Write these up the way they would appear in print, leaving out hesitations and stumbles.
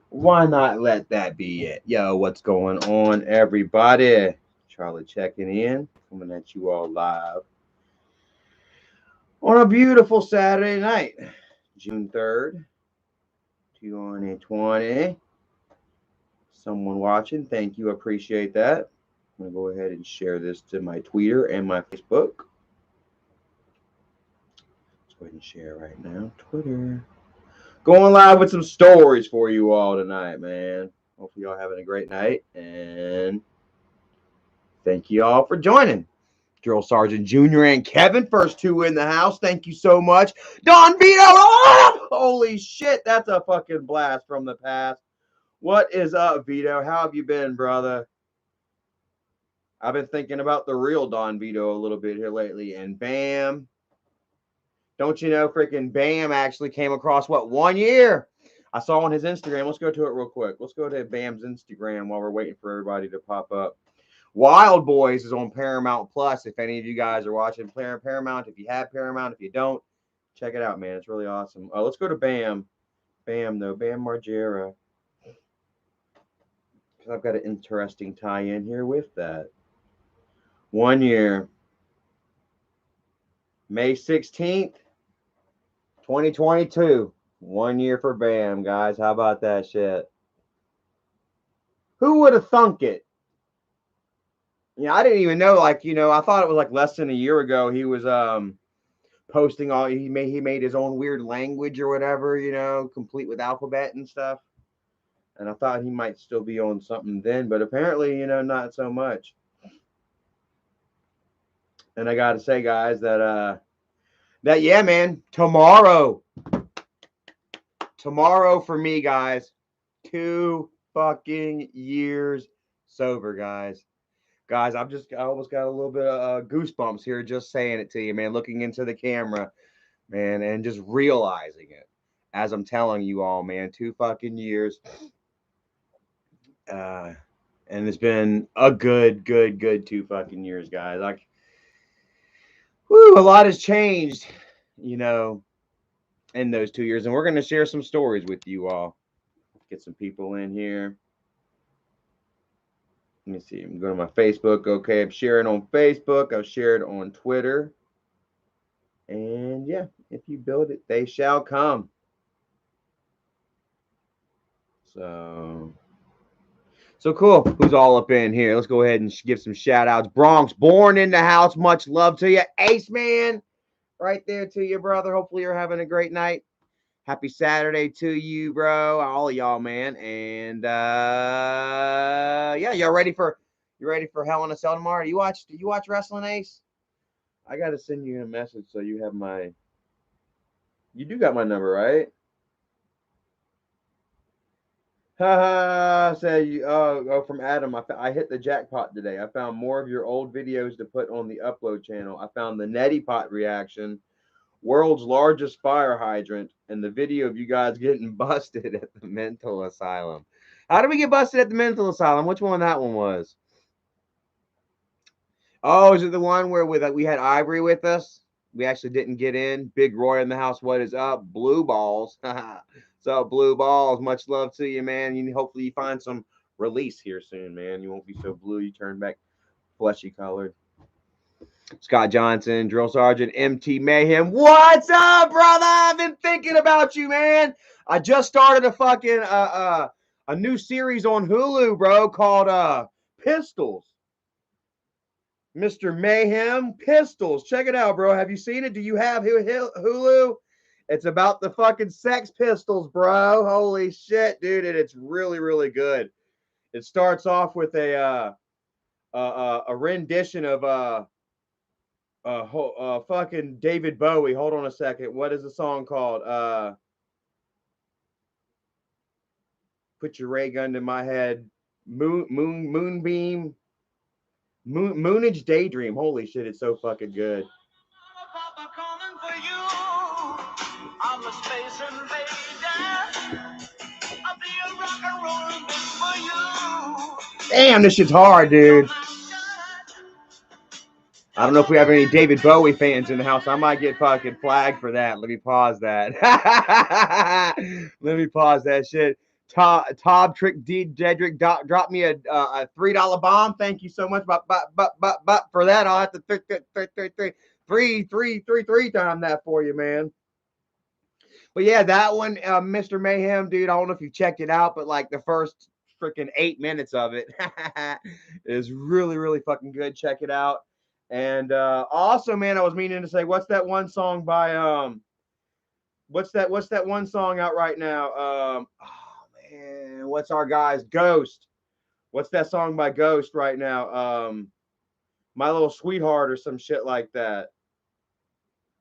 Why not let that be it? Yo, what's going on, everybody? Charlie checking in, coming at you all live on a beautiful Saturday night, June 3rd, 2020. Someone watching, thank you, appreciate that. I'm going to go ahead and share this to my Twitter and my Facebook. Let's go ahead and share right now. Twitter. Going live with some stories for you all tonight, man. Hopefully, y'all having a great night. And thank you all for joining. Drill Sergeant Jr. and Kevin, first two in the house. Thank you so much. Don Vito. Oh, holy shit, that's a fucking blast from the past. What is up, Vito? How have you been, brother? I've been thinking about the real Don Vito a little bit here lately, and bam. Don't you know, freaking Bam actually came across, 1 year? I saw on his Instagram. Let's go to it real quick. Let's go to Bam's Instagram while we're waiting for everybody to pop up. Wild Boys is on Paramount Plus. If any of you guys are watching Paramount, if you have Paramount, if you don't, check it out, man. It's really awesome. Let's go to Bam. Bam Margera. Because I've got an interesting tie-in here with that. 1 year. May 16th, 2022. 1 year for Bam, guys. How about that shit? Who would have thunk it? I didn't even know. I thought it was like less than a year ago. He was posting all. He made his own weird language or whatever. Complete with alphabet and stuff. And I thought he might still be on something then, but apparently, not so much. And I gotta say, guys, that yeah, man, tomorrow for me, guys, 2 fucking years sober, guys. Guys, I almost got a little bit of goosebumps here just saying it to you, man, looking into the camera, man, and just realizing it as I'm telling you all, man, 2 fucking years. And it's been a good 2 fucking years, guys. Like, a lot has changed, in those 2 years. And we're going to share some stories with you all. Get some people in here. Let me see. I'm going to my Facebook. Okay, I'm sharing on Facebook. I've shared on Twitter. And yeah, if you build it, they shall come. So cool. Who's all up in here? Let's go ahead and give some shout outs. Bronx, born in the house. Much love to you. Ace Man, right there to you, brother. Hopefully you're having a great night. Happy Saturday to you, bro. All of y'all, man. And yeah, y'all ready for Hell in a Cell tomorrow? You watch wrestling, Ace? I gotta send you a message so you have you do got my number, right? Haha, say you from Adam. I hit the jackpot today. I found more of your old videos to put on the upload channel. I found the neti pot reaction, world's largest fire hydrant, and the video of you guys getting busted at the mental asylum. How did we get busted at the mental asylum? Which one that one was? Oh, is it the one where we had Ivory with us? We actually didn't get in. Big Roy in the house. What is up? Blue Balls. So Blue Balls, much love to you, man. Hopefully you find some release here soon, man. You won't be so blue. You turn back fleshy colored. Scott Johnson, Drill Sergeant, MT Mayhem. What's up, brother? I've been thinking about you, man. I just started a fucking a new series on Hulu, bro, called Pistols. Mr. Mayhem, Pistols. Check it out, bro. Have you seen it? Do you have Hulu? It's about the fucking Sex Pistols, bro. Holy shit, dude. And it's really, really good. It starts off with a rendition of fucking David Bowie. Hold on a second. What is the song called? Put your ray gun to my head. Moonbeam. Moonage Daydream. Holy shit, it's so fucking good. Damn, this shit's hard, dude. I don't know if we have any David Bowie fans in the house. I might get fucking flagged for that. Let me pause that. Let me pause that shit. Tob Trick D Jedrick dropped me a $3 bomb. Thank you so much. But for that, I'll have to three time that for you, man. But yeah, that one, Mr. Mayhem, dude. I don't know if you checked it out, but like the first freaking 8 minutes of it is really, really fucking good. Check it out. And also, man, I was meaning to say, what's that one song by what's that one song out right now? Oh man, what's our guys? Ghost. What's that song by Ghost right now? My Little Sweetheart or some shit like that.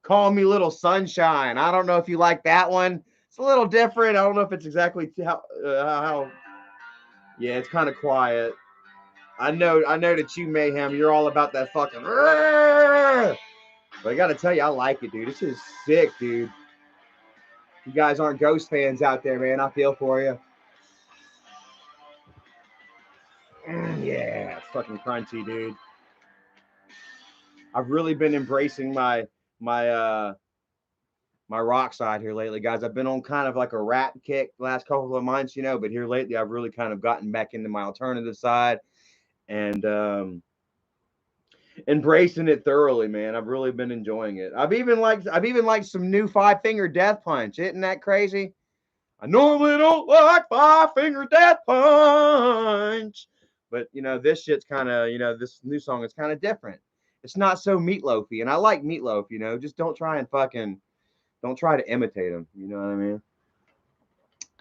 Call Me Little Sunshine. I don't know if you like that one. It's a little different. I don't know if it's exactly how yeah, it's kind of quiet. I know that you, Mayhem, you're all about that fucking. But I gotta tell you, I like it, dude. This is sick, dude. You guys aren't Ghost fans out there, man. I feel for you. Yeah, it's fucking crunchy, dude. I've really been embracing my my rock side here lately, guys. I've been on kind of like a rap kick the last couple of months, you know, but here lately I've really kind of gotten back into my alternative side and embracing it thoroughly, man. I've really been enjoying it. I've even liked some new Five Finger Death Punch. Isn't that crazy? I normally don't like Five Finger Death Punch, but you know this shit's kind of this new song is kind of different. It's not so meatloafy, and I like meatloaf. You know, just don't try to imitate him. You know what I mean?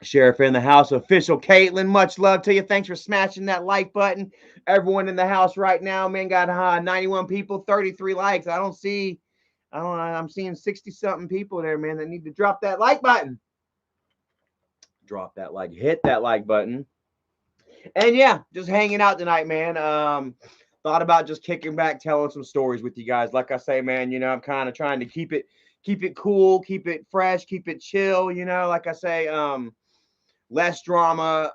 Sheriff in the house, official Caitlin. Much love to you. Thanks for smashing that like button. Everyone in the house right now, man, got 91 people, 33 likes. I'm seeing 60 something people there, man, that need to drop that like button. Drop that like, hit that like button. And yeah, just hanging out tonight, man. Thought about just kicking back, telling some stories with you guys. Like I say, man, you know, I'm kind of trying to keep it cool, keep it fresh, keep it chill, you know, like I say, less drama,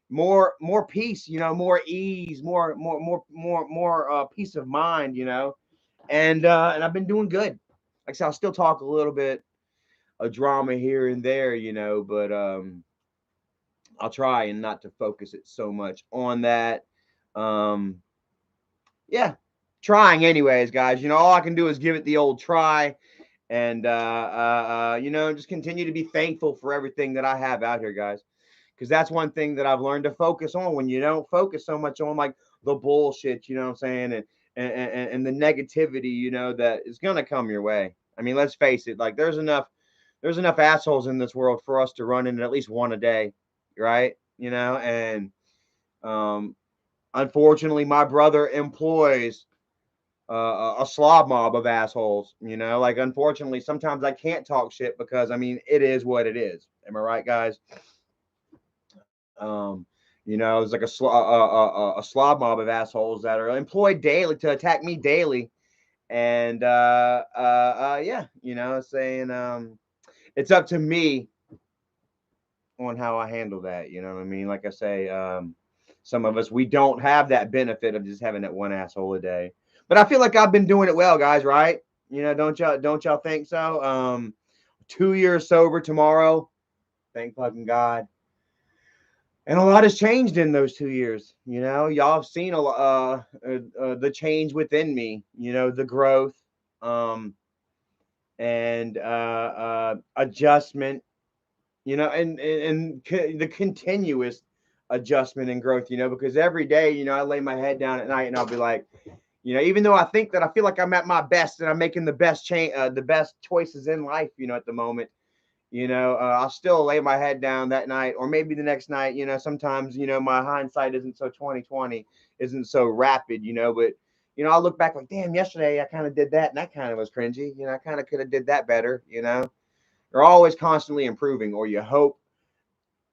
more peace, you know, more ease, more peace of mind, you know. And I've been doing good. Like I said, I'll still talk a little bit of drama here and there, you know, but I'll try and not to focus it so much on that. Um, yeah, trying anyways, guys. You know, all I can do is give it the old try, and you know, just continue to be thankful for everything that I have out here, guys. Because that's one thing that I've learned to focus on. When you don't focus so much on like the bullshit, you know what I'm saying, and the negativity, you know, that is gonna come your way. I mean, let's face it. Like, there's enough assholes in this world for us to run in at least one a day, right? You know, and um, unfortunately, my brother employs a slob mob of assholes. You know, like, unfortunately, sometimes I can't talk shit because I mean, it is what it is. Am I right, guys? Um, you know, it's like a slob mob of assholes that are employed daily to attack me daily, and yeah, you know, saying it's up to me on how I handle that. You know what I mean? Like I say, some of us, we don't have that benefit of just having that one asshole a day. But I feel like I've been doing it well, guys. Right? You know, don't y'all think so? 2 years sober tomorrow. Thank fucking God. And a lot has changed in those 2 years. You know, y'all have seen a lot, the change within me. You know, the growth, um, and adjustment, you know, and the continuous adjustment and growth, you know, because every day, you know, I lay my head down at night and I'll be like, you know, even though I think that I feel like I'm at my best and I'm making the best choices in life, you know, at the moment, you know, I'll still lay my head down that night or maybe the next night, you know, sometimes, you know, my hindsight isn't so 2020, isn't so rapid, you know, but you know, I'll look back like, damn, yesterday I kind of did that and that kind of was cringy. You know, I kind of could have did that better, you know. You're always constantly improving, or you hope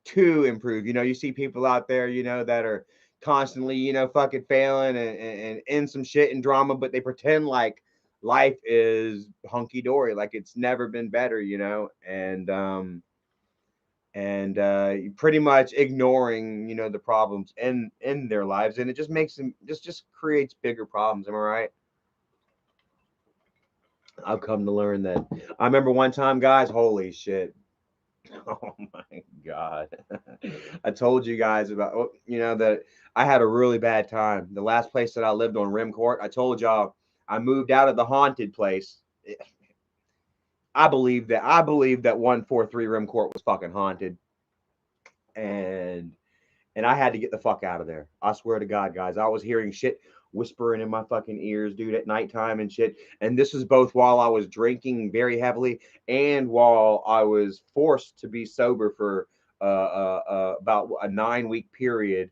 to improve. You know, you see people out there, you know, that are constantly, you know, fucking failing and in some shit and drama, but they pretend like life is hunky dory, like it's never been better, you know, and pretty much ignoring, you know, the problems in their lives, and it just makes them just creates bigger problems. Am I right? I've come to learn that. I remember one time, guys, holy shit. Oh my God. I told you guys about, that I had a really bad time. The last place that I lived on Rim Court, I told y'all I moved out of the haunted place. I believe that 143 Rim Court was fucking haunted. And I had to get the fuck out of there. I swear to God, guys, I was hearing shit whispering in my fucking ears, dude, at nighttime and shit. And this is both while I was drinking very heavily and while I was forced to be sober for about a 9-week period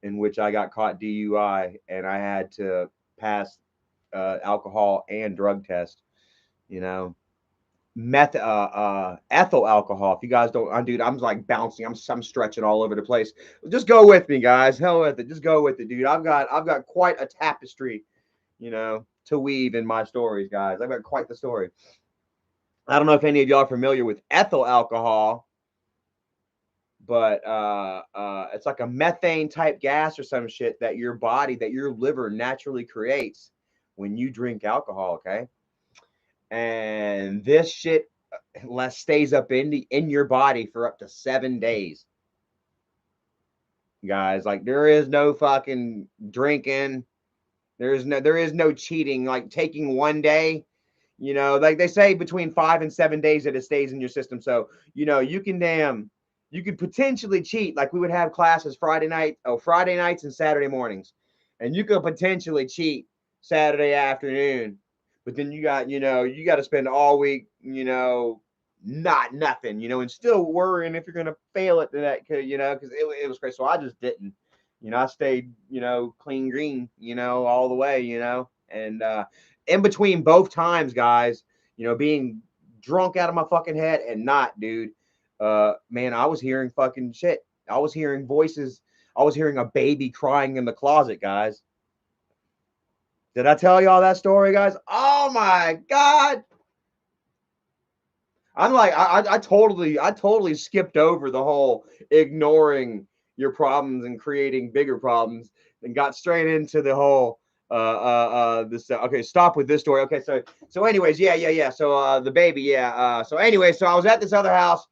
in which I got caught DUI and I had to pass alcohol and drug test. You know, ethyl alcohol. If you guys don't, dude, I'm like bouncing. I'm stretching all over the place. Just go with me, guys. Hell with it. Just go with it, dude. I've got quite a tapestry, to weave in my stories, guys. I've got quite the story. I don't know if any of y'all are familiar with ethyl alcohol, but it's like a methane type gas or some shit that your liver naturally creates when you drink alcohol. Okay. And this shit stays up in your body for up to 7 days, guys. Like, there is no fucking drinking, there is no cheating. Like, taking 1 day, like they say between 5 and 7 days that it stays in your system. So you could potentially cheat. Like, we would have classes Friday nights and Saturday mornings, and you could potentially cheat Saturday afternoon. But then you got to spend all week, not nothing, and still worrying if you're going to fail at that, because it was crazy. So I just didn't, I stayed, clean green, all the way, and in between both times, guys, being drunk out of my fucking head and not, dude, man, I was hearing fucking shit. I was hearing voices. I was hearing a baby crying in the closet, guys. Did I tell y'all that story, guys? Oh my God. I'm like, I totally skipped over the whole ignoring your problems and creating bigger problems and got straight into the whole this okay, stop with this story. Okay, so anyways, yeah. So the baby, yeah. So anyway, so I was at this other house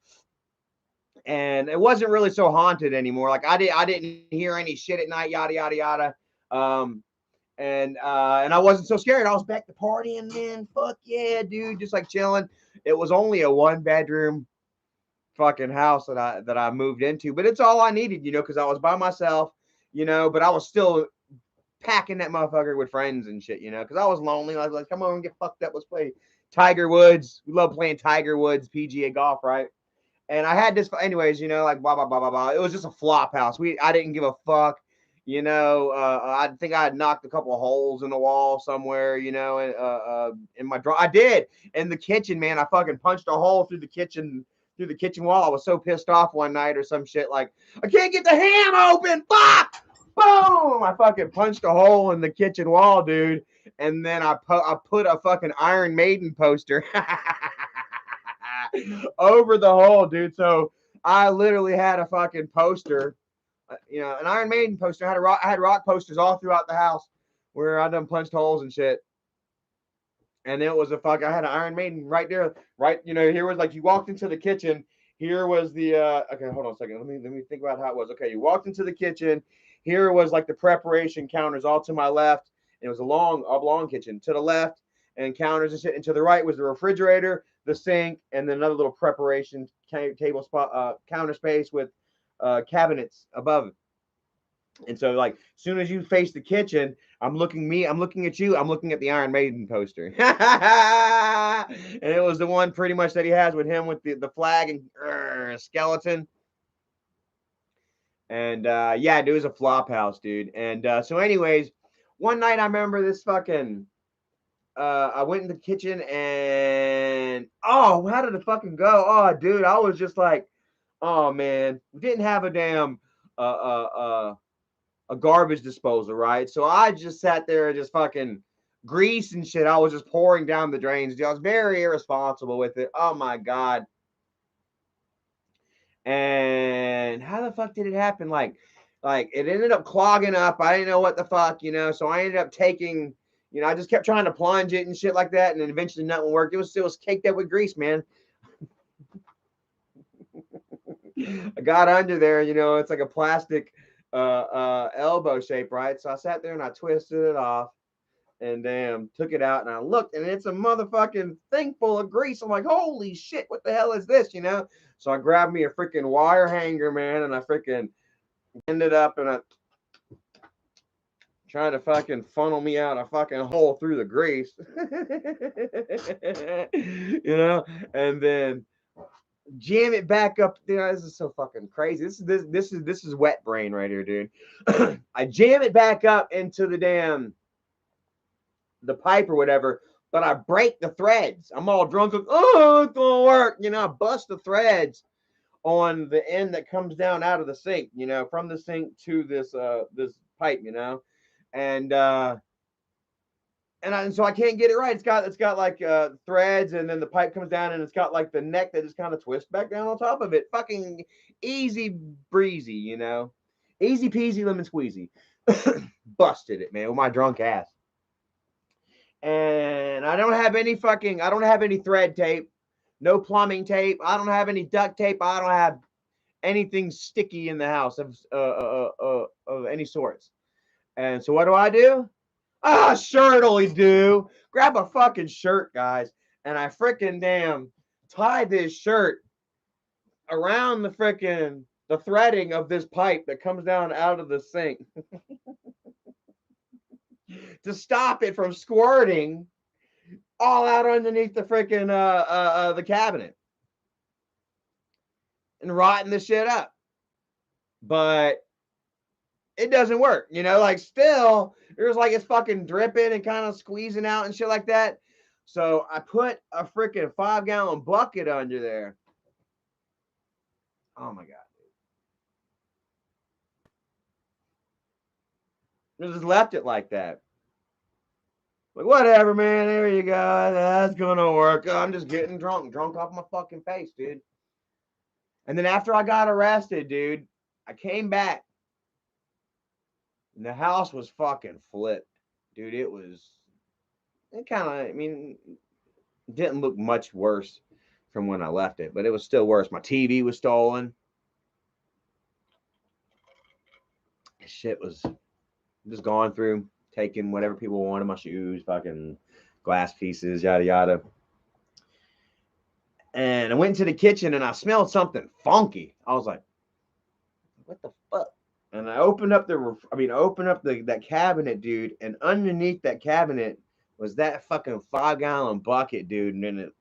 and it wasn't really so haunted anymore. Like, I didn't hear any shit at night, yada yada yada. And I wasn't so scared. I was back to partying, man. Fuck yeah, dude. Just like chilling. It was only a 1-bedroom fucking house that I moved into, but it's all I needed, because I was by myself, but I was still packing that motherfucker with friends and shit, because I was lonely. I was like, come on and get fucked up. Let's play Tiger Woods. We love playing Tiger Woods PGA golf, right? And I had this, anyways, like blah blah blah blah blah. It was just a flop house. I didn't give a fuck. I think I had knocked a couple of holes in the wall somewhere, in my drawer. I did in the kitchen, man. I fucking punched a hole through the kitchen wall. I was so pissed off one night or some shit. Like, I can't get the ham open. Fuck! Boom! I fucking punched a hole in the kitchen wall, dude. And then I put a fucking Iron Maiden poster over the hole, dude. So I literally had a fucking poster. An Iron Maiden poster. I had rock posters all throughout the house where I done punched holes and shit. And it was I had an Iron Maiden right there. Right, here was like, you walked into the kitchen. Here was the okay, hold on a second. Let me think about how it was. Okay, you walked into the kitchen. Here was like the preparation counters all to my left. And it was a long kitchen to the left, and counters and shit. And to the right was the refrigerator, the sink, and then another little preparation table spot, counter space with cabinets above it. And so, like, as soon as you face the kitchen, I'm looking at you, I'm looking at the Iron Maiden poster. And it was the one pretty much that he has with him with the flag and skeleton. And yeah, dude, it was a flop house, dude. And so anyways, one night I remember this fucking I went in the kitchen and how did it fucking go? Oh, dude, I was just like, oh man, we didn't have a damn a garbage disposal, right? So I just sat there and just fucking grease and shit. I was just pouring down the drains, dude. I was very irresponsible with it. Oh my God. And how the fuck did it happen? Like it ended up clogging up. I didn't know what the fuck, so I ended up taking, I just kept trying to plunge it and shit like that, and then eventually nothing worked. It was caked up with grease, man. I got under there, you know, it's like a plastic elbow shape, right? So I sat there and I twisted it off and damn, took it out and I looked and it's a motherfucking thing full of grease. I'm like, holy shit, what the hell is this, you know? So I grabbed me a freaking wire hanger, man, and I freaking ended up and I trying to fucking funnel me out a fucking hole through the grease. You know, and then jam it back up. You know, this is so fucking crazy. This is wet brain right here, dude. I jam it back up into the pipe or whatever, but I break the threads. I'm all drunk. Like, oh, it's gonna work. You know, I bust the threads on the end that comes down out of the sink. You know, from the sink to this pipe. You know, and so I can't get it right. It's got like threads, and then the pipe comes down, and it's got like the neck that just kind of twists back down on top of it. Fucking easy breezy, you know, easy peasy lemon squeezy. Busted it, man, with my drunk ass. And I don't have any thread tape, no plumbing tape. I don't have any duct tape. I don't have anything sticky in the house of any sorts. And so what do? Ah, shirt'll do. Grab a fucking shirt, guys. And I freaking damn tie this shirt around the threading of this pipe that comes down out of the sink to stop it from squirting all out underneath the freaking the cabinet and rotting the shit up. But it doesn't work, you know, like still there's like it's fucking dripping and kind of squeezing out and shit like that. So I put a freaking 5-gallon bucket under there. Oh my god. I just left it like that. Like, whatever, man. There you go. That's gonna work. I'm just getting drunk off my fucking face, dude. And then after I got arrested, dude, I came back. And the house was fucking flipped, dude. It kind of, I mean, didn't look much worse from when I left it, but it was still worse. My TV was stolen. Shit was just going through, taking whatever people wanted, my shoes, fucking glass pieces, yada yada. And I went into the kitchen and I smelled something funky. I was like, what the fuck? And I opened up that cabinet, dude, and underneath that cabinet was that fucking 5-gallon bucket, dude, and then it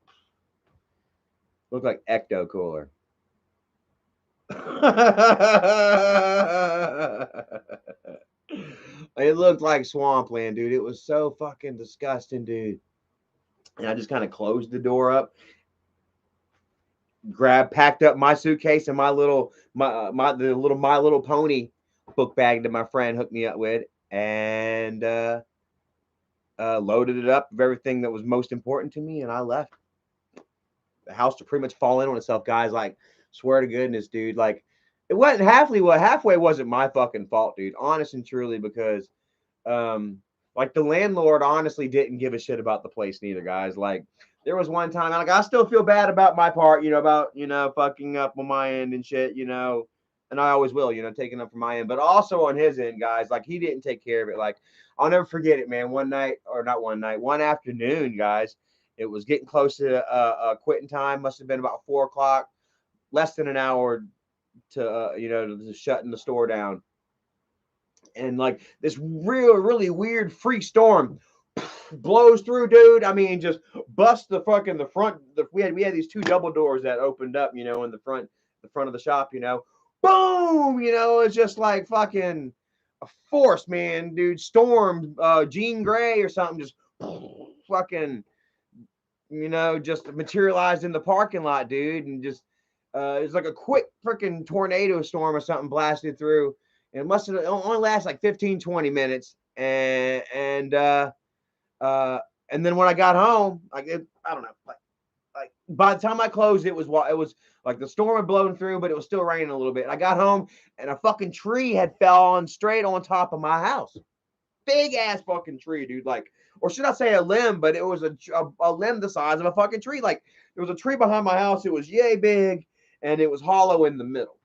looked like Ecto Cooler. It looked like swampland, dude. It was so fucking disgusting, dude. And I just kind of closed the door up, packed up my suitcase and my little My Little Pony book bag that my friend hooked me up with, and loaded it up with everything that was most important to me, and I left. The house to pretty much fall in on itself, guys. Like, swear to goodness, dude. Like, it wasn't halfway wasn't my fucking fault, dude. Honest and truly, because like the landlord honestly didn't give a shit about the place neither, guys. Like, there was one time, like, I still feel bad about my part, you know, about, you know, fucking up on my end and shit, you know, and I always will, you know, taking up from my end, but also on his end, guys. Like, he didn't take care of it. Like, I'll never forget it, man. One afternoon, guys. It was getting close to quitting time. Must have been about 4 o'clock, less than an hour to to shutting the store down. And like this really weird freak storm blows through, dude. I mean, just bust the front. We had these two double doors that opened up, you know, in the front of the shop, you know. Boom, you know, it's just like fucking a force, man, dude. Storm, Jean Grey or something, just fucking, you know, just materialized in the parking lot, dude, and just it's like a quick freaking tornado storm or something blasted through. And it must have only last like 15-20 minutes, and then when I got home, I don't know, like by the time I closed, it was like the storm had blown through, but it was still raining a little bit. I got home and a fucking tree had fallen straight on top of my house. Big ass fucking tree, dude. Like, or should I say a limb? But it was a limb the size of a fucking tree. Like, there was a tree behind my house. It was yay big, and it was hollow in the middle.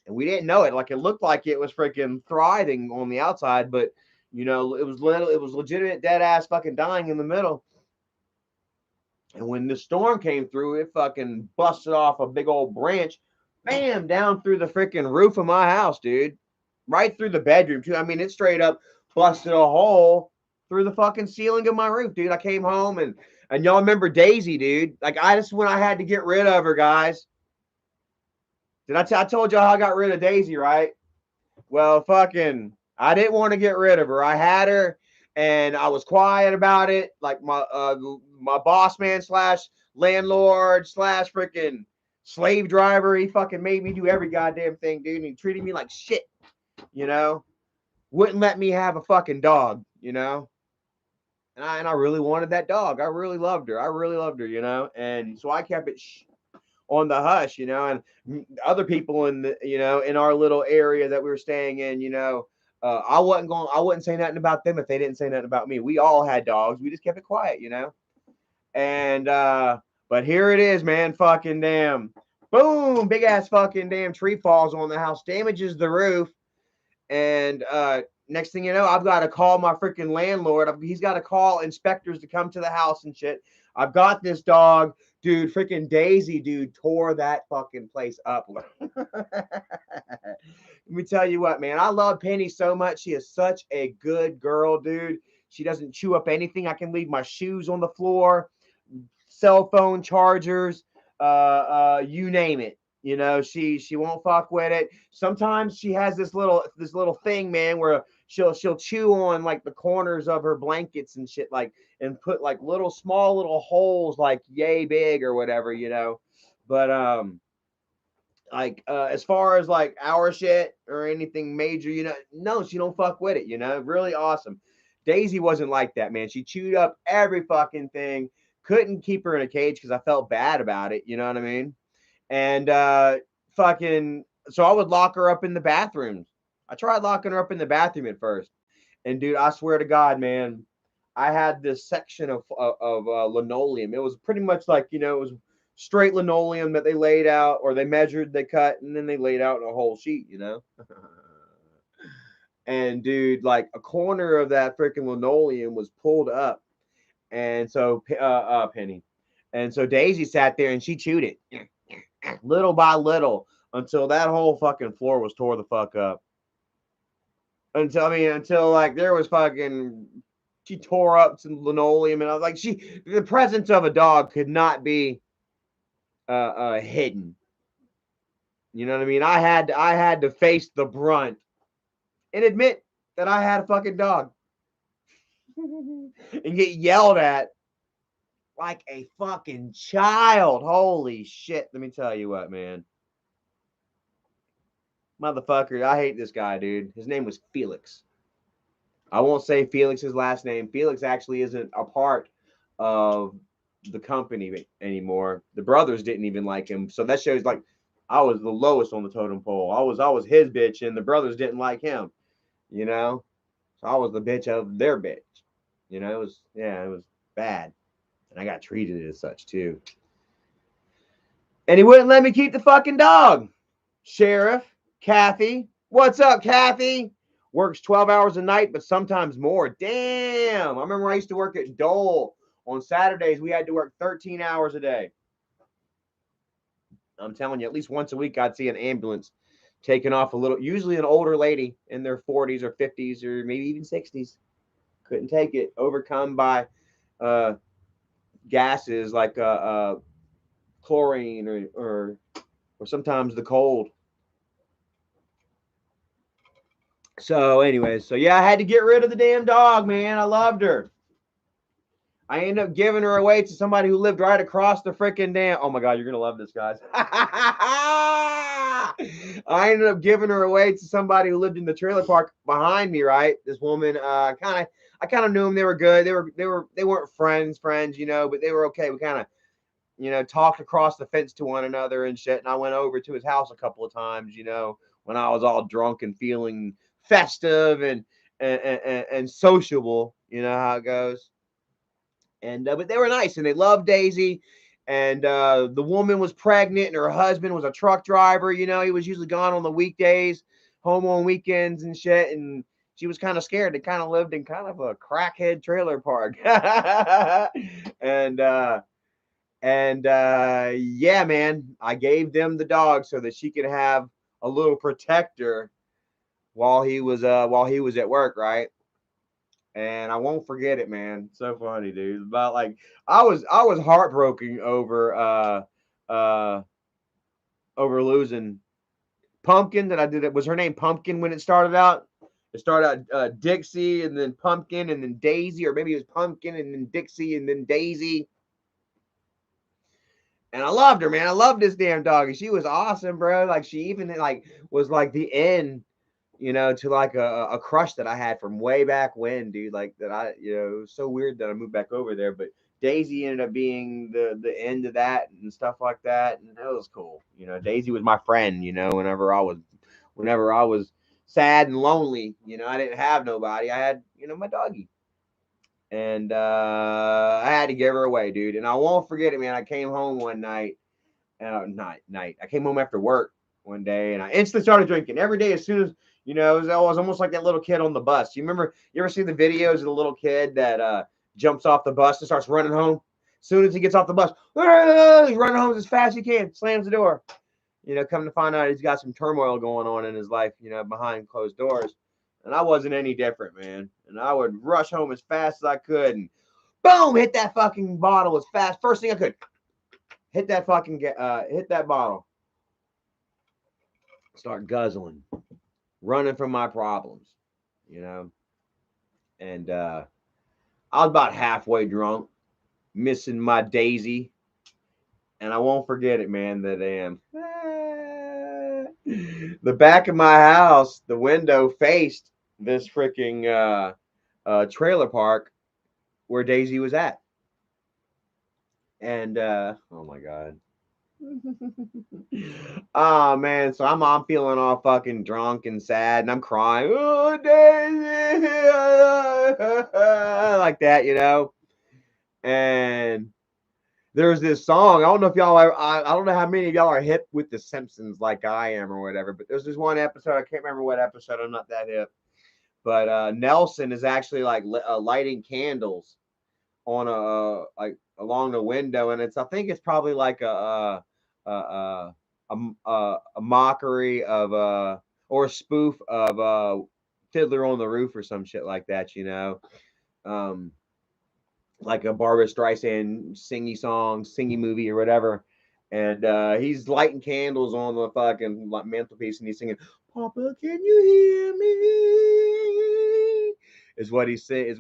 And we didn't know it. Like, it looked like it was freaking thriving on the outside, but you know, it was legitimate dead ass fucking dying in the middle. And when the storm came through, it fucking busted off a big old branch, bam, down through the freaking roof of my house, dude. Right through the bedroom, too. I mean, it straight up busted a hole through the fucking ceiling of my roof, dude. I came home and y'all remember Daisy, dude. Like, when I had to get rid of her, guys. I told y'all how I got rid of Daisy, right? Well, fucking, I didn't want to get rid of her. I had her, and I was quiet about it. Like my boss man slash landlord slash freaking slave driver, he fucking made me do every goddamn thing, dude. And he treated me like shit, you know. Wouldn't let me have a fucking dog, you know. And I really wanted that dog. I really loved her. I really loved her, you know. And so I kept it on the hush, you know, and other people in the, you know, in our little area that we were staying in, you know, I wouldn't say nothing about them if they didn't say nothing about me. We all had dogs. We just kept it quiet, you know. And but here it is, man. Fucking damn. Boom, big ass fucking damn tree falls on the house, damages the roof. And next thing you know, I've got to call my freaking landlord. He's got to call inspectors to come to the house and shit. I've got this dog, dude. Freaking Daisy, dude, tore that fucking place up. Let me tell you what, man. I love Penny so much. She is such a good girl, dude. She doesn't chew up anything. I can leave my shoes on the floor, cell phone chargers, you name it. You know, she won't fuck with it. Sometimes she has this little thing, man, where she'll chew on like the corners of her blankets and shit, like, and put like small little holes like yay big or whatever, you know. But like as far as like our shit or anything major, you know, no, she don't fuck with it, you know. Really awesome. Daisy wasn't like that, man. She chewed up every fucking thing. Couldn't keep her in a cage because I felt bad about it, you know what I mean? And fucking, so I would lock her up in the bathrooms. I tried locking her up in the bathroom at first, and dude, I swear to God, man, I had this section of linoleum. It was pretty much like, you know, it was straight linoleum that they laid out, or they measured, they cut, and then they laid out in a whole sheet, you know. And dude, like a corner of that freaking linoleum was pulled up, and so Penny, and so Daisy sat there and she chewed it little by little until that whole fucking floor was tore the fuck up. Until like there was fucking, she tore up some linoleum, and I was like, the presence of a dog could not be hidden. You know what I mean? I had to face the brunt and admit that I had a fucking dog and get yelled at like a fucking child. Holy shit. Let me tell you what, man. Motherfucker, I hate this guy, dude. His name was Felix. I won't say Felix's last name. Felix actually isn't a part of the company anymore. The brothers didn't even like him. So that shows like I was the lowest on the totem pole. I was his bitch, and the brothers didn't like him, you know? So I was the bitch of their bitch. You know, it was bad. And I got treated as such too. And he wouldn't let me keep the fucking dog. Sheriff, Kathy. What's up, Kathy? Works 12 hours a night, but sometimes more. Damn. I remember I used to work at Dole. On Saturdays, we had to work 13 hours a day. I'm telling you, at least once a week, I'd see an ambulance taking off usually an older lady in their 40s or 50s or maybe even 60s. Couldn't take it, overcome by gases like chlorine or sometimes the cold. So anyways, so yeah, I had to get rid of the damn dog, man. I loved her. I ended up giving her away to somebody who lived right across the freaking damn. Oh my God, you're going to love this, guys. I ended up giving her away to somebody who lived in the trailer park behind me, right? This woman, I kind of knew them. They were good. They weren't friends, you know, but they were okay. We kind of, you know, talked across the fence to one another and shit. And I went over to his house a couple of times, you know, when I was all drunk and feeling festive and sociable, you know how it goes. And but they were nice, and they loved Daisy, And the woman was pregnant, and her husband was a truck driver. You know, he was usually gone on the weekdays, home on weekends and shit. And she was kind of scared. They kind of lived in kind of a crackhead trailer park. and yeah, man, I gave them the dog so that she could have a little protector while he was at work, right? And I won't forget it, man. So funny, dude. About like I was heartbroken uh over losing Pumpkin. That I did it was her name Pumpkin when it started out. It started out Dixie and then Pumpkin and then Daisy, or maybe it was Pumpkin and then Dixie and then Daisy. And I loved her, man. I loved this damn dog. And she was awesome, bro. Like she even like was like the end, to like a crush that I had from way back when, dude. Like that it was so weird that I moved back over there. But Daisy ended up being the end of that and stuff like that. And that was cool. Daisy was my friend, whenever I was sad and lonely, I didn't have nobody. I had, my doggy. And I had to give her away, dude. And I won't forget it, man. I came home one night. I came home after work one day, and I instantly started drinking every day. As soon as I was almost like that little kid on the bus. You remember? You ever see the videos of the little kid that jumps off the bus and starts running home? As soon as he gets off the bus, he's running home as fast as he can, slams the door. Come to find out he's got some turmoil going on in his life, behind closed doors. And I wasn't any different, man. And I would rush home as fast as I could and boom, hit that fucking bottle as fast. First thing I could. Hit that bottle. Start guzzling. Running from my problems, And I was about halfway drunk, missing my Daisy. And I won't forget it, man, that the back of my house, the window faced this freaking trailer park where Daisy was at. And oh my god. Oh man, so I'm feeling all fucking drunk and sad, and I'm crying, oh Daisy, like that, And there's this song. I don't know if y'all I don't know how many of y'all are hip with The Simpsons like I am or whatever, but there's this one episode. I can't remember what episode. I'm not that hip, but Nelson is actually like lighting candles on like along the window, and I think it's probably like a mockery of or a spoof of Fiddler on the Roof or some shit like that, um, like a Barbara Streisand singy movie or whatever. And he's lighting candles on the fucking mantelpiece, and he's singing, "Papa, can you hear me?" Is what he's saying.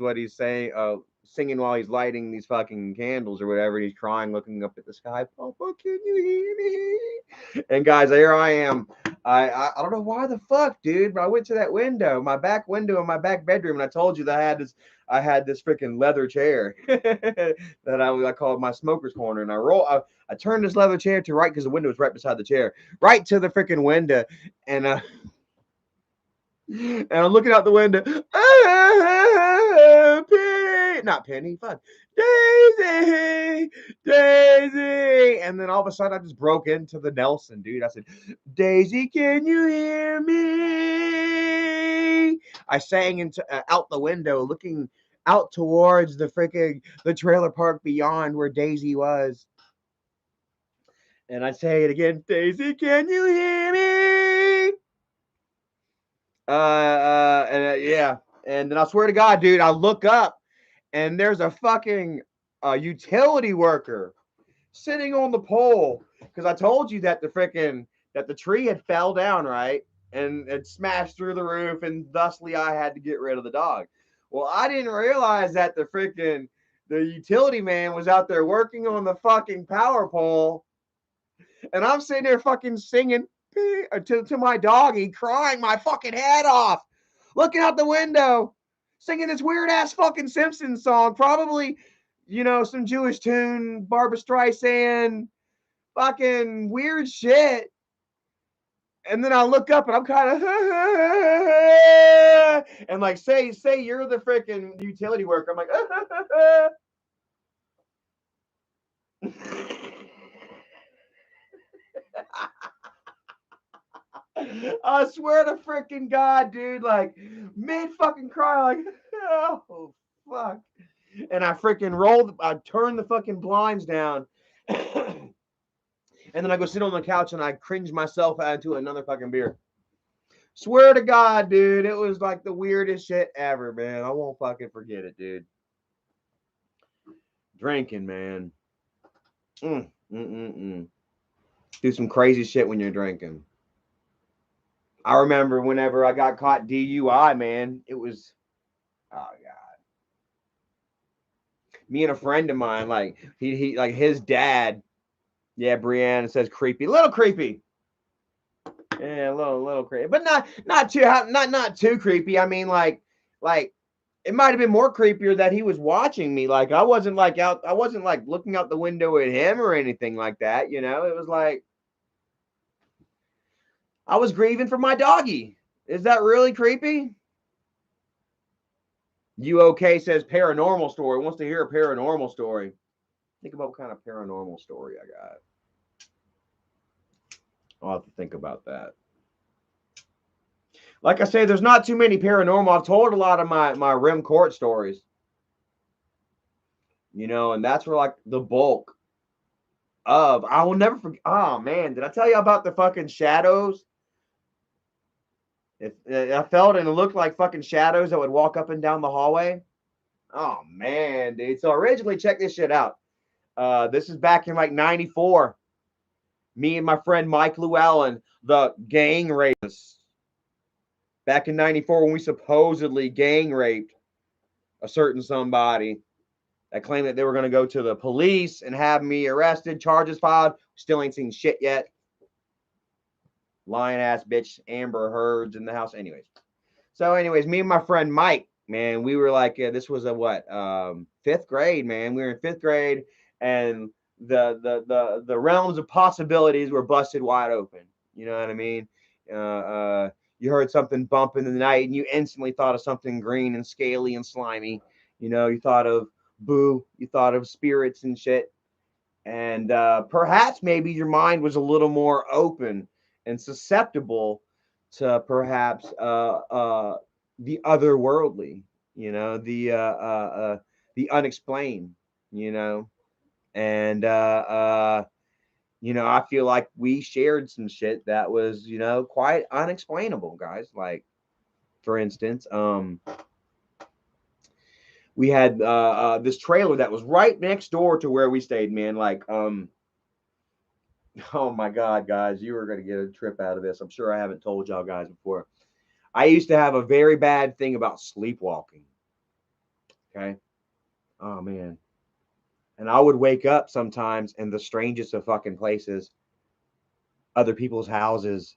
Singing while he's lighting these fucking candles or whatever. And he's crying, looking up at the sky. "Papa, can you hear me?" And guys, here I am. I don't know why the fuck, dude, but I went to that window, my back window in my back bedroom, and I told you that I had this freaking leather chair that I called my smoker's corner, and I turned this leather chair to right because the window was right beside the chair, right to the freaking window, and and I'm looking out the window. Penny, not Penny, fuck, Daisy, Daisy. And then all of a sudden, I just broke into the Nelson, dude. I said, "Daisy, can you hear me?" I sang into out the window, looking out towards the trailer park beyond where Daisy was. And I say it again, "Daisy, can you hear me?" Yeah. And then I swear to God, dude, I look up and there's a fucking utility worker sitting on the pole because I told you that the tree had fell down, right, and it smashed through the roof, and thusly I had to get rid of the dog. Well, I didn't realize that the utility man was out there working on the fucking power pole, and I'm sitting there fucking singing to my doggy, crying my fucking head off, looking out the window, singing this weird ass fucking Simpsons song, probably, some Jewish tune, Barbara Streisand, fucking weird shit. And then I look up and I'm kind of and like say you're the freaking utility worker. I'm like I swear to freaking God, dude, like mid fucking cry, like, oh fuck. And I freaking I turned the fucking blinds down. And then I go sit on the couch and I cringe myself into another fucking beer. Swear to God, dude, it was like the weirdest shit ever, man. I won't fucking forget it, dude. Drinking, man. Do some crazy shit when you're drinking. I remember whenever I got caught DUI, man, it was, oh God. Me and a friend of mine, like he like his dad, yeah, Brianna says creepy, little creepy. Yeah, a little creepy, but not too creepy. I mean, like it might have been more creepier that he was watching me. Like I wasn't like looking out the window at him or anything like that. You know, it was like I was grieving for my doggy. Is that really creepy? You okay says paranormal story. Wants to hear a paranormal story. Think about what kind of paranormal story I got. I'll have to think about that. Like I say, there's not too many paranormal. I've told a lot of my Rim Court stories. You know, and that's where like the bulk of I will never forget. Oh man, did I tell you about the fucking shadows? If I felt and it looked like fucking shadows that would walk up and down the hallway. Oh man, dude. So originally, check this shit out. This is back in like '94. Me and my friend Mike Llewellyn, the gang rapists. Back in '94 when we supposedly gang raped a certain somebody that claimed that they were going to go to the police and have me arrested, charges filed. Still ain't seen shit yet. Lying ass bitch Amber Heard's in the house. Anyways. So, me and my friend Mike, man, we were like, this was a what? 5th grade, man. We were in 5th grade and the realms of possibilities were busted wide open. You know what I mean? You heard something bump in the night and you instantly thought of something green and scaly and slimy. You know, you thought of Boo, you thought of spirits and shit. And perhaps maybe your mind was a little more open and susceptible to perhaps the otherworldly, you know, the unexplained, you know. And you know, I feel like we shared some shit that was, you know, quite unexplainable, guys. Like, for instance, we had this trailer that was right next door to where we stayed, man. Like, oh my God, guys, you are going to get a trip out of this. I'm sure I haven't told y'all guys before. I used to have a very bad thing about sleepwalking. Okay. Oh, man. And I would wake up sometimes in the strangest of fucking places, other people's houses,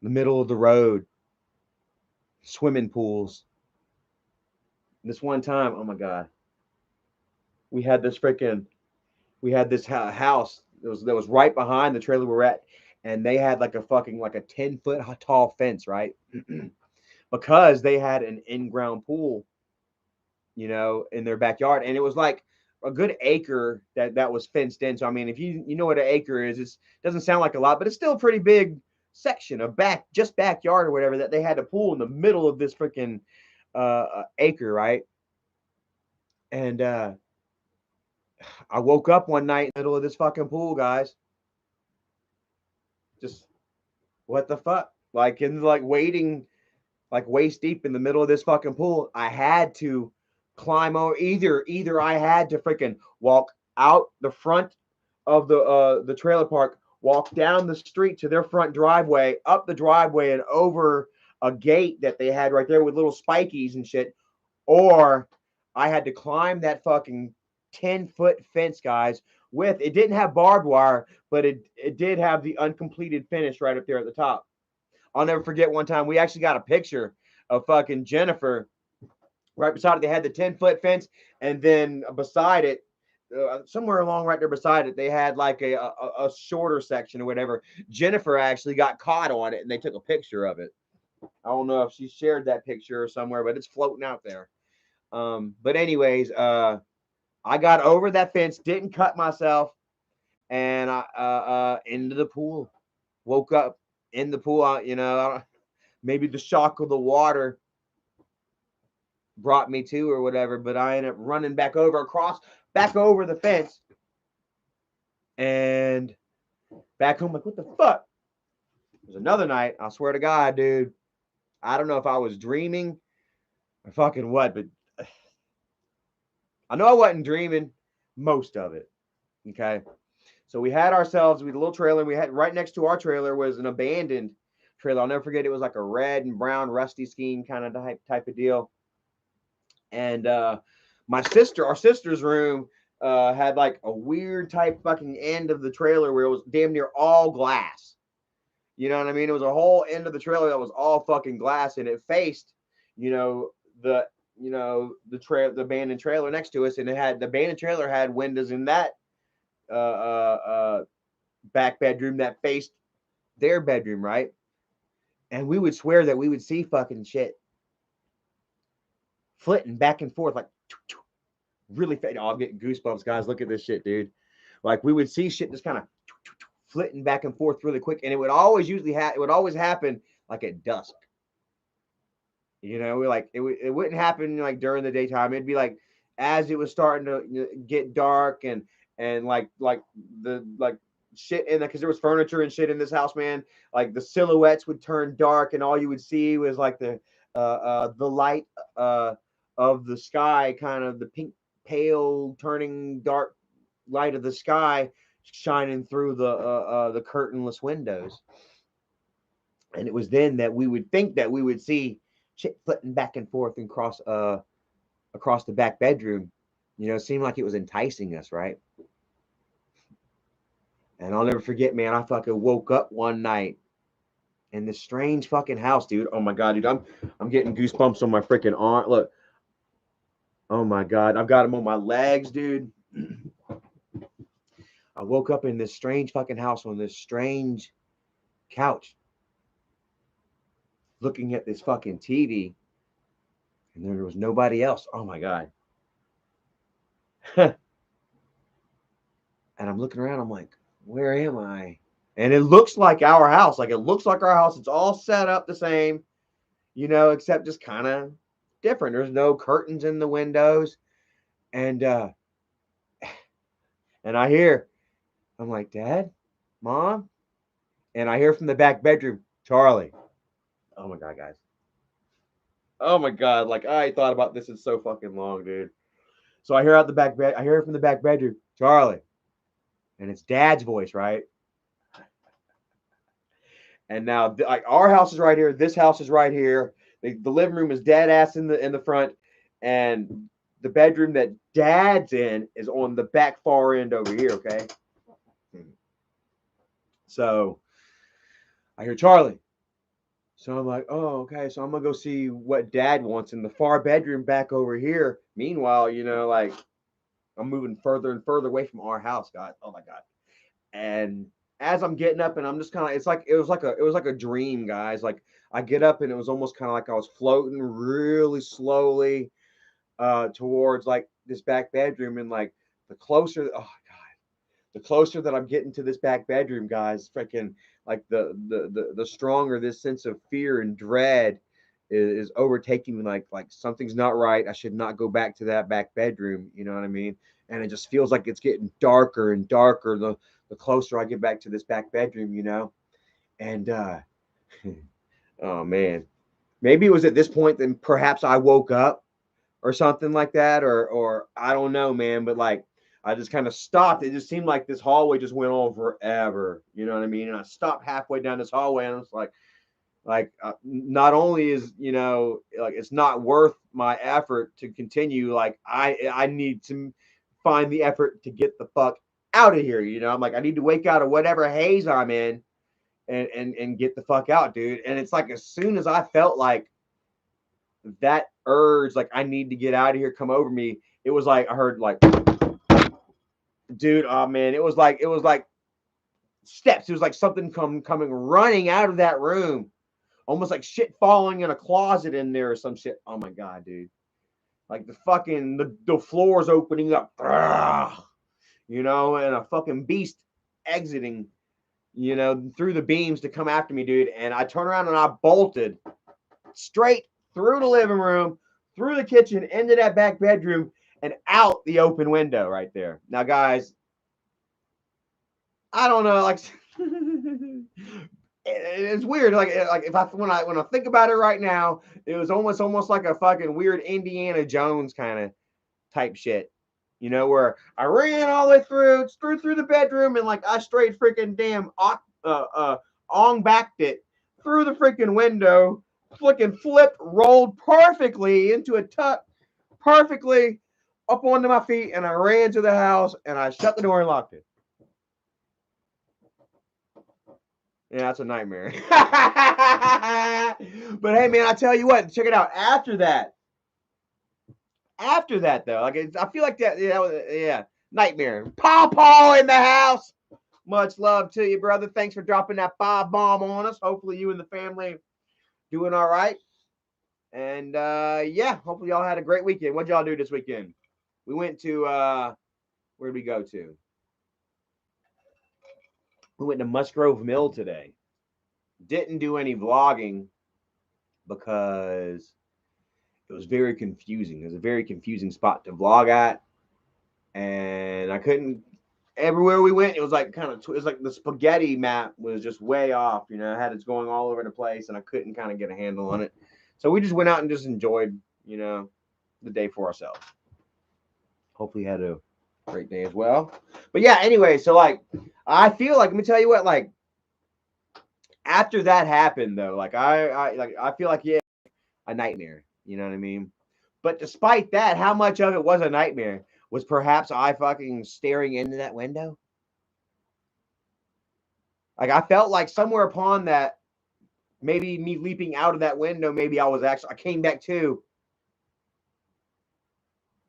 the middle of the road, swimming pools. This one time, oh my God, we had this house that was right behind the trailer we're at, and they had like a 10-foot tall fence, right? Because they had an in-ground pool, you know, in their backyard, and it was like a good acre that was fenced in. So I mean, if you know what an acre is, it doesn't sound like a lot, but it's still a pretty big section of backyard or whatever that they had a pool in the middle of this freaking acre, right? And I woke up one night in the middle of this fucking pool, guys. Just what the fuck? Like waiting, like waist deep in the middle of this fucking pool. I had to climb over. Either I had to freaking walk out the front of the trailer park, walk down the street to their front driveway, up the driveway and over a gate that they had right there with little spikies and shit, or I had to climb that fucking 10-foot fence, guys. With it didn't have barbed wire, but it did have the uncompleted finish right up there at the top. I'll never forget one time we actually got a picture of fucking Jennifer right beside it. They had the 10-foot fence, and then beside it, somewhere along right there beside it, they had like a shorter section or whatever. Jennifer actually got caught on it, and they took a picture of it. I don't know if she shared that picture somewhere, but it's floating out there. But anyways, I got over that fence, didn't cut myself, and I into the pool. Woke up in the pool. Maybe the shock of the water brought me to or whatever, but I ended up running back over the fence and back home. Like, what the fuck? It was another night. I swear to God, dude. I don't know if I was dreaming or fucking what, but I know I wasn't dreaming most of it. Okay. So we had a little trailer. We had right next to our trailer was an abandoned trailer. I'll never forget. It was like a red and brown rusty scheme kind of type of deal. And our sister's room had like a weird type fucking end of the trailer where it was damn near all glass. You know what I mean? It was a whole end of the trailer that was all fucking glass, and it faced, the abandoned trailer next to us, and the abandoned trailer had windows in that back bedroom that faced their bedroom, right? And we would swear that we would see fucking shit flitting back and forth, like really fast. Oh, I'm getting goosebumps, guys. Look at this shit, dude. Like we would see shit just kind of flitting back and forth really quick, and it would always happen like at dusk. It wouldn't happen like during the daytime. It'd be like as it was starting to get dark and like shit in there, because there was furniture and shit in this house, man. Like the silhouettes would turn dark, and all you would see was like the light of the sky, kind of the pink, pale, turning dark light of the sky shining through the curtainless windows. And it was then that we would think that we would see shit flitting back and forth and across the back bedroom. It seemed like it was enticing us, right? And I'll never forget, man, I fucking woke up one night in this strange fucking house, dude. Oh my God, dude. I'm getting goosebumps on my freaking arm. Look. Oh my God. I've got them on my legs, dude. I woke up in this strange fucking house on this strange couch looking at this fucking TV, and there was nobody else. Oh my God. And I'm looking around. I'm like, where am I? And it looks like our house. Like it looks like our house. It's all set up the same, except just kind of different. There's no curtains in the windows. And I'm like, Dad, Mom? And I hear from the back bedroom, Charlie. Oh my God, guys. Oh my God. Like I thought about this in so fucking long, dude. So I hear from the back bedroom, Charlie. And it's Dad's voice, right? And now like our house is right here. This house is right here. The living room is dead ass in the front. And the bedroom that Dad's in is on the back far end over here, okay? So I hear Charlie. So I'm like, oh, okay. So I'm gonna go see what Dad wants in the far bedroom back over here. Meanwhile, like I'm moving further and further away from our house, guys. Oh my God. And as I'm getting up, and I'm just kind of, it was like a dream, guys. Like I get up, and it was almost kind of like I was floating really slowly towards like this back bedroom, and like the closer that I'm getting to this back bedroom, guys, freaking like the stronger this sense of fear and dread is overtaking me. Like something's not right. I should not go back to that back bedroom. You know what I mean? And it just feels like it's getting darker and darker the closer I get back to this back bedroom. And oh man, maybe it was at this point then perhaps I woke up or something like that, or I don't know, man. But like I just kind of stopped. It just seemed like this hallway just went on forever. You know what I mean? And I stopped halfway down this hallway, and I was like, not only is like it's not worth my effort to continue. Like I need to find the effort to get the fuck out of here. I'm like I need to wake out of whatever haze I'm in, and get the fuck out, dude. And it's like as soon as I felt like that urge, like I need to get out of here, come over me, it was like I heard like, dude, oh man, it was like steps. It was like something coming running out of that room, almost like shit falling in a closet in there or some shit. Oh my God, dude. Like the floor's opening up, and a fucking beast exiting you know, through the beams to come after me, dude. And I turned around and I bolted straight through the living room, through the kitchen, into that back bedroom, and out the open window right there. Now, guys, I don't know, like it's weird. Like if when I think about it right now, it was almost like a fucking weird Indiana Jones kind of type shit. You know, where I ran all the way through the bedroom, and like I straight freaking damn ong backed it through the freaking window, flicking flipped, rolled perfectly into a tuck, perfectly up onto my feet, and I ran to the house and I shut the door and locked it. Yeah, that's a nightmare. But hey, man, I tell you what, check it out. After that though, like I feel like yeah, nightmare. Paw in the house. Much love to you, brother. Thanks for dropping that 5 bomb on us. Hopefully, you and the family doing all right. And yeah, hopefully y'all had a great weekend. What'd y'all do this weekend? We went to where did we go to? We went to Musgrove Mill today. Didn't do any vlogging because it was very confusing. It was a very confusing spot to vlog at, and I couldn't. Everywhere we went, it was like it was like the spaghetti map was just way off. You know, it had it going all over the place, and I couldn't kind of get a handle on it. So we just went out and just enjoyed, you know, the day for ourselves. Hopefully, had a great day as well. But yeah, anyway, so like, I feel like let me tell you what, like after that happened though, like I feel like yeah, a nightmare. You know what I mean? But despite that, how much of it was a nightmare was perhaps I fucking staring into that window. Like I felt like somewhere upon that, maybe me leaping out of that window, maybe I came back to.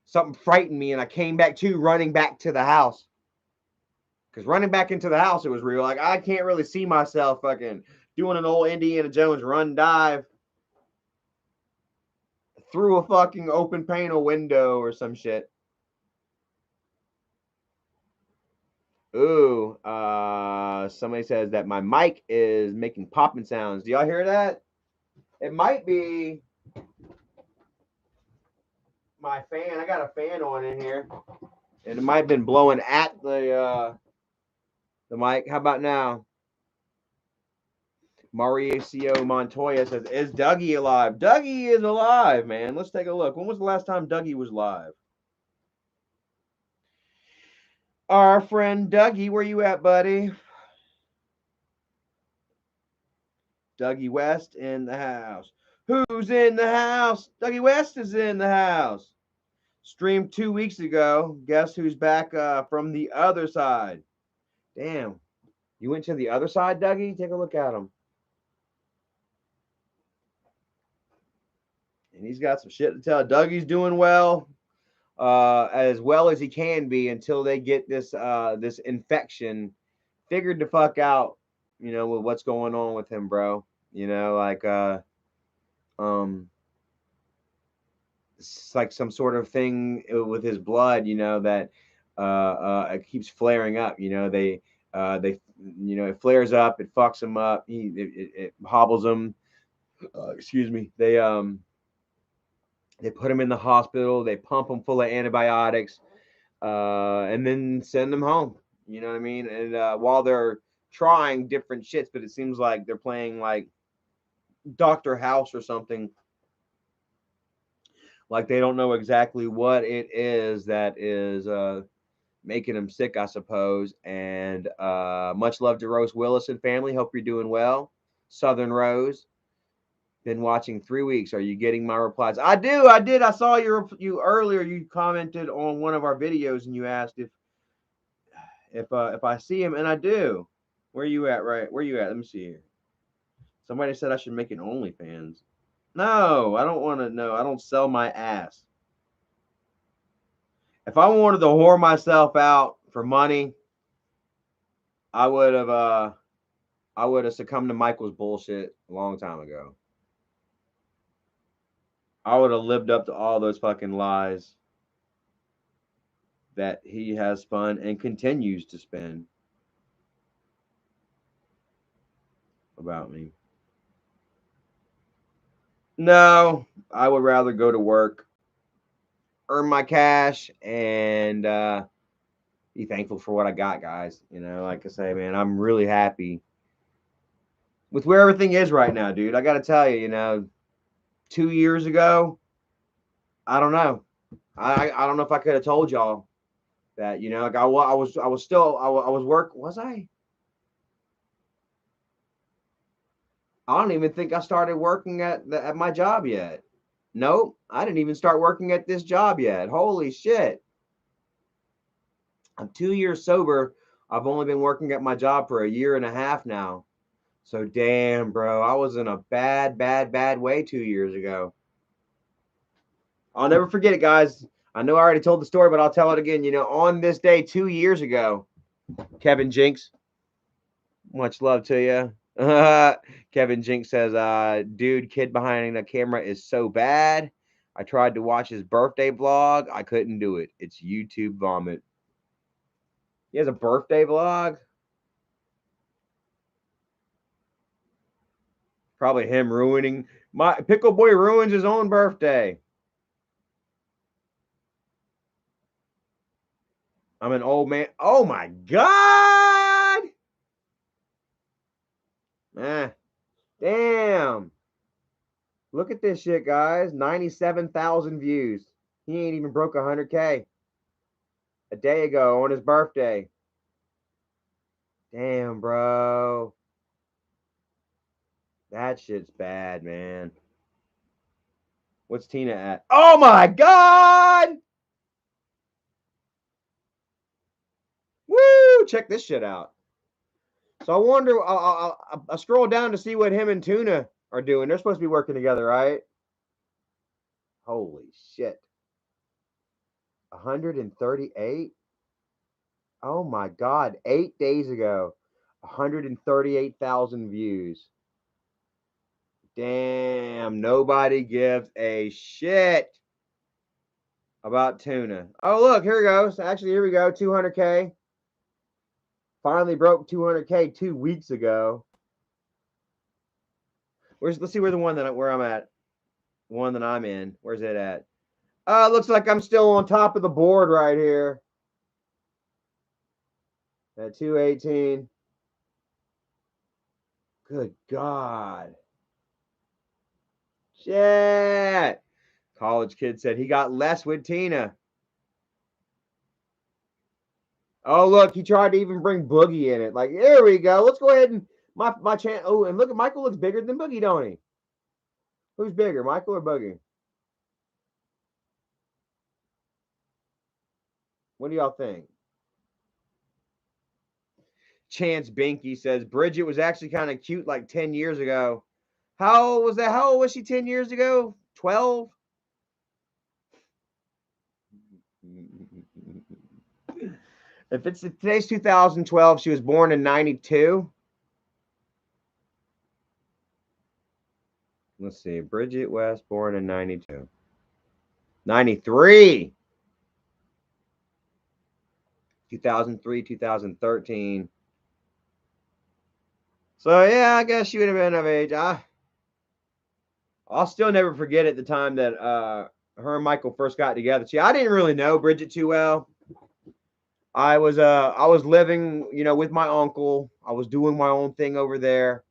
Something frightened me, and I came back to running back to the house. Because running back into the house, it was real. Like I can't really see myself fucking doing an old Indiana Jones run dive through a fucking open panel window or some shit. Ooh, somebody says that my mic is making popping sounds. Do y'all hear that? It might be my fan. I got a fan on in here, and it might have been blowing at the mic. How about now? Mauricio Montoya says, "Is Dougie alive?" Dougie is alive, man. Let's take a look. When was the last time Dougie was live? Our friend Dougie, where you at, buddy? Dougie West in the house. Who's in the house? Dougie West is in the house. Streamed 2 weeks ago. Guess who's back from the other side? Damn. You went to the other side, Dougie? Take a look at him. And he's got some shit to tell. Dougie's doing well as he can be until they get this infection figured the fuck out, you know, with what's going on with him, bro. You know, like it's like some sort of thing with his blood, you know, that it keeps flaring up. You know, they you know, it flares up, it fucks him up, it hobbles him. Excuse me. They put him in the hospital. They pump him full of antibiotics, and then send him home. You know what I mean? And while they're trying different shits, but it seems like they're playing like Doctor House or something. Like they don't know exactly what it is that is making him sick, I suppose. And much love to Rose Willis and family. Hope you're doing well. Southern Rose. Been watching 3 weeks. Are you getting my replies? I do. I did. I saw you earlier. You commented on one of our videos and you asked if I see him, and I do. Where you at? Right? Where you at? Let me see here. Somebody said I should make an OnlyFans. No, I don't want to know. I don't sell my ass. If I wanted to whore myself out for money, I would have succumbed to Michael's bullshit a long time ago. I would have lived up to all those fucking lies that he has spun and continues to spin. about me. No, I would rather go to work, earn my cash, and be thankful for what I got, guys. You know, like I say, man, I'm really happy with where everything is right now, dude. I got to tell you, 2 years ago, I don't know. I don't know if I could have told y'all that, like I was still I was work was I? I don't even think I started working at my job yet. Nope, I didn't even start working at this job yet. Holy shit. I'm 2 years sober. I've only been working at my job for a year and a half now. So damn, bro, I was in a bad, bad, bad way 2 years ago. I'll never forget it, guys. I know I already told the story, but I'll tell it again. On this day 2 years ago, Kevin Jinks, much love to you. Kevin Jinks says, dude, kid behind the camera is so bad. I tried to watch his birthday vlog. I couldn't do it. It's YouTube vomit. He has a birthday vlog? Probably him ruining my Pickle Boy ruins his own birthday. I'm an old man. Oh my God. Damn. Look at this shit, guys. 97,000 views. He ain't even broke 100K a day ago on his birthday. Damn, bro. That shit's bad, man. What's Tina at? Oh my God. Woo! Check this shit out. So I wonder, I scroll down to see what him and Tuna are doing. They're supposed to be working together, right? Holy shit. 138? Oh my God. 8 days ago, 138,000 views. Damn, nobody gives a shit about Tuna. Oh, look, here it goes. Actually, here we go. 200K. Finally broke 200K 2 weeks ago. Let's see where where I'm at. One that I'm in. Where's it at? Looks like I'm still on top of the board right here. At 218. Good God. Shit. College kid said he got less with Tina. Oh, look, he tried to even bring Boogie in it. Like, here we go. Let's go ahead and my chance. Oh, and look at Michael looks bigger than Boogie, don't he? Who's bigger, Michael or Boogie? What do y'all think? Chance Binky says Bridget was actually kind of cute like 10 years ago. How old was that? How old was she 10 years ago? 12? If it's today's 2012, she was born in 92. Let's see. Bridget West, born in 92. 93. 2003, 2013. So, yeah, I guess she would have been of age. I'll still never forget at the time that her and Michael first got together. See, I didn't really know Bridget too well. I was living, with my uncle. I was doing my own thing over there.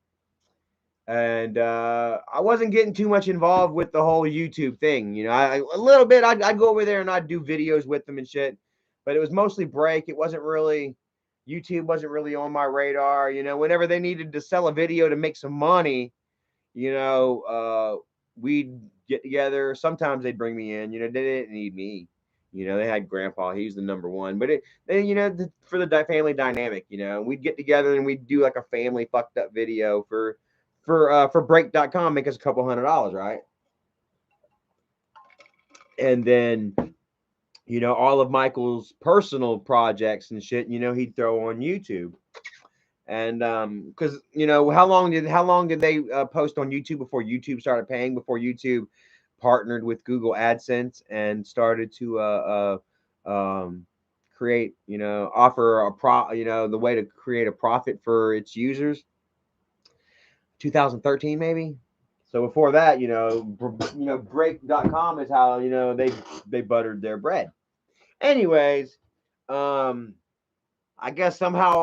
And I wasn't getting too much involved with the whole YouTube thing. A little bit. I'd go over there and I'd do videos with them and shit, but it was mostly break. It wasn't really YouTube wasn't really on my radar. Whenever they needed to sell a video to make some money, we'd get together. Sometimes they'd bring me in. They didn't need me. They had Grandpa. He's the number one. But for the family dynamic, we'd get together and we'd do like a family fucked up video for break.com, make us a couple $100, right? And then, all of Michael's personal projects and shit, he'd throw on YouTube. And because how long did they post on YouTube before YouTube started paying, before YouTube partnered with Google AdSense and started to create, offer the way to create a profit for its users? 2013 maybe. So before that, break.com is how, they buttered their bread. Anyways, I guess somehow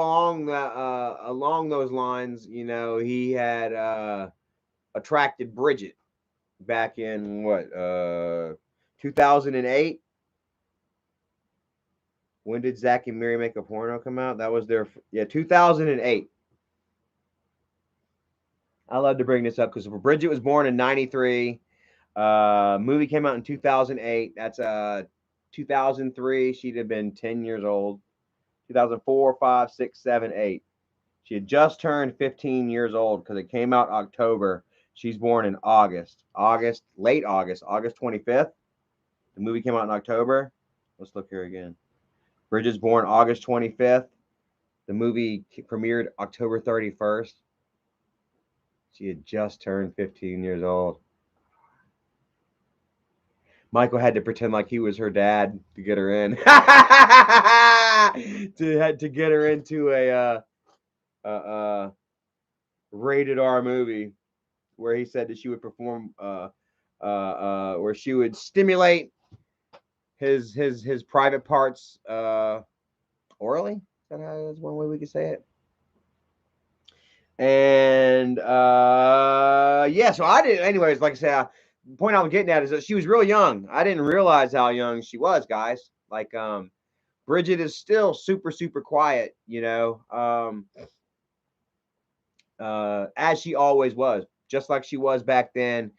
along those lines, he had attracted Bridget back in 2008. When did Zach and Miri Make a Porno come out? That was 2008. I love to bring this up because Bridget was born in 93. Movie came out in 2008. That's 2003. She'd have been 10 years old. 2004, 5, 6, 7, 8. She had just turned 15 years old because it came out October. She's born in late August 25th. The movie came out in October. Let's look here again. Bridget's born August 25th. The movie premiered October 31st. She had just turned 15 years old. Michael had to pretend like he was her dad to get her in. to get her into a rated R movie where he said that she would perform where she would stimulate his private parts orally. That's one way we could say it. And so I didn't. Anyways, like I said, the point I was getting at is that she was real young. I didn't realize how young she was, guys. Like, Bridget is still super, super quiet, as she always was, just like she was back then,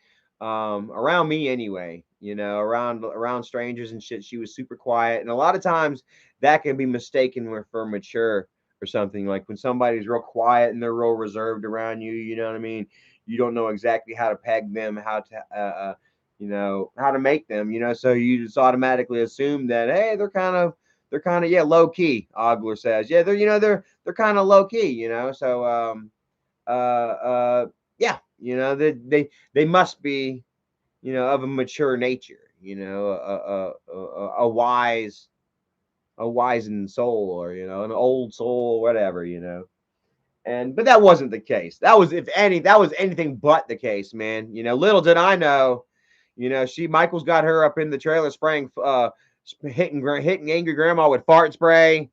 around me anyway, around strangers and shit. She was super quiet. And a lot of times that can be mistaken for mature or something. Like when somebody's real quiet and they're real reserved around you, you know what I mean? You don't know exactly how to peg them, how to, how to make them, so you just automatically assume that, hey, they're kind of, low key. Ogler says, yeah, they're kind of low key, so, they must be, of a mature nature, a wise soul, or an old soul, whatever, but that wasn't the case. That was anything but the case, man. Little did I know, Michael's got her up in the trailer spraying, hitting angry grandma with fart spray,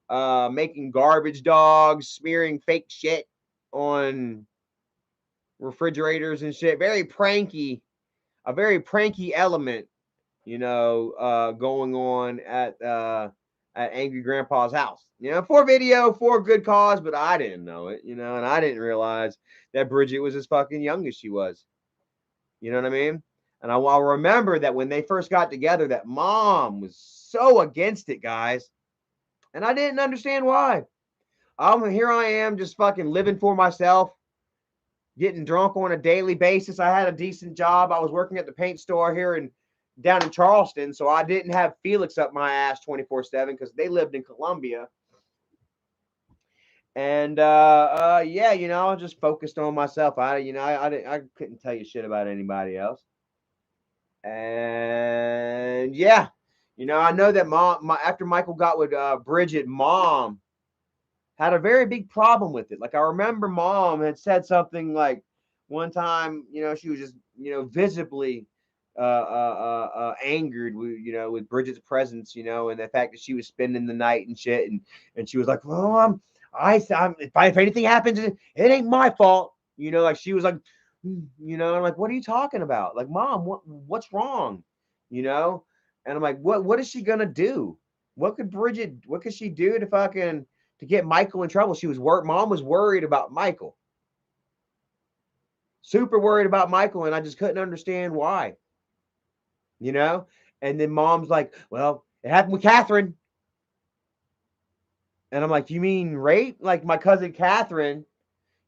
making garbage dogs, smearing fake shit on refrigerators and shit. A very pranky element, going on at Angry Grandpa's house. For video, for good cause, but I didn't know it, and I didn't realize that Bridget was as fucking young as she was. You know what I mean? And I'll remember that when they first got together, that mom was so against it, guys. And I didn't understand why. Here I am just fucking living for myself, getting drunk on a daily basis. I had a decent job. I was working at the paint store here down in Charleston, so I didn't have Felix up my ass 24/7 because they lived in Columbia. And I was just focused on myself. I couldn't tell you shit about anybody else. And I know that after Michael got with Bridget, mom had a very big problem with it. Like, I remember mom had said something like one time, she was just, visibly angered with Bridget's presence, and the fact that she was spending the night and shit. And she was like, well, if anything happens, it ain't my fault. Like she was like, I'm like, what are you talking about? Like, mom, what's wrong? And I'm like, what is she gonna do? What could she do to get Michael in trouble? Mom was worried about Michael. Super worried about Michael, and I just couldn't understand why. And then mom's like, well, it happened with Catherine. And I'm like, you mean rape? Like, my cousin Catherine,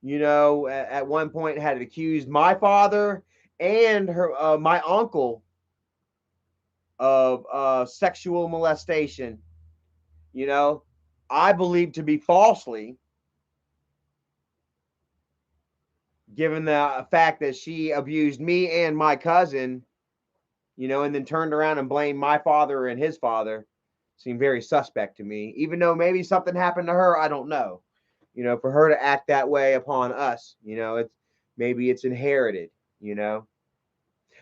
at one point had accused my father and my uncle of sexual molestation, I believe to be falsely, given the fact that she abused me and my cousin, and then turned around and blamed my father and his father. Seemed very suspect to me, even though maybe something happened to her. I don't know. For her to act that way upon us, Maybe it's inherited, you know?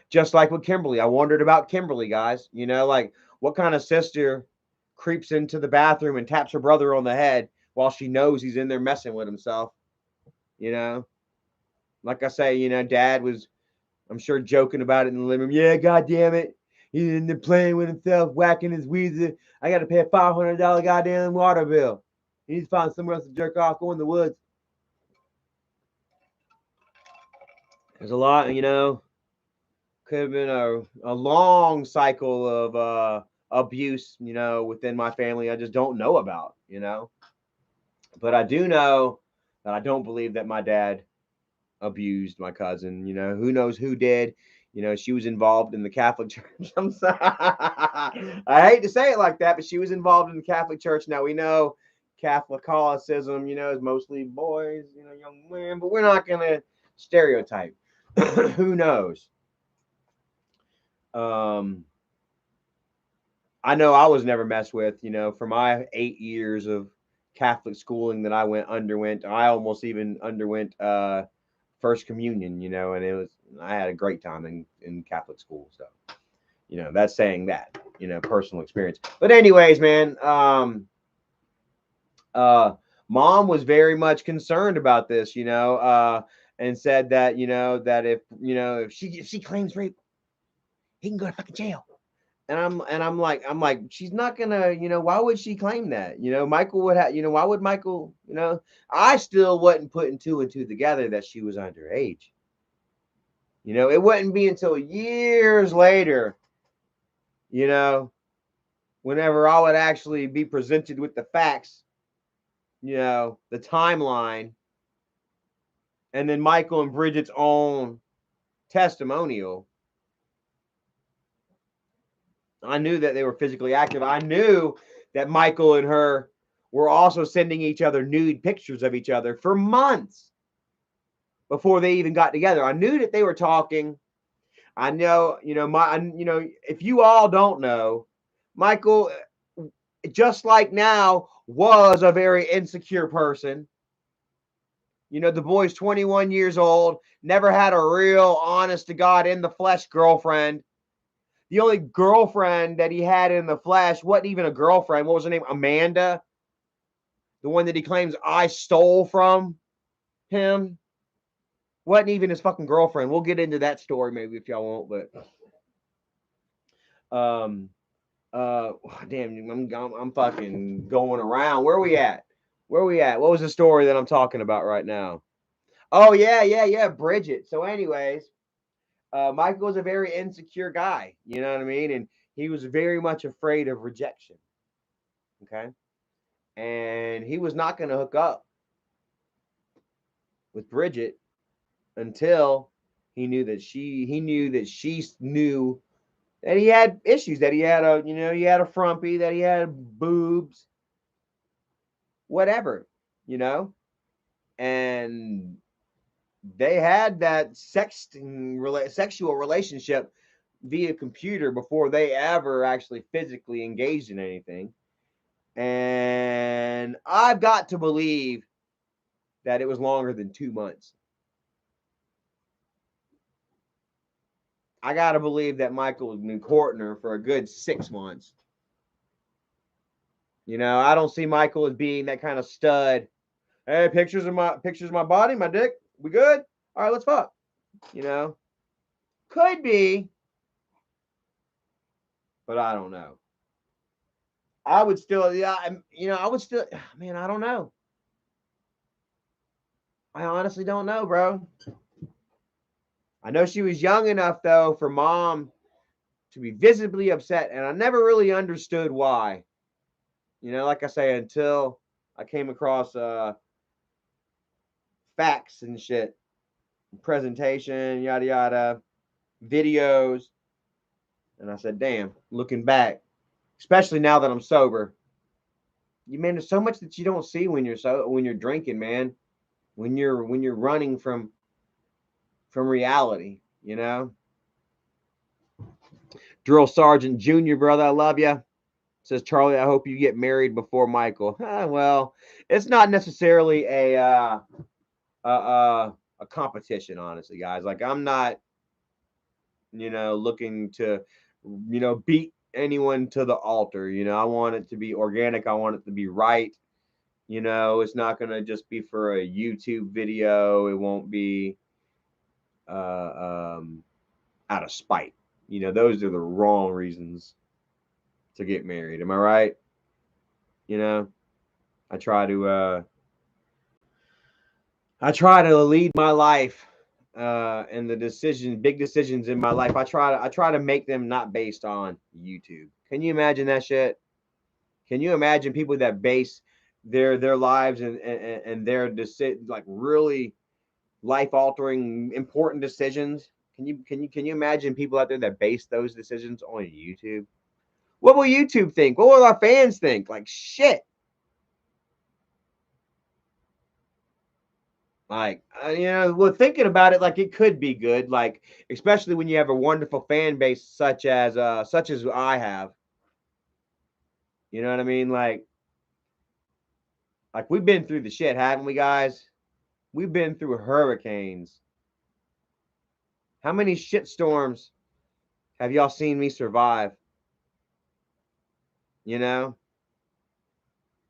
Just like with Kimberly. I wondered about Kimberly, guys. You know, like what kind of sister creeps into the bathroom and taps her brother on the head while she knows he's in there messing with himself, you know? Like I say, you know, dad was, I'm sure, joking about it in the living room. Yeah, God damn it. He's in there playing with himself, whacking his weeds. I got to pay a $500 goddamn water bill. He needs to find somewhere else to jerk off, go in the woods. There's a lot, you know, could have been a long cycle of abuse, you know, within my family I just don't know about, you know. But I do know that I don't believe that my dad abused my cousin. You know, who knows who did. You know, she was involved in the Catholic Church. I'm sorry. I hate to say it like that, but she was involved in the Catholic Church. Now we know Catholicism, you know, is mostly boys, you know, young men, but we're not gonna stereotype. Who knows? Um, I know I was never messed with, you know, for my 8 years of Catholic schooling that I underwent. I almost even underwent first communion, you know, and I had a great time in Catholic school. So, you know, that's saying that, you know, personal experience. But anyways, man, uh mom was very much concerned about this, you know, and said that, you know, that if, you know, if she claims rape, he can go to fucking jail. And I'm like, she's not gonna, you know, why would she claim that? You know, Michael would have, you know, why would Michael, you know, I still wasn't putting two and two together that she was underage. You know, it wouldn't be until years later, you know, whenever I would actually be presented with the facts, you know, the timeline, and then Michael and Bridget's own testimonial. I knew that they were physically active. I knew that Michael and her were also sending each other nude pictures of each other for months before they even got together. I knew that they were talking. I know, you know, you know, if you all don't know, Michael, just like now, was a very insecure person. You know, the boy's 21 years old, never had a real, honest to God, in the flesh girlfriend. The only girlfriend that he had in the flesh wasn't even a girlfriend. What was her name? Amanda, the one that he claims I stole from him. Wasn't even his fucking girlfriend. We'll get into that story maybe if y'all want, but damn, I'm fucking going around. Where we at? Where we at? What was the story that I'm talking about right now? Oh yeah, Bridget. So, anyways, Michael was a very insecure guy. You know what I mean? And he was very much afraid of rejection. Okay, and he was not going to hook up with Bridget until he knew that he had issues, that he had he had a frumpy, that he had boobs, whatever, you know. And they had that sexual relationship via computer before they ever actually physically engaged in anything. And I've got to believe that it was longer than 2 months. I got to believe that Michael has been courting her for a good 6 months. You know, I don't see Michael as being that kind of stud. Hey, pictures of my body, my dick. We good? All right, let's fuck. You know, could be, but I don't know. I would still, yeah, I would still, man, I don't know. I honestly don't know, bro. I know she was young enough though for mom to be visibly upset, and I never really understood why. You know, like I say, until I came across facts and shit, presentation, yada yada, videos, and I said, "Damn!" Looking back, especially now that I'm sober, there's so much that you don't see when you're drinking, man. When you're running from reality, you know. Drill Sergeant Junior, brother, I love you. Says Charlie, I hope you get married before Michael. Well, it's not necessarily a a competition, honestly, guys. Like, I'm not, looking to, beat anyone to the altar. I want it to be organic. I want it to be right. It's not going to just be for a YouTube video. It won't be out of spite. Those are the wrong reasons to get married. Am I right? I try to lead my life and the big decisions in my life. I try to make them not based on YouTube. Can you imagine that shit? Can you imagine people that base their lives and their like really life altering important decisions? Can you imagine people out there that base those decisions on YouTube? What will YouTube think? What will our fans think? Like, shit. Like, well, thinking about it, like, it could be good, like, especially when you have a wonderful fan base such as I have. You know what I mean? Like we've been through the shit, haven't we, guys? We've been through hurricanes. How many shit storms have y'all seen me survive?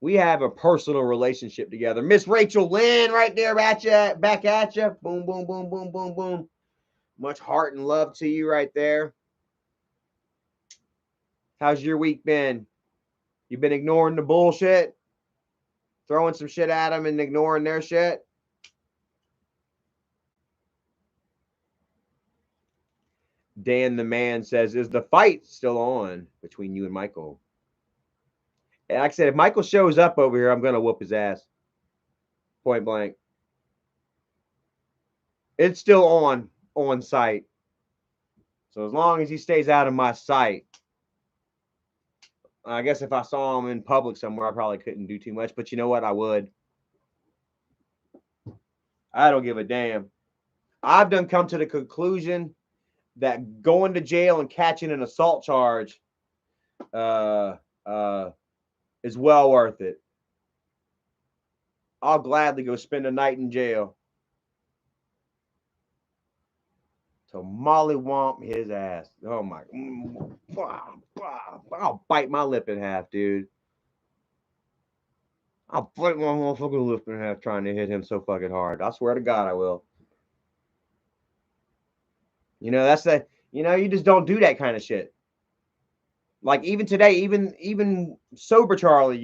We have a personal relationship together. Miss Rachel Lynn, right there at you, back at you. Boom, boom, boom, boom, boom, boom. Much heart and love to you right there. How's your week been? You been ignoring the bullshit? Throwing some shit at them and ignoring their shit? Dan the Man says, is the fight still on between you and Michael? And like I said, if Michael shows up over here, I'm going to whoop his ass. Point blank. It's still on site. So as long as he stays out of my sight, I guess if I saw him in public somewhere, I probably couldn't do too much. But you know what? I would. I don't give a damn. I've done come to the conclusion that going to jail and catching an assault charge is well worth it. I'll gladly go spend a night in jail to mollywomp his ass. Oh my! I'll bite my lip in half, dude. I'll bite my motherfucking lip in half trying to hit him so fucking hard. I swear to God, I will. That's that. You just don't do that kind of shit. Like even today, even sober Charlie,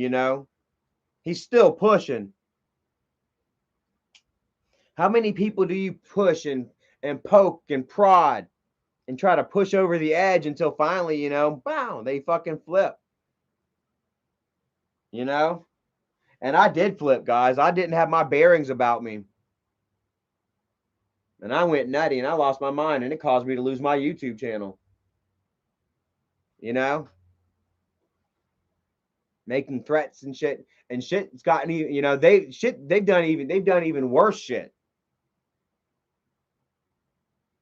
he's still pushing. How many people do you push and poke and prod and try to push over the edge until finally, bow, they fucking flip. And I did flip, guys. I didn't have my bearings about me. And I went nutty and I lost my mind and it caused me to lose my YouTube channel. Making threats and shit. And shit's gotten even, they've done even worse shit.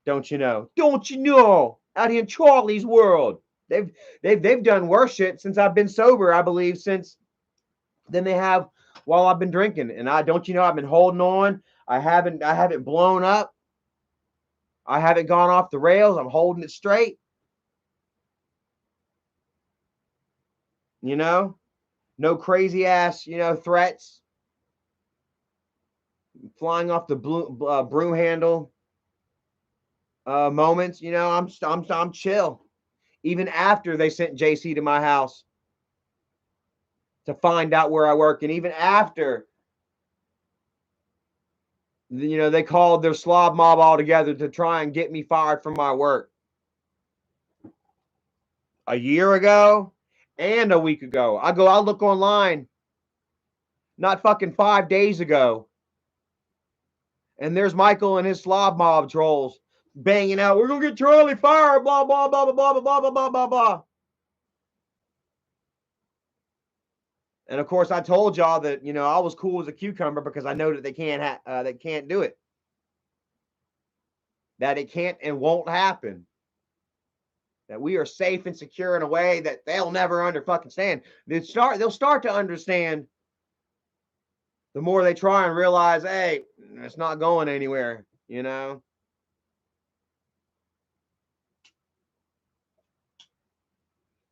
Don't you know? Don't you know? Out here in Charlie's world. They've done worse shit since I've been sober, I believe, since than they have while I've been drinking. And I've been holding on. I haven't blown up. I haven't gone off the rails. I'm holding it straight. No crazy ass, threats. Flying off the broom handle moments. I'm chill. Even after they sent JC to my house to find out where I work, and even after they called their slob mob all together to try and get me fired from my work. A year ago and a week ago. I'll look online not fucking 5 days ago. And there's Michael and his slob mob trolls banging out, we're going to get Charlie fired, blah, blah, blah, blah, blah, blah, blah, blah, blah, blah. And of course, I told y'all that, I was cool as a cucumber because I know that they can't do it. That it can't and won't happen. That we are safe and secure in a way that they'll never understand. They'll start to understand the more they try and realize, hey, it's not going anywhere. you know?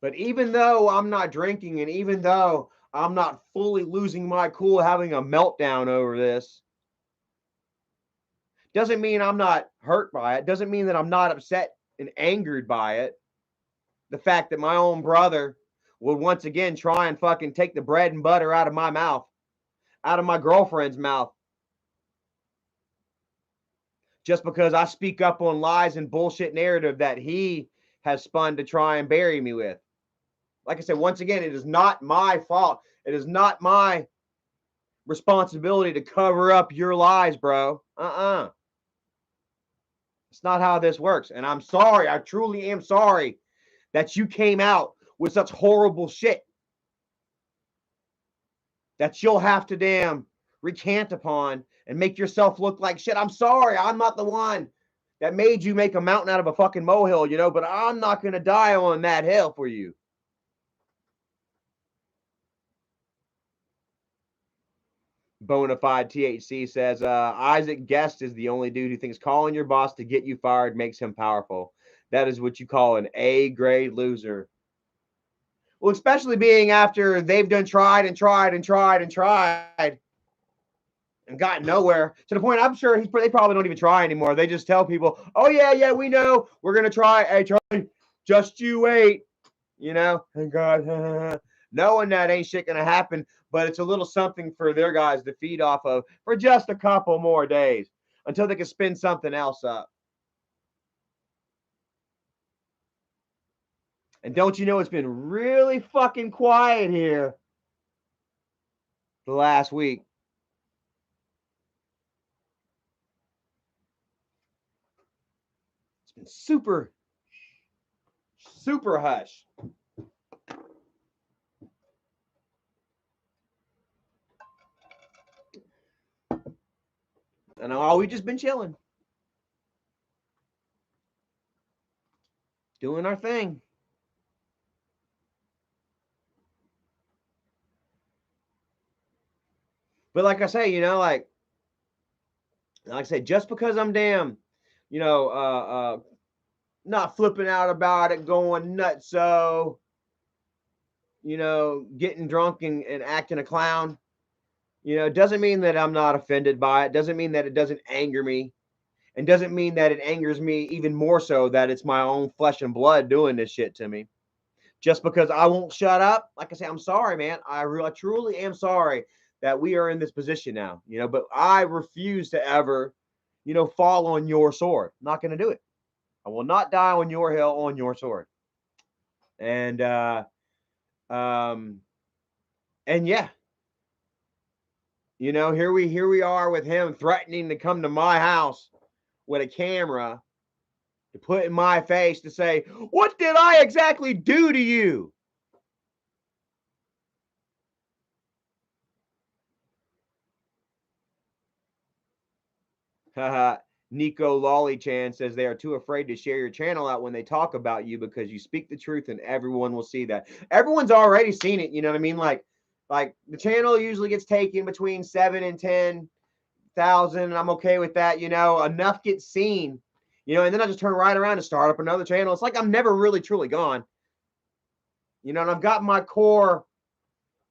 But even though I'm not drinking and even though I'm not fully losing my cool, having a meltdown over this, doesn't mean I'm not hurt by it. Doesn't mean that I'm not upset and angered by it. The fact that my own brother would once again try and fucking take the bread and butter out of my mouth, out of my girlfriend's mouth, just because I speak up on lies and bullshit narrative that he has spun to try and bury me with. Like I said, once again, it is not my fault. It is not my responsibility to cover up your lies, bro. It's not how this works. And I'm sorry. I truly am sorry that you came out with such horrible shit that you'll have to damn recant upon and make yourself look like shit. I'm sorry. I'm not the one that made you make a mountain out of a fucking molehill, you know, but I'm not going to die on that hill for you. Bonafide THC says Isaac Guest is the only dude who thinks calling your boss to get you fired makes him powerful. That is what you call an A grade loser. Well, especially being after they've done tried and tried and tried and tried and gotten nowhere, to the point I'm sure they probably don't even try anymore. They just tell people, oh yeah, we know, we're gonna try. Hey, Charlie, just you wait. You know, thank God. Knowing that ain't shit gonna happen, but it's a little something for their guys to feed off of for just a couple more days until they can spin something else up. And don't you know it's been really fucking quiet here the last week? It's been super, super hush. And we just been chilling, doing our thing. But like I say, you know, like I said, just because I'm damn, you know, not flipping out about it, going nuts, so you know, getting drunk and acting a clown, you know, doesn't mean that I'm not offended by it. Doesn't mean that it doesn't anger me, and doesn't mean that it angers me even more so that it's my own flesh and blood doing this shit to me. Just because I won't shut up, like I say, I'm sorry, man. I truly am sorry that we are in this position now, you know. But I refuse to ever, you know, fall on your sword. I'm not going to do it. I will not die on your hill on your sword. And um, and yeah, you know, here we are with him threatening to come to my house with a camera to put in my face to say, "What did I exactly do to you?" Haha. Nico Lolly-chan says they are too afraid to share your channel out when they talk about you because you speak the truth and everyone will see that. Everyone's already seen it, you know what I mean? Like the channel usually gets taken between 7 and 10,000. I'm okay with that, you know. Enough gets seen, you know, and then I just turn right around and start up another channel. It's like I'm never really truly gone, you know. And I've got my core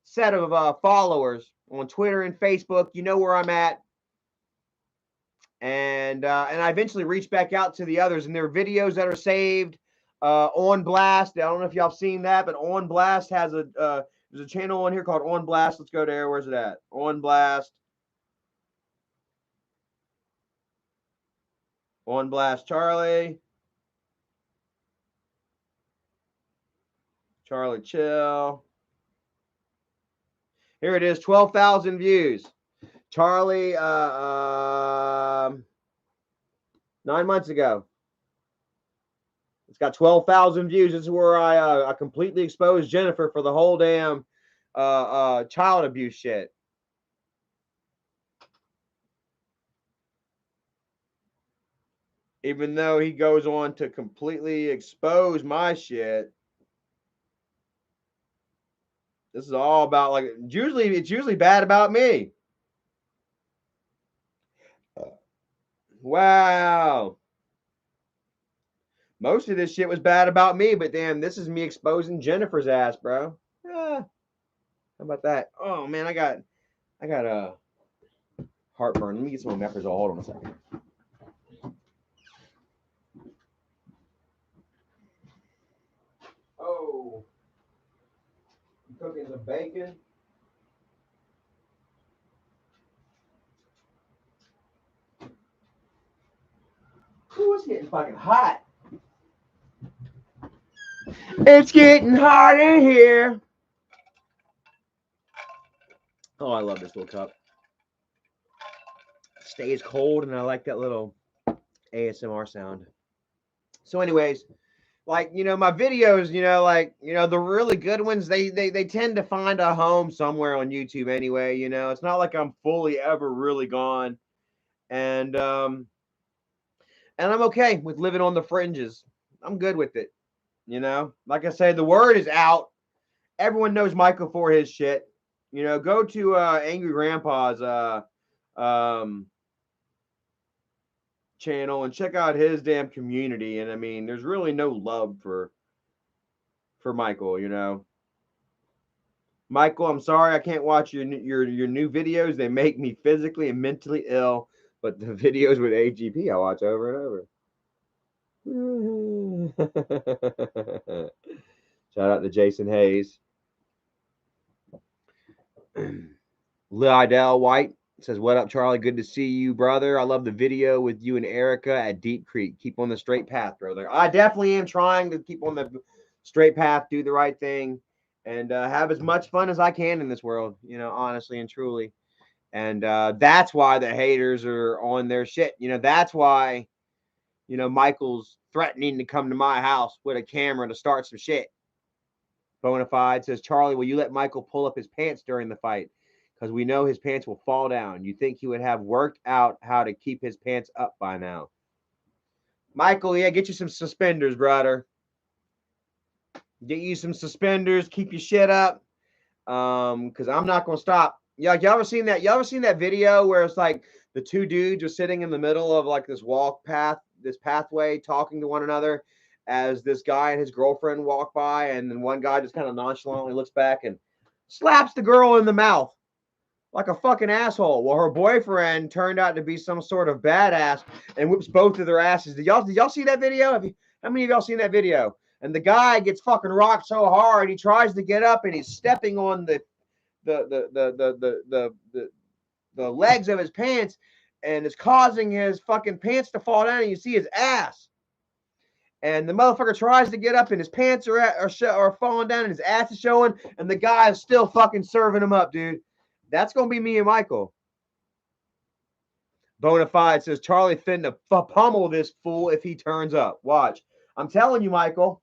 set of followers on Twitter and Facebook. You know where I'm at, and I eventually reached back out to the others, and there are videos that are saved on Blast. I don't know if y'all have seen that, but On Blast has a there's a channel on here called On Blast. Let's go there. Where's it at? On Blast. On Blast Charlie. Charlie Chill. Here it is, 12,000 views. Charlie, 9 months ago. It's got 12,000 views. This is where I completely exposed Jennifer for the whole damn child abuse shit. Even though he goes on to completely expose my shit, this is all about, like, it's usually bad about me. Wow. Most of this shit was bad about me, but damn, this is me exposing Jennifer's ass, bro. How about that? Oh man, I got heartburn. Let me get some omeprazole. Hold on a second. Oh, you cooking some bacon? Ooh, it's getting fucking hot. It's getting hot in here. Oh, I love this little cup. Stays cold, and I like that little ASMR sound. So, anyways, like, you know, my videos, you know, like, you know, the really good ones, they tend to find a home somewhere on YouTube anyway. You know, it's not like I'm fully ever really gone, and I'm okay with living on the fringes. I'm good with it. You know, like I say, the word is out. Everyone knows Michael for his shit. You know, go to Angry Grandpa's um channel and check out his damn community. And I mean, there's really no love for Michael. You know, Michael, I'm sorry I can't watch your new videos. They make me physically and mentally ill. But the videos with AGP, I watch over and over. Shout out to Jason Hayes. Lidell White says, "What up, Charlie? Good to see you, brother. I love the video with you and Erica at Deep Creek. Keep on the straight path, brother." I definitely am trying to keep on the straight path, do the right thing, and have as much fun as I can in this world, you know, honestly and truly. And that's why the haters are on their shit. You know, that's why, you know, Michael's threatening to come to my house with a camera to start some shit. Bonafide says, "Charlie, will you let Michael pull up his pants during the fight? Because we know his pants will fall down. You think he would have worked out how to keep his pants up by now?" Michael, yeah, get you some suspenders, brother. Get you some suspenders. Keep your shit up. Because I'm not gonna stop. Yeah, y'all ever seen that? Y'all ever seen that video where it's like the two dudes are sitting in the middle of like this walk path, this pathway, talking to one another as this guy and his girlfriend walk by, and then one guy just kind of nonchalantly looks back and slaps the girl in the mouth like a fucking asshole. Well, her boyfriend turned out to be some sort of badass and whips both of their asses. Did y'all see that video? How many of y'all seen that video? And the guy gets fucking rocked so hard he tries to get up and he's stepping on the legs of his pants and it's causing his fucking pants to fall down and you see his ass. And the motherfucker tries to get up and his pants are falling down and his ass is showing and the guy is still fucking serving him up, dude. That's gonna be me and Michael. Bonafide says Charlie finna pummel this fool if he turns up. Watch. I'm telling you, Michael.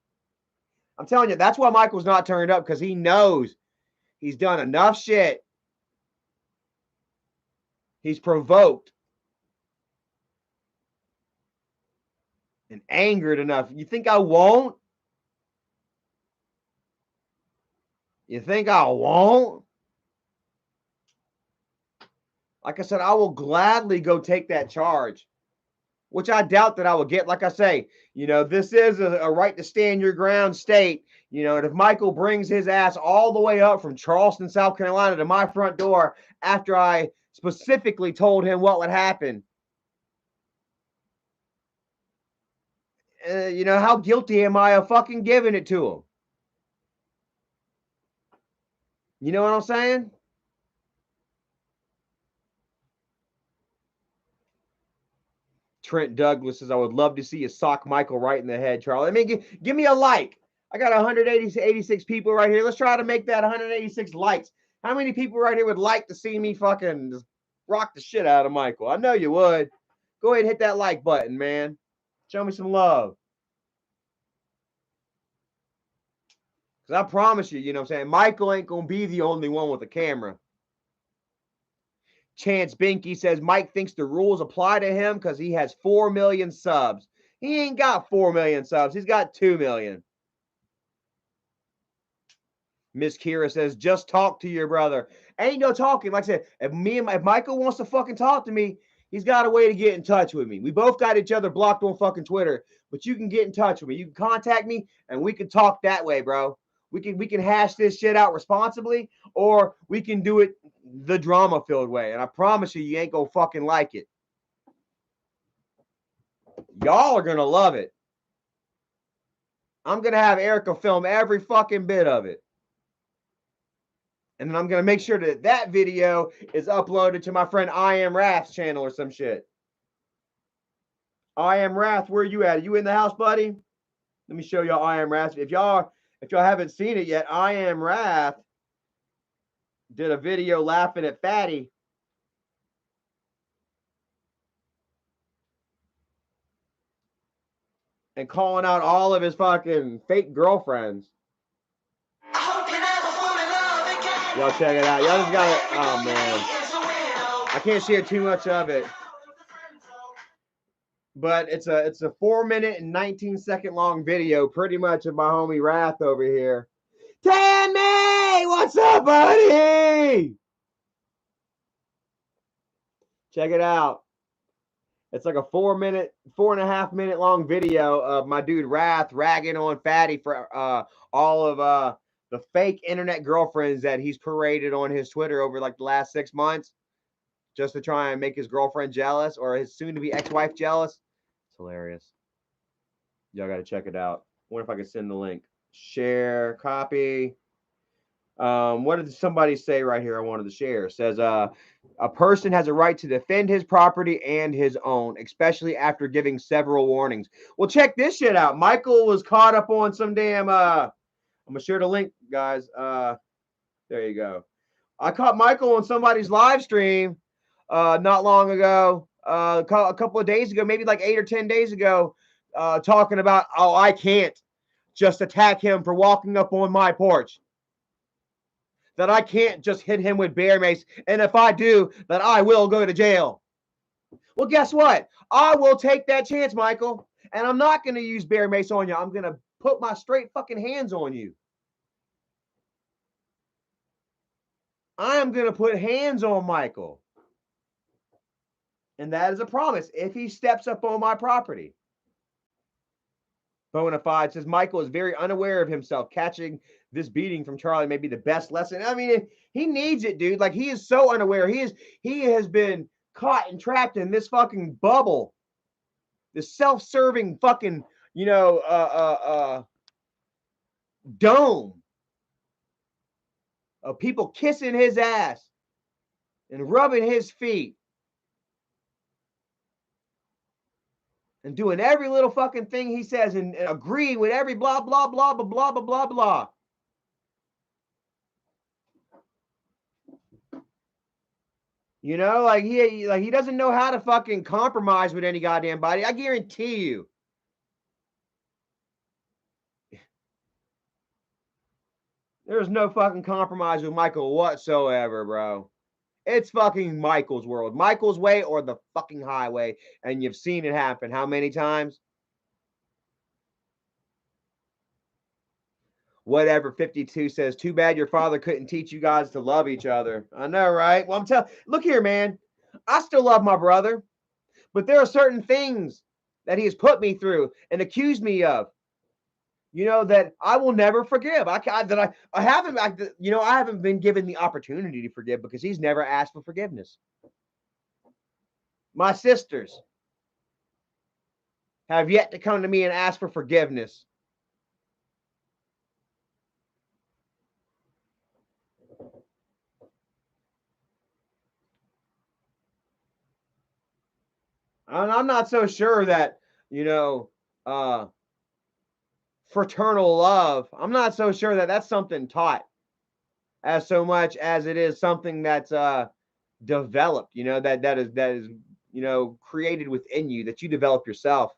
I'm telling you, that's why Michael's not turned up, because he knows he's done enough shit. He's provoked and angered enough. You think I won't? You think I won't? Like I said, I will gladly go take that charge, which I doubt that I will get. Like I say, you know, this is a right to stand your ground state. You know, and if Michael brings his ass all the way up from Charleston, South Carolina to my front door after I specifically told him what would happen, you know, how guilty am I of fucking giving it to him? You know what I'm saying? Trent Douglas says, "I would love to see you sock Michael right in the head, Charlie." I mean, give me a like. I got 186 people right here. Let's try to make that 186 likes. How many people right here would like to see me fucking just rock the shit out of Michael? I know you would. Go ahead and hit that like button, man. Show me some love. Because I promise you, you know what I'm saying? Michael ain't going to be the only one with a camera. Chance Binky says Mike thinks the rules apply to him because he has 4 million subs. He ain't got 4 million subs. He's got 2 million. Miss Kira says, "Just talk to your brother." Ain't no talking. Like I said, if Michael wants to fucking talk to me, He's got a way to get in touch with me. We both got each other blocked on fucking Twitter, but you can get in touch with me. You can contact me and we can talk that way, bro. We can hash this shit out responsibly, or we can do it the drama-filled way. And I promise you, you ain't gonna fucking like it. Y'all are gonna love it. I'm gonna have Erica film every fucking bit of it. And then I'm going to make sure that that video is uploaded to my friend I Am Wrath's channel or some shit. I Am Wrath, where you at? Are you in the house, buddy? Let me show y'all I Am Wrath. If y'all haven't seen it yet, I Am Wrath did a video laughing at Fatty. And calling out all of his fucking fake girlfriends. Y'all check it out. Y'all just got it. Oh, man. I can't share too much of it. But it's a 4-minute and 19-second long video, pretty much, of my homie Wrath over here. Tammy! What's up, buddy? Check it out. It's like a 4.5 minute long video of my dude Wrath ragging on Fatty for all of the fake internet girlfriends that he's paraded on his Twitter over like the last 6 months, just to try and make his girlfriend jealous or his soon-to-be ex-wife jealous. It's hilarious. Y'all got to check it out. I wonder if I can send the link. Share, copy. What did somebody say right here? I wanted to share. It says, a person has a right to defend his property and his own, especially after giving several warnings. Well, check this shit out. Michael was caught up on some damn, I'm going to share the link, guys. There you go. I caught Michael on somebody's live stream not long ago, a couple of days ago, maybe like 8 or 10 days ago, talking about, oh, I can't just attack him for walking up on my porch. That I can't just hit him with bear mace. And if I do, that I will go to jail. Well, guess what? I will take that chance, Michael. And I'm not going to use bear mace on you. I'm going to put my straight fucking hands on you. I am going to put hands on Michael. And that is a promise if he steps up on my property. Bonafide says Michael is very unaware of himself. Catching this beating from Charlie may be the best lesson. I mean, he needs it, dude. Like, he is so unaware. He has been caught and trapped in this fucking bubble. This self-serving fucking, dome of people kissing his ass and rubbing his feet. And doing every little fucking thing he says and agreeing with every blah, blah, blah, blah, blah, blah, blah, blah. You know, like he doesn't know how to fucking compromise with any goddamn body. I guarantee you. There's no fucking compromise with Michael whatsoever, bro. It's fucking Michael's world. Michael's way or the fucking highway. And you've seen it happen. How many times? Whatever 52 says, too bad your father couldn't teach you guys to love each other. I know, right? Well, I'm telling, look here, man. I still love my brother. But there are certain things that he has put me through and accused me of, that I will never forgive. I haven't been given the opportunity to forgive because he's never asked for forgiveness. My sisters have yet to come to me and ask for forgiveness. And I'm not so sure that, fraternal love, I'm not so sure that that's something taught as so much as it is something that's developed, that is created within you, that you develop yourself.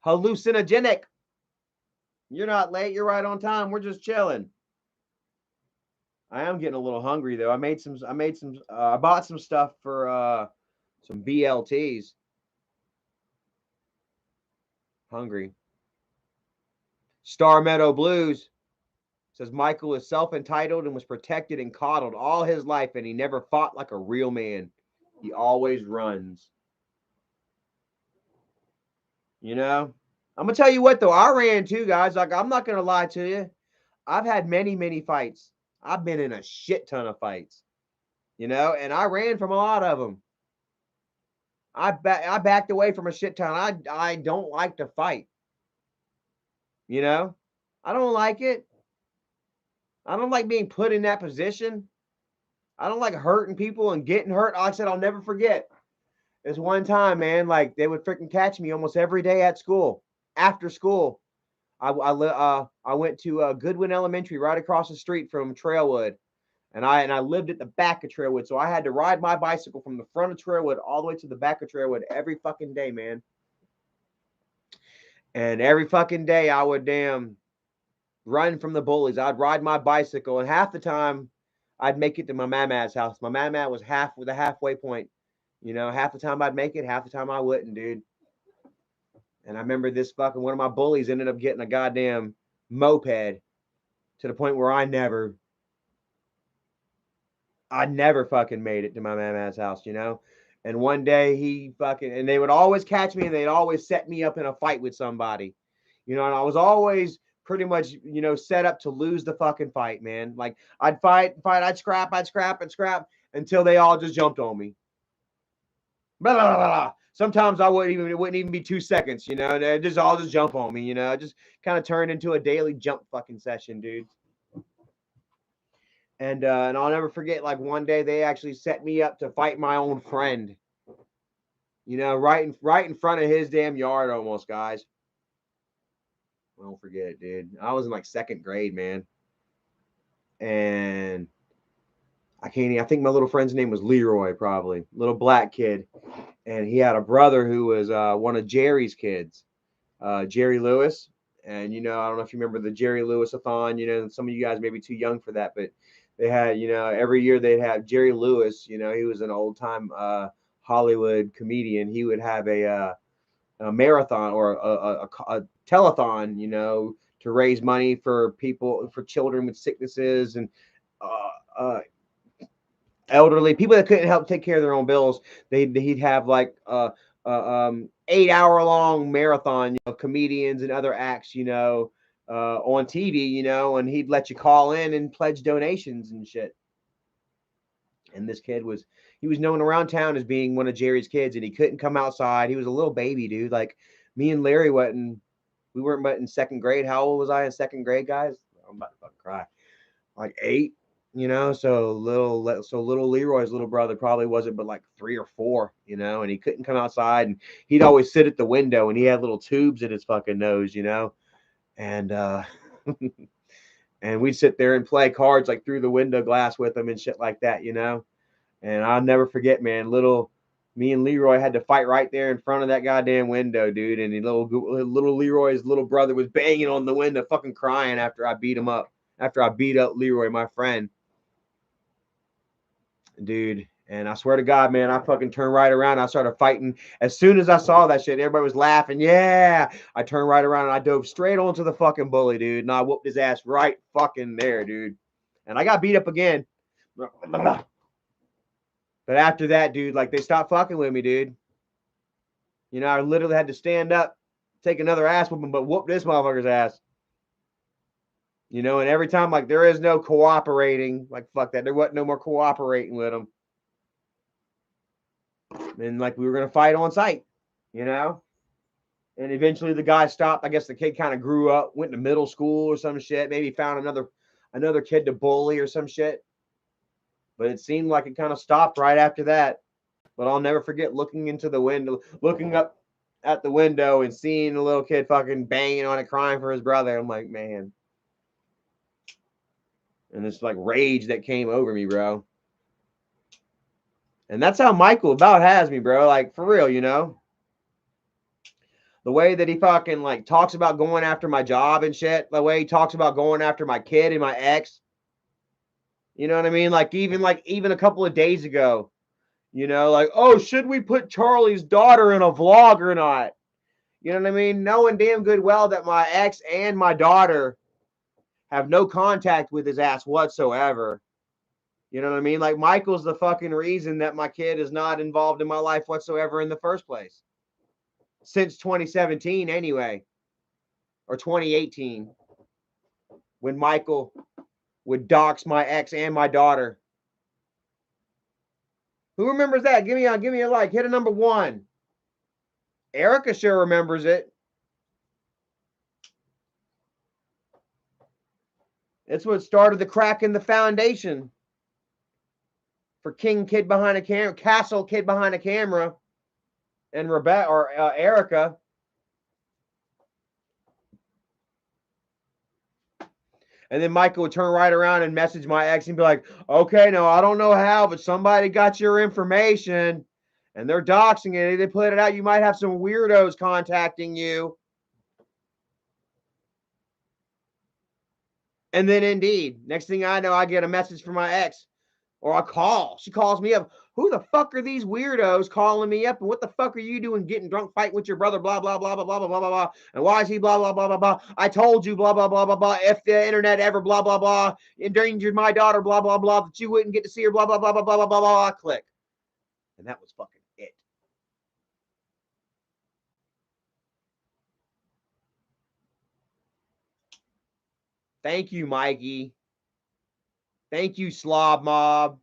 Hallucinogenic. You're not late, you're right on time. We're just chilling. I am getting a little hungry though. I bought some stuff for some BLTs. Hungry. Star Meadow Blues says Michael is self-entitled and was protected and coddled all his life, and he never fought like a real man. He always runs. You know? I'm gonna tell you what though, I ran too, guys. Like, I'm not gonna lie to you. I've had many, many fights. I've been in a shit ton of fights. You know, and I ran from a lot of them. I backed away from a shit ton. I don't like to fight. You know? I don't like it. I don't like being put in that position. I don't like hurting people and getting hurt. Like I said, I'll never forget. There's one time, man, like they would freaking catch me almost every day at school. After school, I went to Goodwin Elementary, right across the street from Trailwood, and I lived at the back of Trailwood, so I had to ride my bicycle from the front of Trailwood all the way to the back of Trailwood every fucking day, man. And every fucking day, I would run from the bullies. I'd ride my bicycle, and half the time, I'd make it to my mama's house. My mama was the halfway point. You know, half the time I'd make it, half the time I wouldn't, dude. And I remember this fucking one of my bullies ended up getting a goddamn moped to the point where I never fucking made it to my mama's house, you know? And one day and they would always catch me and they'd always set me up in a fight with somebody, you know? And I was always pretty much, you know, set up to lose the fucking fight, man. Like I'd fight, I'd scrap until they all just jumped on me. Blah, blah, blah, blah. Sometimes it wouldn't even be 2 seconds, you know, they just all just jump on me, you know, just kind of turned into a daily jump fucking session, dude. And I'll never forget, like one day they actually set me up to fight my own friend, you know, right in front of his damn yard almost, guys. I don't forget it, dude. I was in like second grade, man. And I think my little friend's name was Leroy, probably. Little black kid. And he had a brother who was one of Jerry's kids, Jerry Lewis. And, you know, I don't know if you remember the Jerry Lewis-a-thon, you know, some of you guys may be too young for that, but they had, you know, every year they'd have Jerry Lewis, you know, he was an old time Hollywood comedian. He would have a marathon or a telethon, you know, to raise money for children with sicknesses and elderly people that couldn't help take care of their own bills. He'd have like 8 hour long marathon, you know, comedians and other acts, you know, on TV, you know, and he'd let you call in and pledge donations and shit. And this kid was known around town as being one of Jerry's kids, and he couldn't come outside. He was a little baby, dude. Like me and Larry we weren't but in second grade. How old was I in second grade, guys? I'm about to fucking cry. Like 8, you know. So little Leroy's little brother probably wasn't but like 3 or 4, you know, and he couldn't come outside, and he'd always sit at the window, and he had little tubes in his fucking nose, you know, and and we'd sit there and play cards like through the window glass with him and shit like that, you know. And I'll never forget, man, me and Leroy had to fight right there in front of that goddamn window, dude. And little Leroy's little brother was banging on the window, fucking crying after I beat him up. After I beat up Leroy, my friend, dude. And I swear to God, man, I fucking turned right around. I started fighting. As soon as I saw that shit, everybody was laughing. Yeah. I turned right around and I dove straight onto the fucking bully, dude. And I whooped his ass right fucking there, dude. And I got beat up again. But after that, dude, like they stopped fucking with me, dude. You know, I literally had to stand up, take another ass whooping, but whoop this motherfucker's ass. You know, and every time, like, there is no cooperating. Like, fuck that. There wasn't no more cooperating with him. And, like, we were going to fight on sight, you know? And eventually the guy stopped. I guess the kid kind of grew up, went to middle school or some shit. Maybe found another kid to bully or some shit. But it seemed like it kind of stopped right after that. But I'll never forget looking up at the window and seeing the little kid fucking banging on it, crying for his brother. I'm like, man. And it's like rage that came over me, bro. And that's how Michael about has me, bro. Like, for real, you know? The way that he fucking, like, talks about going after my job and shit. The way he talks about going after my kid and my ex. You know what I mean? Like, even a couple of days ago, you know, like, oh, should we put Charlie's daughter in a vlog or not? You know what I mean? Knowing damn good well that my ex and my daughter have no contact with his ass whatsoever. You know what I mean? Like, Michael's the fucking reason that my kid is not involved in my life whatsoever in the first place. Since 2017, anyway, or 2018, when Michael would dox my ex and my daughter. Who remembers that? Give me a like. Hit a number 1. Erica sure remembers it. It's what started the crack in the foundation for King Kid Behind a Camera, Castle Kid Behind a Camera, and Rebecca or Erica. And then Michael would turn right around and message my ex and be like, okay, no, I don't know how, but somebody got your information and they're doxing it. They put it out. You might have some weirdos contacting you. And then indeed, next thing I know, I get a message from my ex or a call. She calls me up. Who the fuck are these weirdos calling me up? And what the fuck are you doing getting drunk, fighting with your brother, blah, blah, blah, blah, blah, blah, blah, blah, blah. And why is he blah, blah, blah, blah, blah. I told you, blah, blah, blah, blah, blah. If the internet ever, blah, blah, blah, endangered my daughter, blah, blah, blah, that you wouldn't get to see her, blah, blah, blah, blah, blah, blah, blah, blah, click. And that was fucking it. Thank you, Mikey. Thank you, Slob Mob.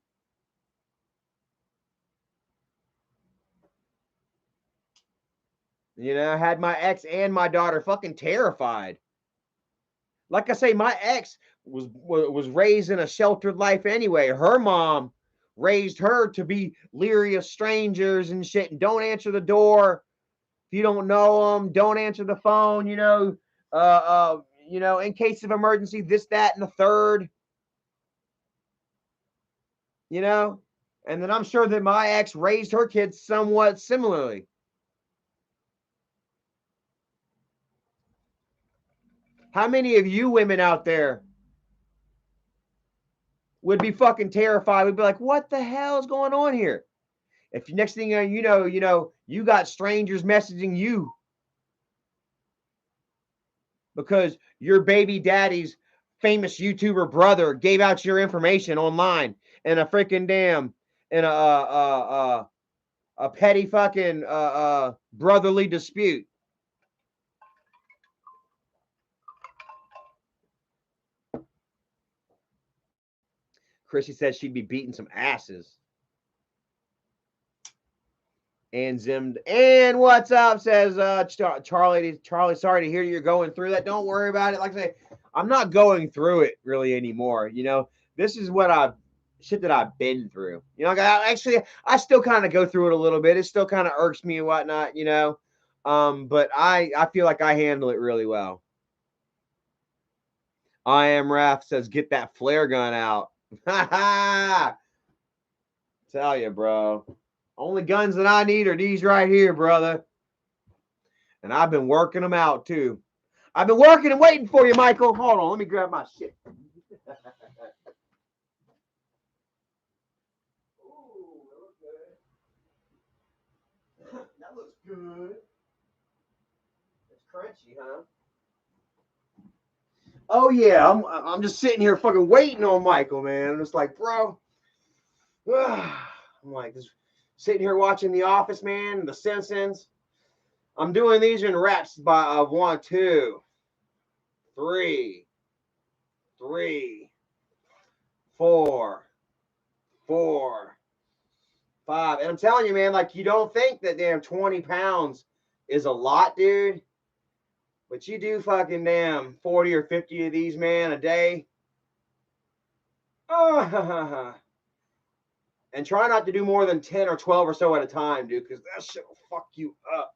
You know, I had my ex and my daughter fucking terrified. Like I say, my ex was raised in a sheltered life anyway. Her mom raised her to be leery of strangers and shit, and don't answer the door if you don't know them. Don't answer the phone. You know, in case of emergency, this, that, and the third. You know, and then I'm sure that my ex raised her kids somewhat similarly. How many of you women out there would be fucking terrified? Would be like, what the hell is going on here? If next thing you know, you got strangers messaging you because your baby daddy's famous YouTuber brother gave out your information online in a freaking damn in a petty fucking brotherly dispute. Chrissy said she'd be beating some asses. And Zim, and what's up? Says Charlie. Charlie, sorry to hear you're going through that. Don't worry about it. Like I say, I'm not going through it really anymore. You know, this is what shit that I've been through. You know, I still kind of go through it a little bit. It still kind of irks me and whatnot. You know, but I feel like I handle it really well. I am Raph says, get that flare gun out. Ha ha! Tell you, bro. Only guns that I need are these right here, brother. And I've been working them out too. I've been working and waiting for you, Michael. Hold on, let me grab my shit. Ooh, that looks good. It's crunchy, huh? Oh yeah, I'm just sitting here fucking waiting on Michael, man. I'm just like, bro. I'm like just sitting here watching The Office, man, The Simpsons. I'm doing these in reps by 1, 2, 3, 4, 5. And I'm telling you, man, like, you don't think that damn 20 pounds is a lot, dude. But you do fucking damn 40 or 50 of these, man, a day. Oh, and try not to do more than 10 or 12 or so at a time, dude, because that shit will fuck you up.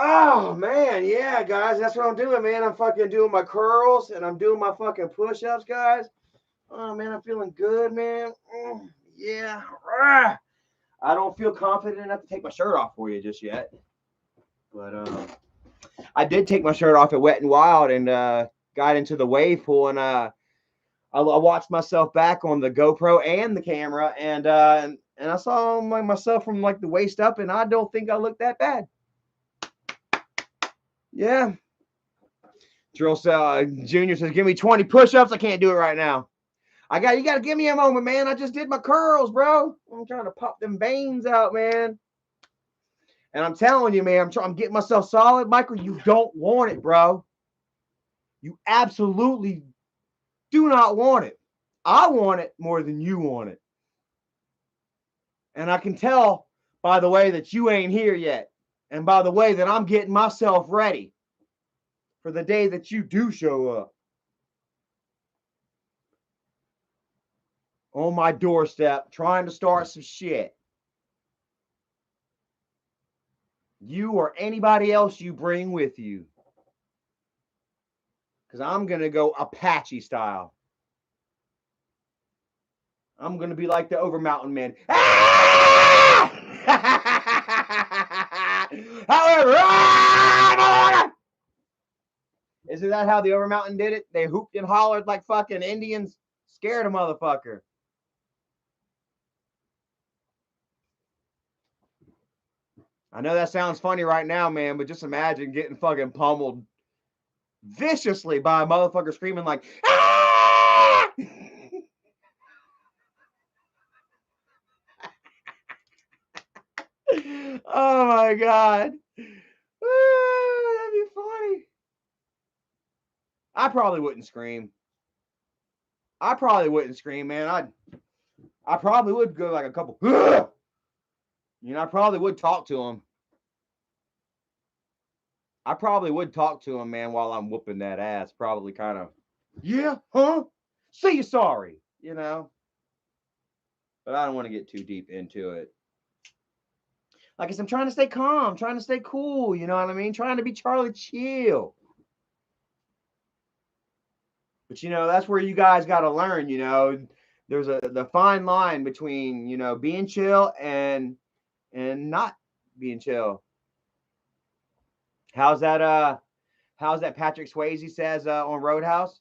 Oh, man. Yeah, guys, that's what I'm doing, man. I'm fucking doing my curls and I'm doing my fucking push-ups, guys. Oh, man, I'm feeling good, man. Yeah. I don't feel confident enough to take my shirt off for you just yet. But I did take my shirt off at Wet and Wild and got into the wave pool, and I watched myself back on the GoPro and the camera, and I saw myself from like the waist up, and I don't think I look that bad. Yeah. Drill Junior says, give me 20 push-ups. I can't do it right now. You got to give me a moment, man. I just did my curls, bro. I'm trying to pop them veins out, man. And I'm telling you, man, I'm getting myself solid. Michael, you don't want it, bro. You absolutely do not want it. I want it more than you want it. And I can tell by the way that you ain't here yet. And by the way that I'm getting myself ready for the day that you do show up. On my doorstep, trying to start some shit. You or anybody else you bring with you. Because I'm going to go Apache style. I'm going to be like the Overmountain Man. Ah! However, isn't that how the Overmountain did it? They hooped and hollered like fucking Indians. Scared a motherfucker. I know that sounds funny right now, man, but just imagine getting fucking pummeled viciously by a motherfucker screaming like, ah! Oh my God. That'd be funny. I probably wouldn't scream. I probably wouldn't scream, man. I probably would go like a couple. You know, I probably would talk to him. I probably would talk to him, man, while I'm whooping that ass. Probably kind of, yeah, huh? Say you're sorry, you know? But I don't want to get too deep into it. Like I said, I'm trying to stay calm, trying to stay cool, you know what I mean? Trying to be Charlie Chill. But, you know, that's where you guys got to learn, you know. There's the fine line between, you know, being chill and not being chill. How's that Patrick Swayze says on Roadhouse?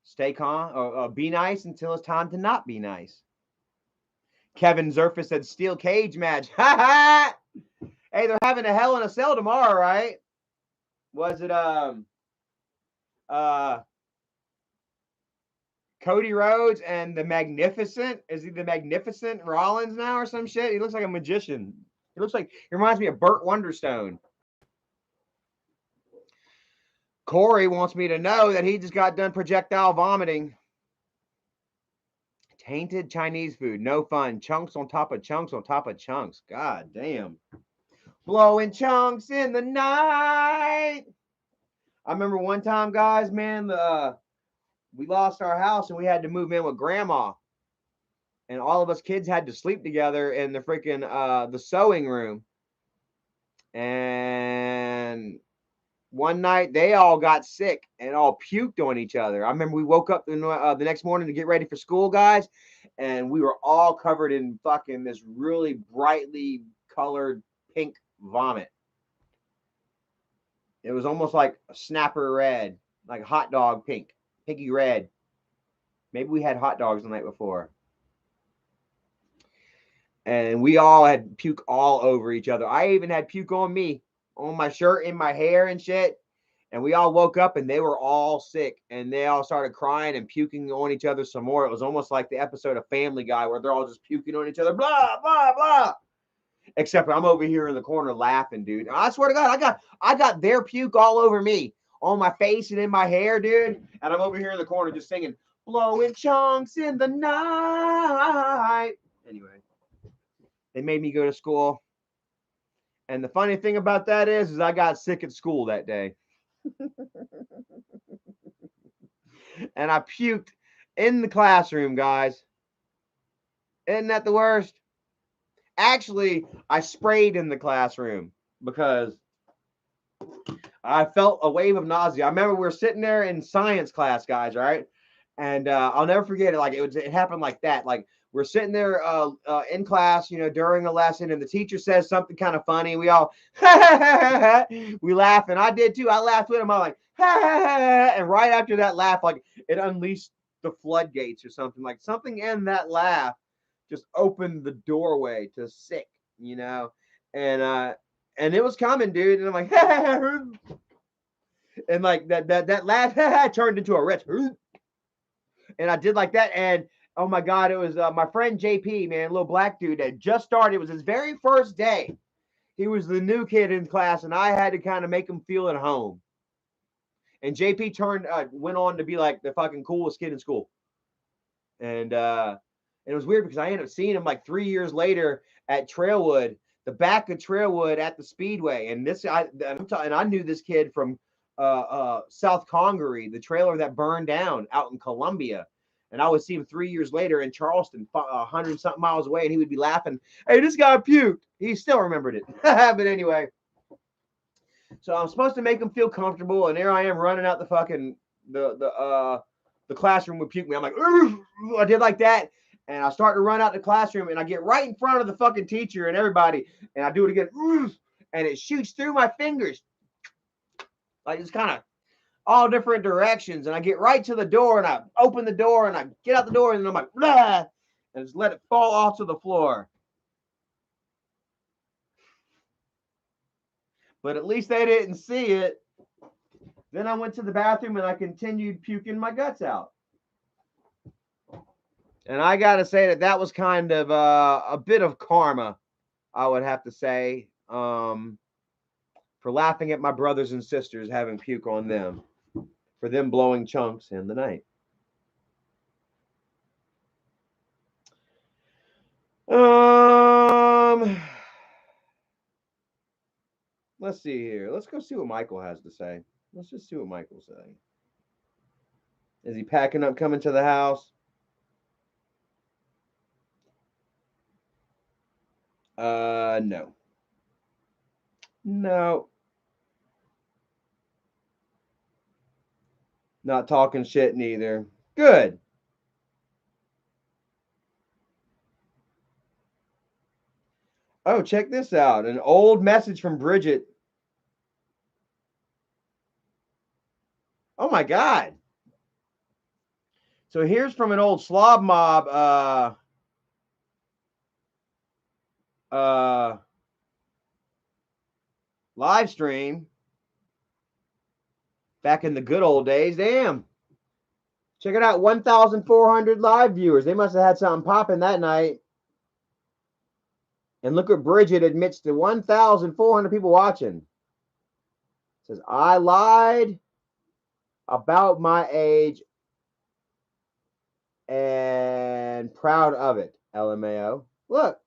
Stay calm or be nice until it's time to not be nice. Kevin Zerfus said steel cage match. Hey, they're having a Hell in a Cell tomorrow, right? Was it Cody Rhodes and the Magnificent? Is he the Magnificent Rollins now or some shit? He looks like a magician. He reminds me of Burt Wonderstone. Corey wants me to know that he just got done projectile vomiting. Tainted Chinese food, no fun. Chunks on top of chunks on top of chunks. God damn. Blowing chunks in the night. I remember one time, guys, man, we lost our house and we had to move in with grandma. And all of us kids had to sleep together in the freaking the sewing room. And one night they all got sick and all puked on each other. I remember we woke up the next morning to get ready for school, guys, and we were all covered in fucking this really brightly colored pink vomit. It was almost like a snapper red, like hot dog pink, pinky red. Maybe we had hot dogs the night before. And we all had puke all over each other. I even had puke on me, on my shirt, in my hair and shit. And we all woke up and they were all sick and they all started crying and puking on each other some more. It was almost like the episode of Family Guy where they're all just puking on each other, blah, blah, blah. Except I'm over here in the corner laughing, dude. I swear to God, I got their puke all over me, on my face and in my hair, dude. And I'm over here in the corner just singing, blowing chunks in the night. Anyway, they made me go to school. And the funny thing about that is I got sick at school that day. And I puked in the classroom, guys. Isn't that the worst? Actually, I sprayed in the classroom because I felt a wave of nausea. I remember we were sitting there in science class, guys, right? And I'll never forget it. Like it happened like that. Like we're sitting there in class, you know, during a lesson, and the teacher says something kind of funny. We all we laugh, and I did too. I laughed with him. I'm like, and right after that laugh, like it unleashed the floodgates or something. Like something in that laugh just opened the doorway to sick, you know, and it was coming, dude. And I'm like, and And like that laugh turned into a wretch. And I did like that. And oh my God, it was my friend JP, man, little black dude that just started. It was his very first day. He was the new kid in class, and I had to kind of make him feel at home. And JP went on to be like the fucking coolest kid in school. And it was weird because I ended up seeing him like 3 years later at Trailwood, the back of Trailwood at the Speedway. And I knew this kid from South Congaree, the trailer that burned down out in Columbia. And I would see him 3 years later in Charleston, 100 something miles away, and he would be laughing, "Hey, this guy puked." He still remembered it. But anyway, so I'm supposed to make him feel comfortable, and there I am running out the fucking the classroom with puke me. I'm like, I did like that, and I start to run out the classroom, and I get right in front of the fucking teacher and everybody, and I do it again, and it shoots through my fingers, like it's kind of all different directions, and I get right to the door, and I open the door, and I get out the door, and I'm like, blah, and just let it fall off to the floor. But at least they didn't see it. Then I went to the bathroom, and I continued puking my guts out. And I got to say that was kind of a bit of karma, I would have to say, for laughing at my brothers and sisters having puke on them, for them blowing chunks in the night. Let's see here. Let's go see what Michael has to say. Let's just see what Michael's saying. Is he packing up, coming to the house? No. No. Not talking shit neither. Good. Oh, check this out. An old message from Bridget. Oh my God. So here's from an old Slob Mob live stream back in the good old days. Damn. Check it out. 1,400 live viewers. They must have had something popping that night. And look what Bridget admits to 1,400 people watching. It says, I lied about my age and proud of it. LMAO. Look.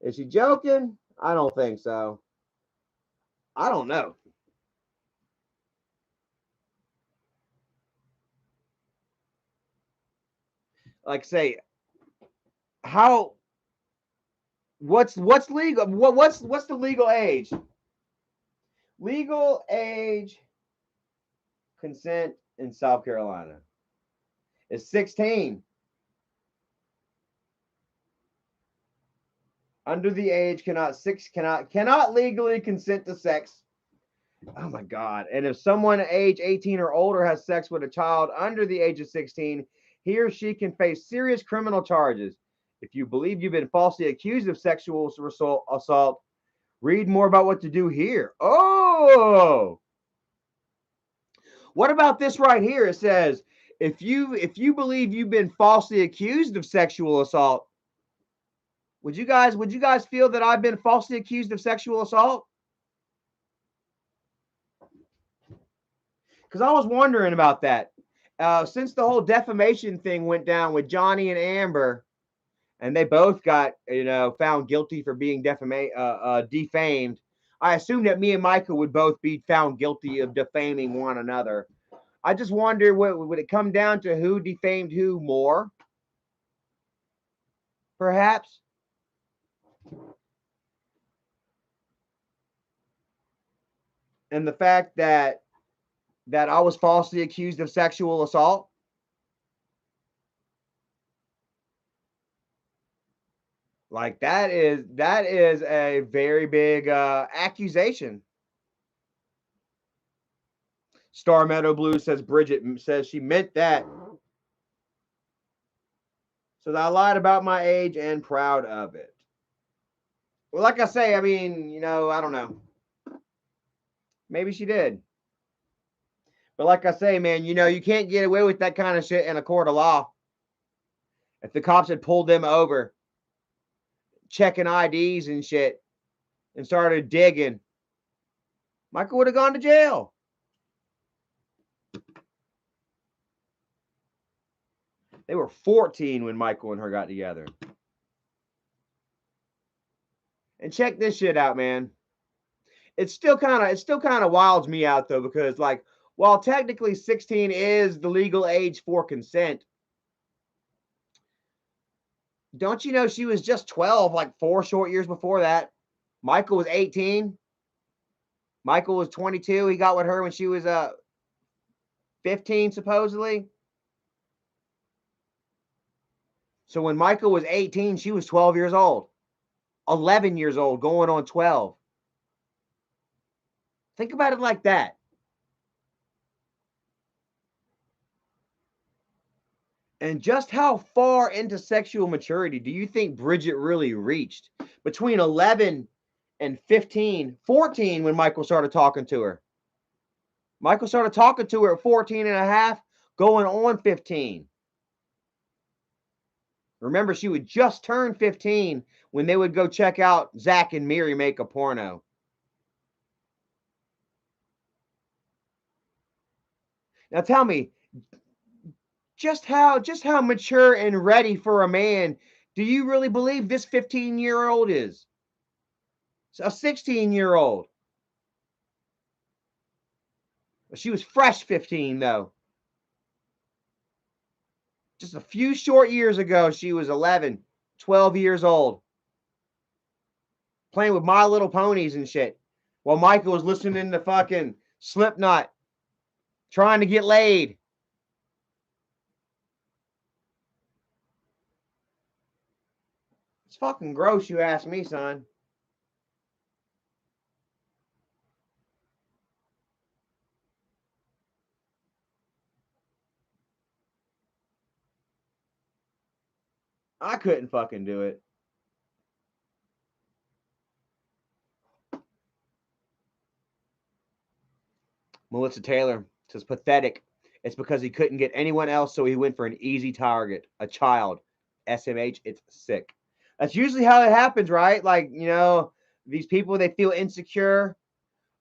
Is she joking? I don't think so. I don't know. Like say, what's legal? What's the legal age? Legal age consent in South Carolina is 16. Under the age cannot legally consent to sex. Oh my God. And if someone age 18 or older has sex with a child under the age of 16, he or she can face serious criminal charges. If you believe you've been falsely accused of sexual assault, read more about what to do here. Oh, what about this right here? It says, if you believe you've been falsely accused of sexual assault, would you guys feel that I've been falsely accused of sexual assault? Because I was wondering about that. Since the whole defamation thing went down with Johnny and Amber, and they both got found guilty for being defamed, I assume that me and Michael would both be found guilty of defaming one another. I just wonder, would it come down to who defamed who more? Perhaps. And the fact that I was falsely accused of sexual assault. Like that is a very big accusation. Star Meadow Blue says Bridget says she meant that. So I lied about my age and proud of it. Well, like I say, I mean, I don't know. Maybe she did. But like I say, man, you can't get away with that kind of shit in a court of law. If the cops had pulled them over, checking IDs and shit, and started digging, Michael would have gone to jail. They were 14 when Michael and her got together. And check this shit out, man. It still kind of wilds me out though, because like, while technically 16 is the legal age for consent, don't you know she was just 12 like 4 short years before that? Michael was 18. Michael was 22. He got with her when she was 15 supposedly. So when Michael was 18, she was 12 years old. 11 years old going on 12. Think about it like that. And just how far into sexual maturity do you think Bridget really reached? Between 11 and 15, 14 when Michael started talking to her. Michael started talking to her at 14 and a half, going on 15. Remember, she would just turn 15 when they would go check out Zach and Miri make a porno. Now tell me, just how mature and ready for a man do you really believe this 15-year-old is? A 16-year-old. She was fresh 15 though. Just a few short years ago, she was 11, 12 years old. Playing with My Little Ponies and shit. While Michael was listening to fucking Slipknot. Trying to get laid. It's fucking gross, you ask me, son. I couldn't fucking do it. Melissa Taylor says, pathetic. It's because he couldn't get anyone else, so he went for an easy target, a child. SMH, it's sick. That's usually how it happens, right? Like, these people, they feel insecure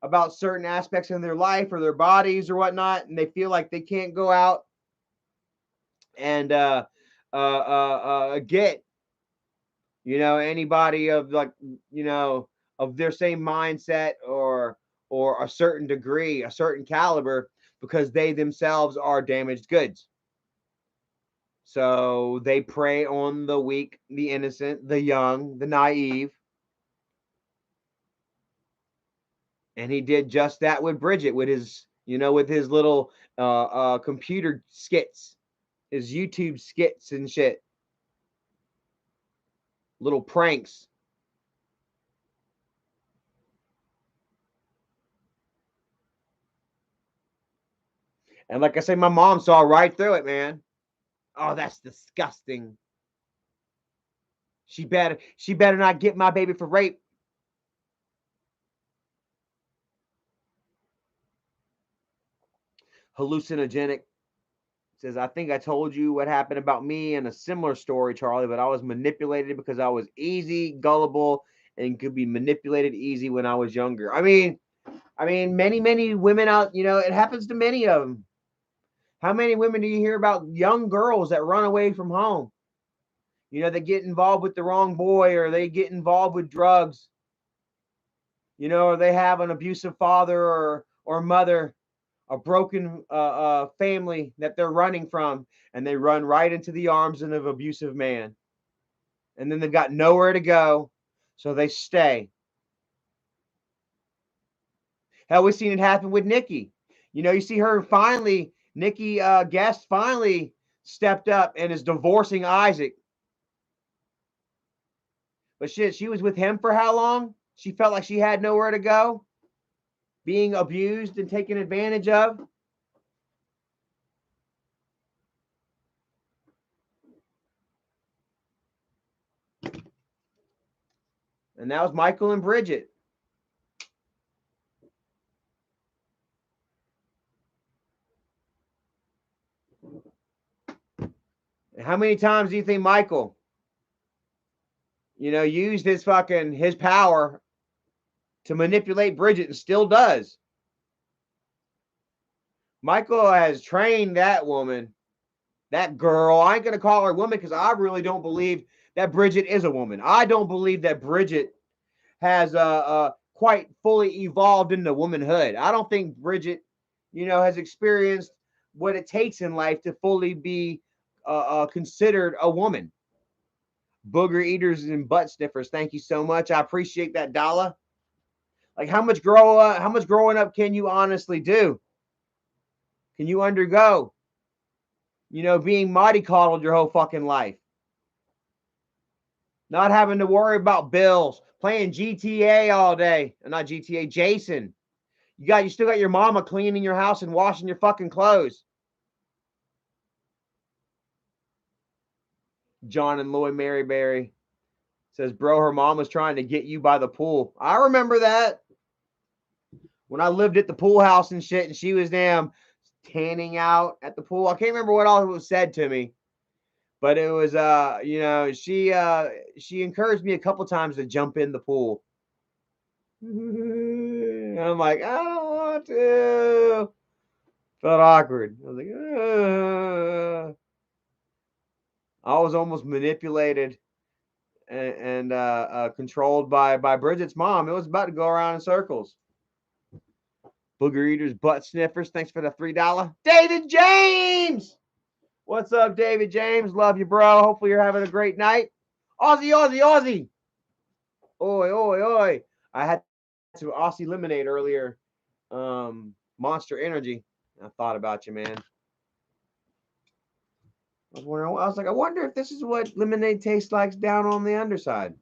about certain aspects in their life or their bodies or whatnot, and they feel like they can't go out and get anybody of like of their same mindset or a certain degree, a certain caliber, because they themselves are damaged goods. So they prey on the weak, the innocent, the young, the naive. And he did just that with Bridget, with his little computer skits, his YouTube skits and shit, little pranks. And like I say, my mom saw right through it, man. Oh, that's disgusting. She better not get my baby for rape. Hallucinogenic says, I think I told you what happened about me in a similar story, Charlie, but I was manipulated because I was easy, gullible, and could be manipulated easy when I was younger. I mean, many women out, it happens to many of them. How many women do you hear about young girls that run away from home? They get involved with the wrong boy, or they get involved with drugs, or they have an abusive father or mother, a broken family that they're running from, and they run right into the arms of an abusive man. And then they've got nowhere to go, so they stay. Hell, we've seen it happen with Nikki. You see her finally, Nikki Guest finally stepped up and is divorcing Isaac. But shit, she was with him for how long? She felt like she had nowhere to go, being abused and taken advantage of. And that was Michael and Bridget. And how many times do you think Michael, used his power to manipulate Bridget and still does? Michael has trained that woman, that girl. I ain't going to call her a woman because I really don't believe that Bridget is a woman. I don't believe that Bridget has quite fully evolved into womanhood. I don't think Bridget, has experienced what it takes in life to fully be considered a woman. Booger eaters and butt sniffers, thank you so much. I appreciate that dollar. Like, how much growing up can you honestly do? Can you undergo, being mollycoddled your whole fucking life? Not having to worry about bills, playing GTA all day. Not GTA, Jason. You still got your mama cleaning your house and washing your fucking clothes. John and Lloyd Maryberry says, bro, her mom was trying to get you by the pool. I remember that. When I lived at the pool house and shit, and she was damn tanning out at the pool. I can't remember what all was said to me. But it was she encouraged me a couple times to jump in the pool. And I'm like, I don't want to. Felt awkward. I was like, I was almost manipulated and controlled by Bridget's mom. It was about to go around in circles. Booger eaters, butt sniffers. Thanks for the $3. David James. What's up, David James? Love you, bro. Hopefully you're having a great night. Aussie, Aussie, Aussie. Oi, oi, oi. I had some Aussie lemonade earlier. Monster Energy. I thought about you, man. I was like, I wonder if this is what lemonade tastes like down on the underside.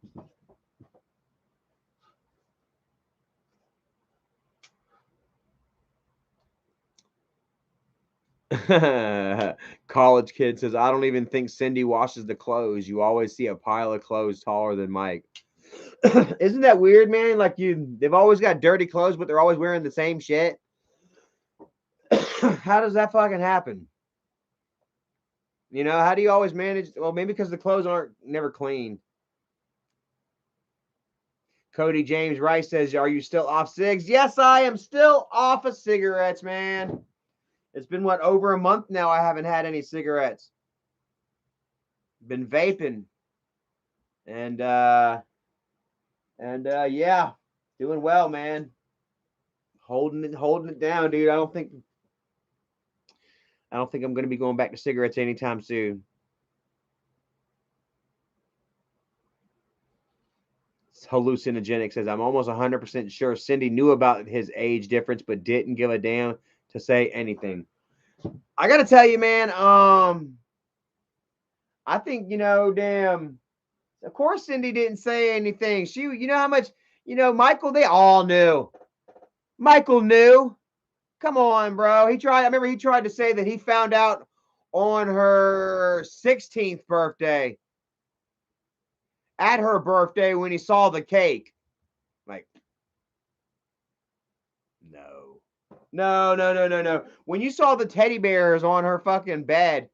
College kid says, I don't even think Cindy washes the clothes. You always see a pile of clothes taller than Mike. Isn't that weird, man? Like they've always got dirty clothes, but they're always wearing the same shit. How does that fucking happen? How do you always manage? Well, maybe because the clothes aren't never clean. Cody James Rice says, are you still off cigs? Yes, I am still off of cigarettes, man. It's been, over a month now I haven't had any cigarettes. Been vaping. And yeah, doing well, man. Holding it down, dude. I don't think I'm going to be going back to cigarettes anytime soon. Hallucinogenic says, I'm almost 100% sure Cindy knew about his age difference, but didn't give a damn to say anything. I got to tell you, man, I think, damn, of course Cindy didn't say anything. She, how much, Michael, they all knew. Michael knew. Come on, bro. I remember he tried to say that he found out on her 16th birthday. At her birthday when he saw the cake. Like, no. No. When you saw the teddy bears on her fucking bed,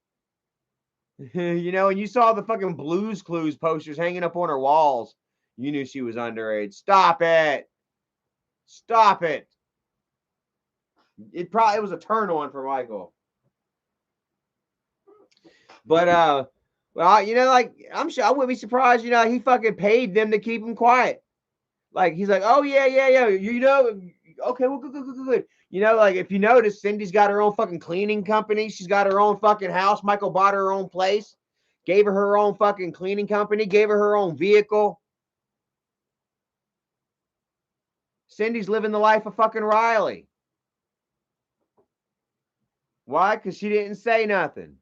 and you saw the fucking Blues Clues posters hanging up on her walls, you knew she was underage. Stop it. Stop it. It was a turn on for Michael. But well, like I'm sure I wouldn't be surprised, he fucking paid them to keep him quiet. Like he's like, oh yeah, okay, well, good. Like if you notice, Cindy's got her own fucking cleaning company. She's got her own fucking house. Michael bought her own place, gave her own fucking cleaning company, gave her own vehicle. Cindy's living the life of fucking Riley. Why? Because she didn't say nothing.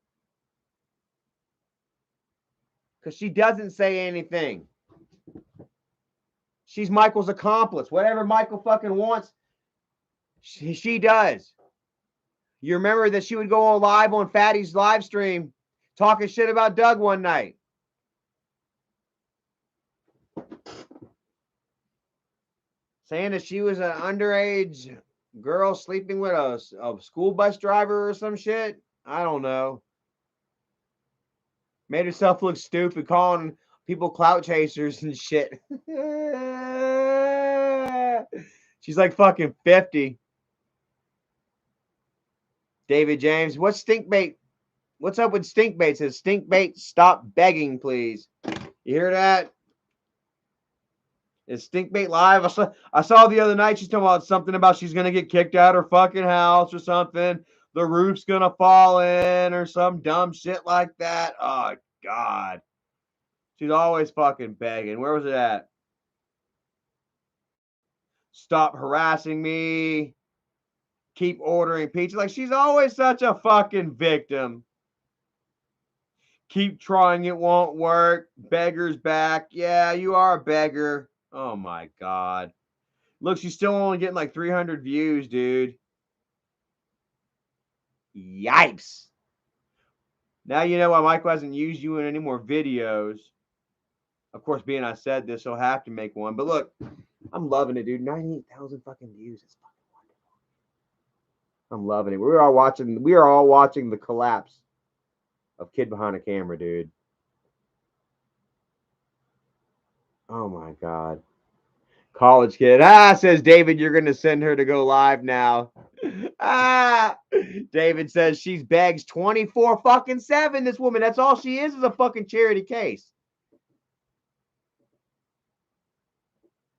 Because she doesn't say anything. She's Michael's accomplice. Whatever Michael fucking wants, she does. You remember that she would go on live on Fatty's live stream talking shit about Doug one night. saying that she was an underage girl sleeping with a school bus driver or some shit. I don't know. Made herself look stupid, calling people clout chasers and shit. She's like fucking 50. David James, what's stinkbait? What's up with stinkbait? Says stinkbait, stop begging, please. You hear that? Is stinkbait live? I saw the other night she's talking about something about she's gonna get kicked out of her fucking house or something. The roof's gonna fall in or some dumb shit like that. Oh God. She's always fucking begging. Where was it at? Stop harassing me. Keep ordering pizza. Like, she's always such a fucking victim. Keep trying, it won't work. Beggar's back. Yeah, you are a beggar. Oh my God. Look, she's still only getting like 300 views, dude. Yipes. Now you know why Michael hasn't used you in any more videos. Of course, being I said this, he'll have to make one. But look, I'm loving it, dude. 98,000 fucking views. It's fucking wonderful. I'm loving it. We are all watching the collapse of Kid Behind a Camera, dude. Oh my God. College kid. Says David, you're going to send her to go live now. David says she's begs 24 fucking 7. This woman, that's all she is a fucking charity case.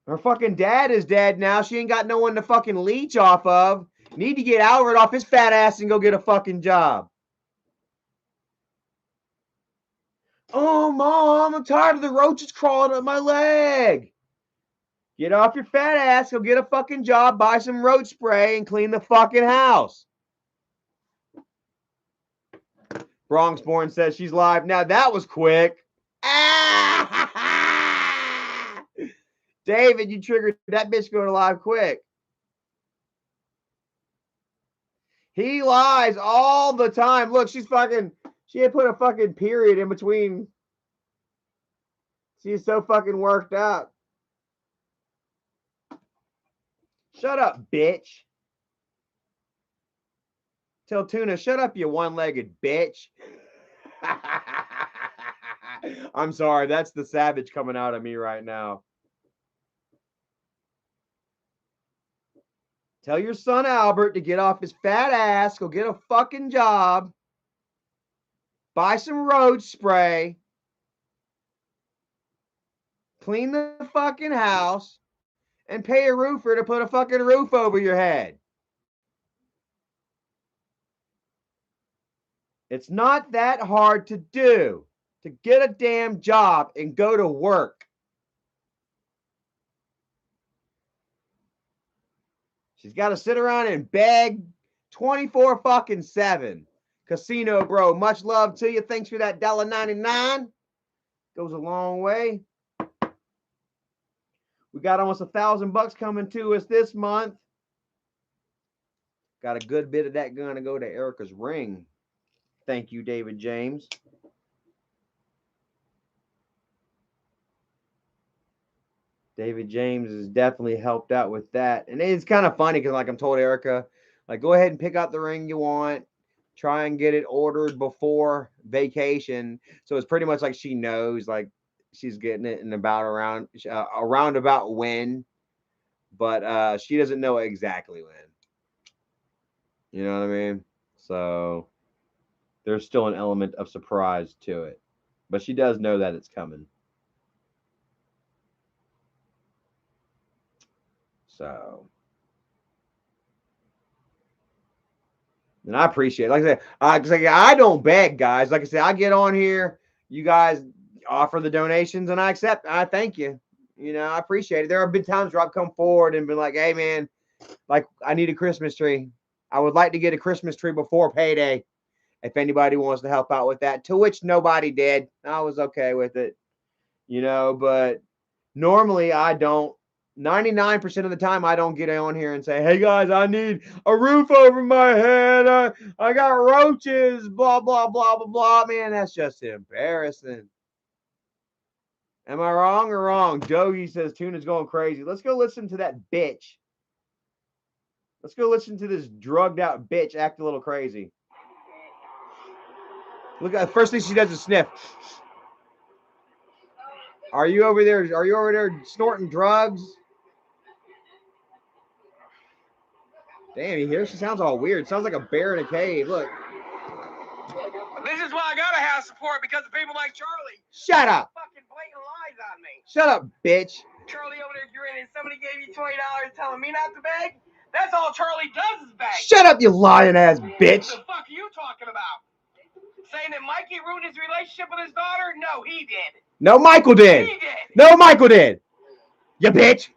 Her fucking dad is dead now. She ain't got no one to fucking leech off of. Need to get Albert off his fat ass and go get a fucking job. Oh, Mom, I'm tired of the roaches crawling up my leg. Get off your fat ass, go get a fucking job, buy some roach spray, and clean the fucking house. Bronxborn says she's live. Now, that was quick. David, you triggered that bitch going live quick. He lies all the time. Look, she had put a fucking period in between. She's so fucking worked up. Shut up, bitch. Tell Tuna, shut up, you one-legged bitch. I'm sorry, that's the savage coming out of me right now. Tell your son Albert to get off his fat ass, go get a fucking job, buy some roach spray, clean the fucking house, and pay a roofer to put a fucking roof over your head. It's not that hard to do, to get a damn job and go to work. She's got to sit around and beg 24 fucking 7. Casino bro, much love to you. Thanks for that $1.99. Goes a long way. We got almost $1,000 coming to us this month. Got a good bit of that gonna go to Erica's ring. Thank you, David James. David James has definitely helped out with that. And it's kind of funny because, like, I'm told Erica, like, go ahead and pick out the ring you want. Try and get it ordered before vacation. So it's pretty much like she knows, like, she's getting it in around about when. But she doesn't know exactly when. You know what I mean? So there's still an element of surprise to it. But she does know that it's coming. So, and I appreciate it. Like I said, I don't beg, guys. Like I said, I get on here. You guys offer the donations, and I accept. I thank you. You know, I appreciate it. There have been times where I've come forward and been like, hey, man, like, I need a Christmas tree. I would like to get a Christmas tree before payday. If anybody wants to help out with that, to which nobody did. I was okay with it. You know, but normally I don't. 99% of the time, I don't get on here and say, hey, guys, I need a roof over my head. I got roaches, blah, blah, blah, blah, blah. Man, that's just embarrassing. Am I wrong or wrong? Joey says Tuna's going crazy. Let's go listen to that bitch. Let's go listen to this drugged out bitch act a little crazy. Look at the first thing she does is sniff. Are you over there? Are you over there snorting drugs? Damn, you hear? She sounds all weird. Sounds like a bear in a cave. Look. This is why I gotta have support, because of people like Charlie. Shut up. Fucking blatant lies on me. Shut up, bitch. Charlie over there grinning. Somebody gave you $20 telling me not to beg? That's all Charlie does is beg. Shut up, you lying ass bitch. What the fuck are you talking about? Saying that Mikey ruined his relationship with his daughter? No, he did. No, Michael did. He did. No, Michael did. You bitch.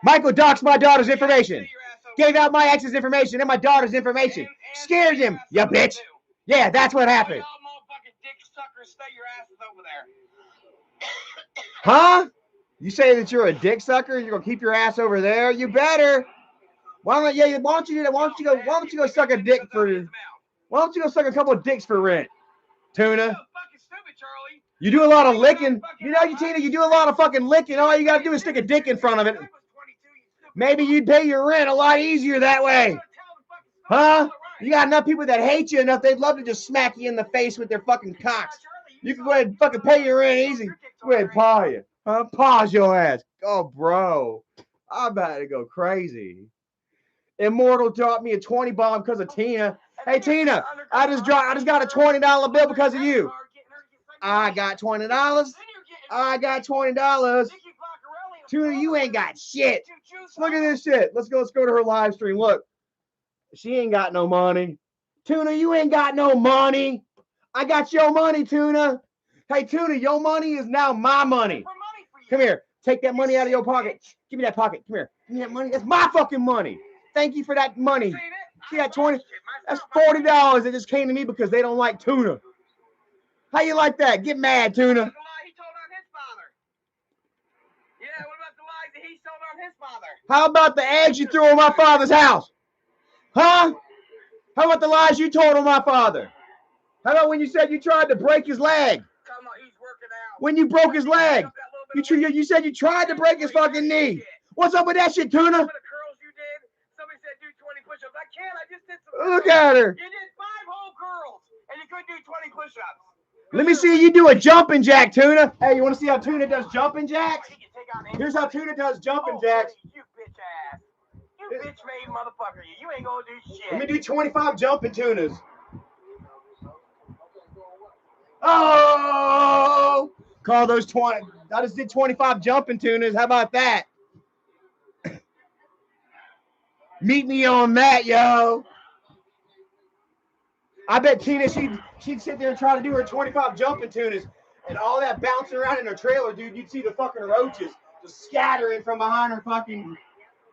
Michael doxed my daughter's information. Gave out my ex's information and my daughter's information. Scared him, you bitch. Yeah, that's what happened. Y'all motherfucking dick suckers, stay your asses over there. Huh? You say that you're a dick sucker? You're gonna keep your ass over there? You better. Why don't you do that? Why don't you go suck a dick for? Why don't you go suck a couple of dicks for rent, Tuna? You do a lot of licking. You know, Tina, you do a lot of fucking licking. All you gotta do is stick a dick in front of it. Maybe you'd pay your rent a lot easier that way. Huh? You got enough people that hate you enough, they'd love to just smack you in the face with their fucking cocks. You can go ahead and fucking pay your rent easy. Go ahead and paw you. Huh? Pause your ass. Oh, bro. I'm about to go crazy. Immortal dropped me a 20 bomb because of Tina. Hey, Tina, I just got a $20 bill because of you. I got $20. I got $20. Tuna, you ain't got shit. Look at this shit. Let's go to her live stream. Look. She ain't got no money. Tuna, you ain't got no money. I got your money, Tuna. Hey, Tuna, your money is now my money. Come here. Take that money out of your pocket. Give me that pocket. Come here. Give me that money. That's my fucking money. Thank you for that money. See that 20? That's $40 that just came to me because they don't like Tuna. How you like that? Get mad, Tuna. He told on his father. Yeah, what about the lies that he told on his father? How about the eggs you threw in my father's house? Huh? How about the lies you told on my father? How about when you said you tried to break his leg? When you broke his leg, you said you tried to break his fucking knee. What's up with that shit, Tuna? Look at her. You did 5 whole curls, and you couldn't do 20 push-ups. Let me see you do a jumping jack, Tuna. Hey, you want to see how Tuna does jumping jacks? Here's how Tuna does jumping jacks. You bitch ass. You bitch-made motherfucker. You ain't gonna do shit. Let me do 25 jumping Tunas. Oh! Call those 20. I just did 25 jumping Tunas. How about that? Meet me on that, yo. I bet Tina, she'd sit there and try to do her 25 jumping Tunas, and all that bouncing around in her trailer, dude. You'd see the fucking roaches just scattering from behind her fucking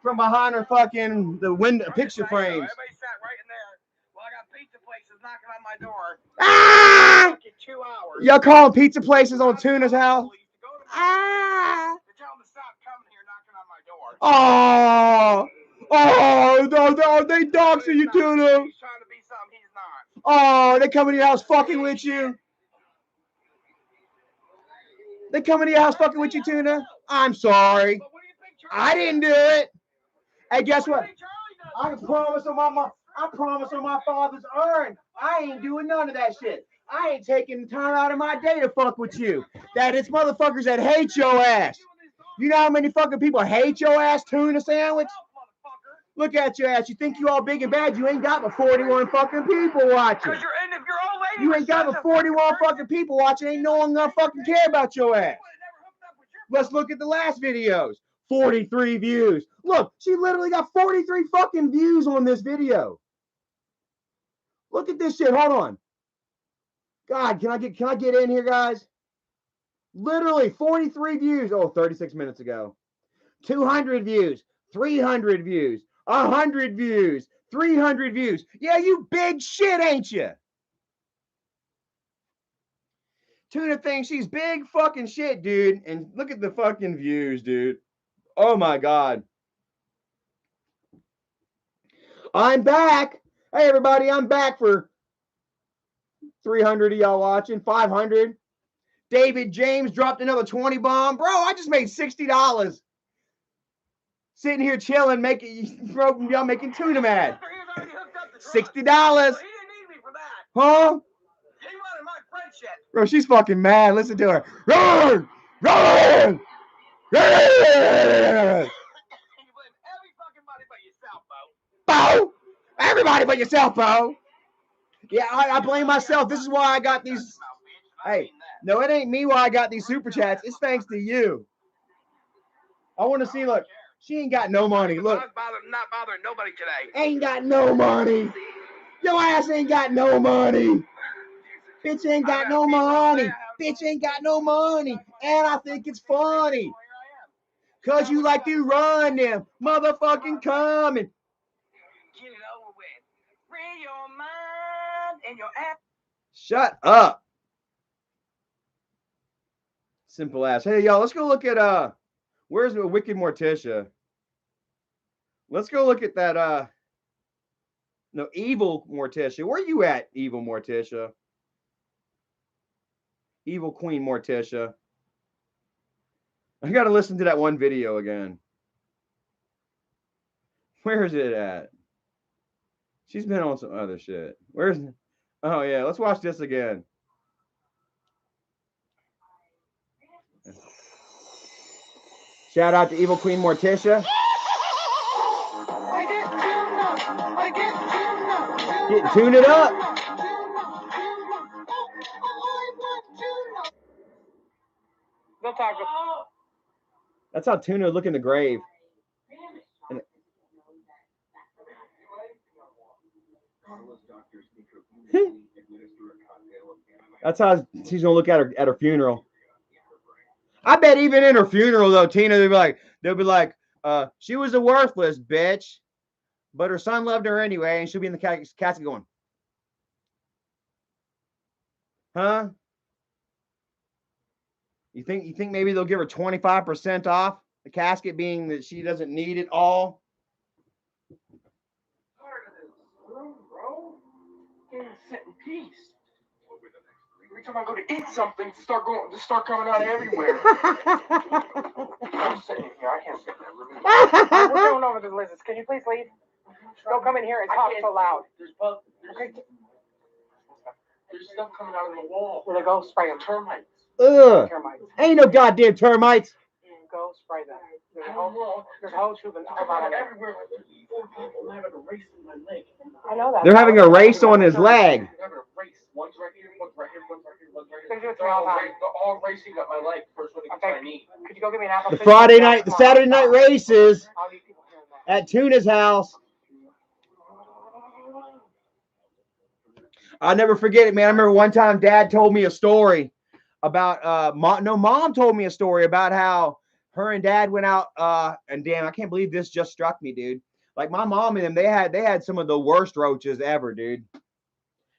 the window picture frames. Everybody sat right in there. Well, I got pizza places knocking on my door. Ah! 2 hours. Y'all calling pizza places on Tuna's house? Ah! Tell them to stop coming here knocking on my door. Oh, no, they doxing you, Tuna. He's trying to be something he's not. Oh, they come in your house fucking with you. They come in your house fucking with you, Tuna. I'm sorry. I didn't do it. Hey, guess what? I promise on my father's urn. I ain't doing none of that shit. I ain't taking the time out of my day to fuck with you. That it's motherfuckers that hate your ass. You know how many fucking people hate your ass, Tuna Sandwich? Look at your ass. You think you all big and bad? You ain't got but 41 fucking people watching. You ain't got but 41 fucking people watching. Ain't no one gonna fucking care about your ass. Let's look at the last videos. 43 views. Look, she literally got 43 fucking views on this video. Look at this shit. Hold on. God, can I get in here, guys? Literally 43 views. Oh, 36 minutes ago. 200 views. 300 views. 100 views. 300 views. Yeah, you big shit, ain't you? Tuna thinks she's big fucking shit, dude. And look at the fucking views, dude. Oh my God. I'm back. Hey, everybody, I'm back for 300 of y'all watching. 500. David James dropped another 20 bomb. Bro, I just made $60. Sitting here chilling, y'all making tuna mad. $60. He didn't need me for that. Huh? He wanted my friendship. Bro, she's fucking mad. Listen to her. Run! Run! Run! You blame every fucking body but yourself, Bo! Bo. Everybody but yourself, Bo. Yeah, I blame myself. This is why I got these. Hey, no, it ain't me why I got these super chats. It's thanks to you. I want to see, look, she ain't got no money. Look. Not bothering nobody today. Ain't got no money. Your ass ain't got no money. Bitch ain't got no money. Bitch ain't got no money. And I think it's funny. Cause you like to run them motherfucking coming. Get it over with. Free your mind and your ass. Shut up. Simple ass. Hey, y'all, let's go look at, where's the Wicked Morticia? Let's go look at that, no, Evil Morticia. Where you at, Evil Morticia? Evil Queen Morticia. I gotta listen to that one video again. Where is it at? She's been on some other shit. Where's... Oh, yeah, let's watch this again. Shout out to Evil Queen Morticia. Getting tuned it up. They'll talk. That's how Tuna look in the grave. And that's how she's gonna look at her funeral. I bet even in her funeral though, Tina, they'll be like, she was a worthless bitch, but her son loved her anyway, and she'll be in the casket going, huh? You think maybe they'll give her 25% off the casket, being that she doesn't need it all? Sit in peace. Every time I go to eat something, start coming out everywhere. I'm sitting here. I can't sit there. We're going over the lizards. Can you please leave? Don't come in here and talk so loud. Okay. There's stuff coming out of the wall. Where they go spray them. Termites. Ugh. Termites. Ain't no goddamn termites. Go spray them. There's a whole tube and about everywhere. I know that. They're having a race on his leg. One's right here, one's right here, one's right here, one's right here. They're all racing up my leg. First one to get my knee. Could you go get me an apple? The Saturday night races at Tuna's house. I'll never forget it, man. I remember one time Dad told me a story about Mom told me a story about how her and Dad went out and damn, I can't believe this just struck me, dude. Like my mom and them, they had some of the worst roaches ever, dude.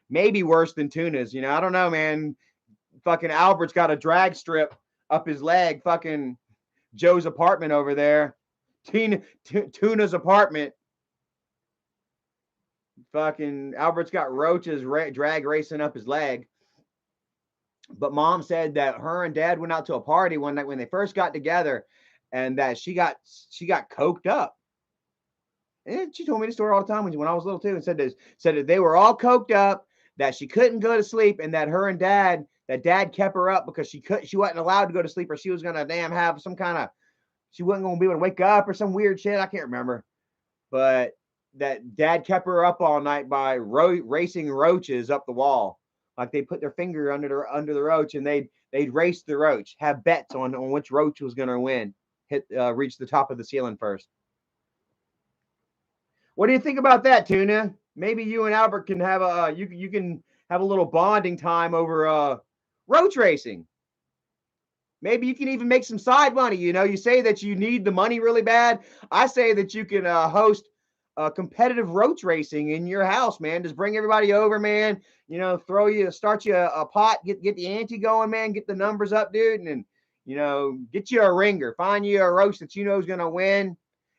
Maybe worse than Tuna's, you know. I don't know, man. Fucking Albert's got a drag strip up his leg. Fucking Joe's apartment over there. Tuna's apartment. Fucking Albert's got roaches drag racing up his leg. But Mom said that her and Dad went out to a party one night when they first got together, and that she got coked up. And she told me the story all the time when I was little too, and said that they were all coked up, that she couldn't go to sleep, and that her and Dad kept her up because she wasn't allowed to go to sleep, or she was gonna have some kind of, she wasn't gonna be able to wake up or some weird shit. I can't remember, but that Dad kept her up all night by racing roaches up the wall. Like they put their finger under the roach, and they'd race the roach, have bets on which roach was gonna win, reach the top of the ceiling first. What do you think about that, Tuna? Maybe you and Albert can have you can have a little bonding time over roach racing. Maybe you can even make some side money. You know, you say that you need the money really bad. I say that you can host competitive roach racing in your house, man. Just bring everybody over, man. You know, start you a pot, get the ante going, man. Get the numbers up, dude, and you know, get you a ringer. Find you a roach that you know is gonna win.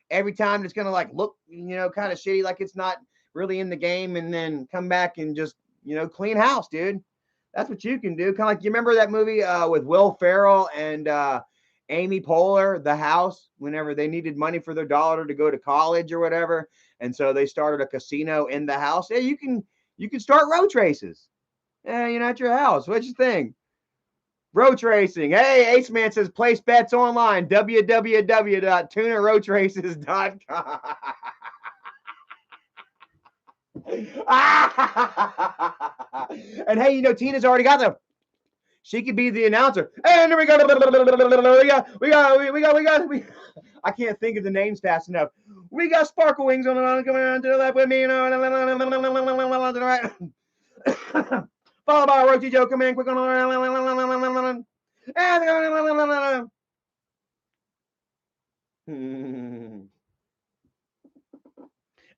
Every time it's gonna like look, you know, kind of shitty, like it's not really in the game, and then come back and just, you know, clean house, dude. That's what you can do. Kind of like, you remember that movie with Will Ferrell and Amy Poehler, The House, whenever they needed money for their daughter to go to college or whatever, and so they started a casino in the house. Yeah, you can start road races. Yeah, you're not your house. What you think? Roach racing. Hey, Ace Man says place bets online. www.tunaroachraces.com. And hey, Tina's already got them. She could be the announcer. And we got. I can't think of the names fast enough. We got Sparkle Wings on the line. Coming on to the left with me. Followed by Roachy Joe. Come in quick on.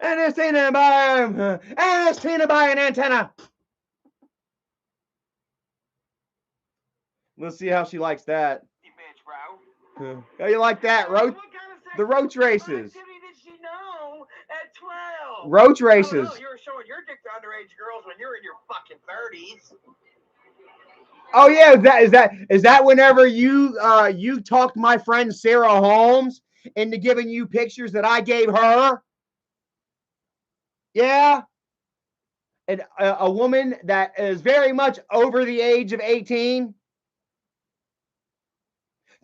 And it's Tina by an antenna. Let's see how she likes that. How you like that, Roach? The Roach races. Roach races. You were showing your dick to underage girls when you're in your fucking 30s. Oh yeah, is that whenever you talked my friend Sarah Holmes into giving you pictures that I gave her? Yeah. And a woman that is very much over the age of 18.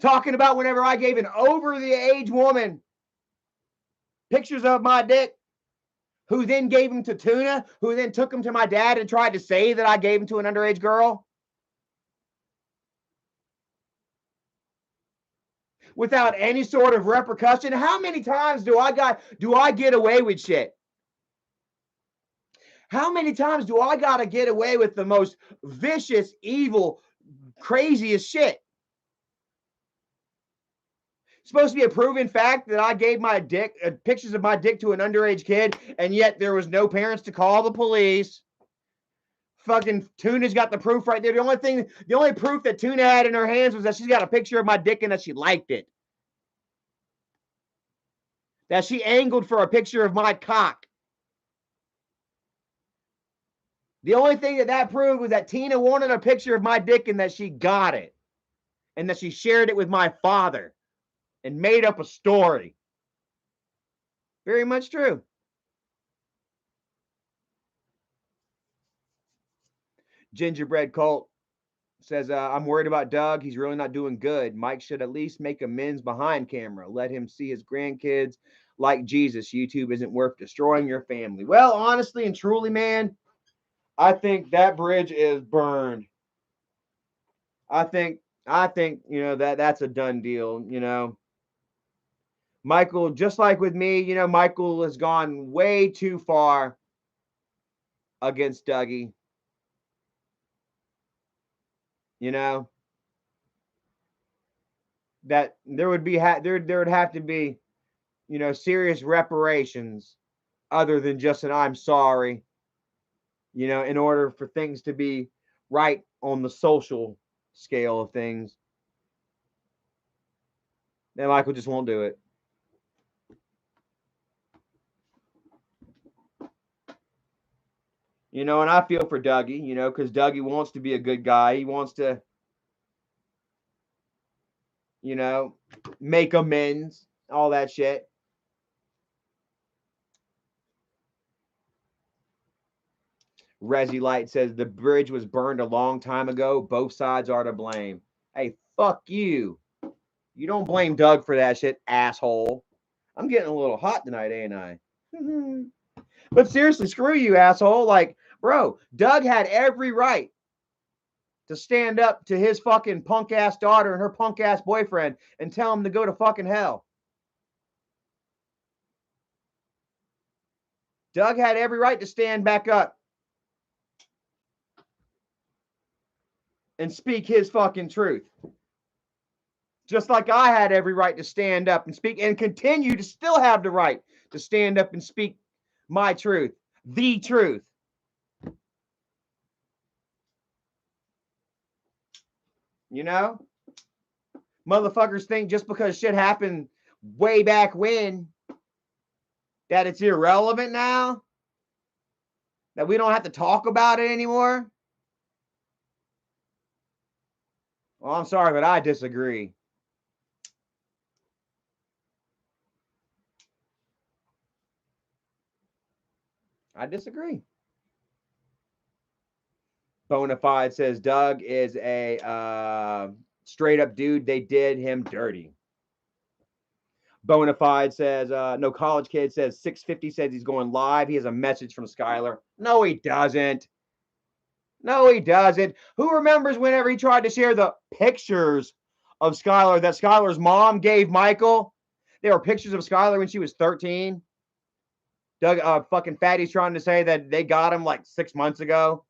Talking about whenever I gave an over the age woman pictures of my dick, who then gave them to Tuna, who then took them to my dad and tried to say that I gave them to an underage girl. Without any sort of repercussion. How many times do I get away with shit? How many times do I gotta get away with the most vicious, evil, craziest shit? It's supposed to be a proven fact that I gave my dick, pictures of my dick to an underage kid, and yet there was no parents to call the police. Fucking Tuna's got the proof right there. The only proof that Tuna had in her hands was that she's got a picture of my dick and that she liked it. That she angled for a picture of my cock. The only thing that proved was that Tina wanted a picture of my dick and that she got it. And that she shared it with my father and made up a story. Very much true. Gingerbread Cult says, I'm worried about Doug. He's really not doing good. Mike should at least make amends behind camera. Let him see his grandkids like Jesus. YouTube isn't worth destroying your family. Well, honestly and truly, man, I think that bridge is burned. I think that's a done deal, Michael, just like with me, Michael has gone way too far against Dougie. That there would have to be, serious reparations other than just an I'm sorry, in order for things to be right on the social scale of things. Then Michael just won't do it. And I feel for Dougie, because Dougie wants to be a good guy. He wants to, make amends, all that shit. Resi Light says the bridge was burned a long time ago. Both sides are to blame. Hey, fuck you. You don't blame Doug for that shit, asshole. I'm getting a little hot tonight, ain't I? But seriously, screw you, asshole. Like, bro, Doug had every right to stand up to his fucking punk ass daughter and her punk ass boyfriend and tell him to go to fucking hell. Doug had every right to stand back up and speak his fucking truth. Just like I had every right to stand up and speak and continue to still have the right to stand up and speak my truth, the truth. Motherfuckers think just because shit happened way back when that it's irrelevant now, that we don't have to talk about it anymore. Well, I'm sorry, but I disagree. I disagree. Bonafide says Doug is a straight up dude. They did him dirty. Bonafide says no college kid says 650 says he's going live. He has a message from Skylar. No, he doesn't. No, he doesn't. Who remembers whenever he tried to share the pictures of Skylar that Skylar's mom gave Michael? There were pictures of Skylar when she was 13. Doug, fucking Fatty's trying to say that they got him like 6 months ago.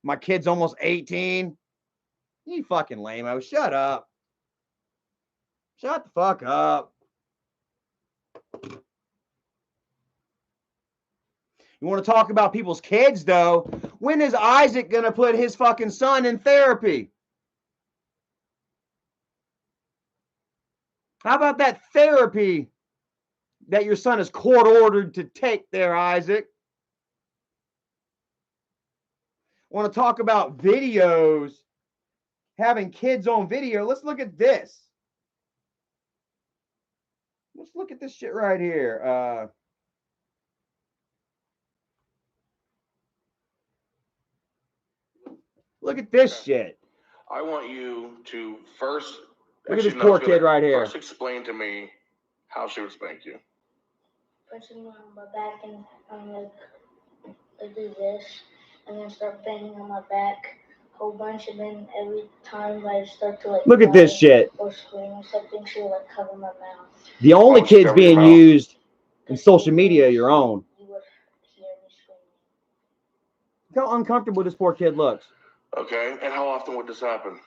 My kid's almost 18. You fucking lame-o. Shut up. Shut the fuck up. You want to talk about people's kids, though? When is Isaac going to put his fucking son in therapy? How about that therapy that your son is court-ordered to take there, Isaac? Want to talk about videos, having kids on video? Let's look at this. Let's look at this shit right here. Look at this shit. I want you to first. Look at this poor kid right here. First, explain to me how she would spank you. Pushing on my back and I'm like, I do this, and then start banging on my back a whole bunch, and then every time I start to like look at this shit or scream or something, she would like cover my mouth. The only kids being used in social media are your own. You would hear me screaming. Look how uncomfortable this poor kid looks. Okay, and how often would this happen?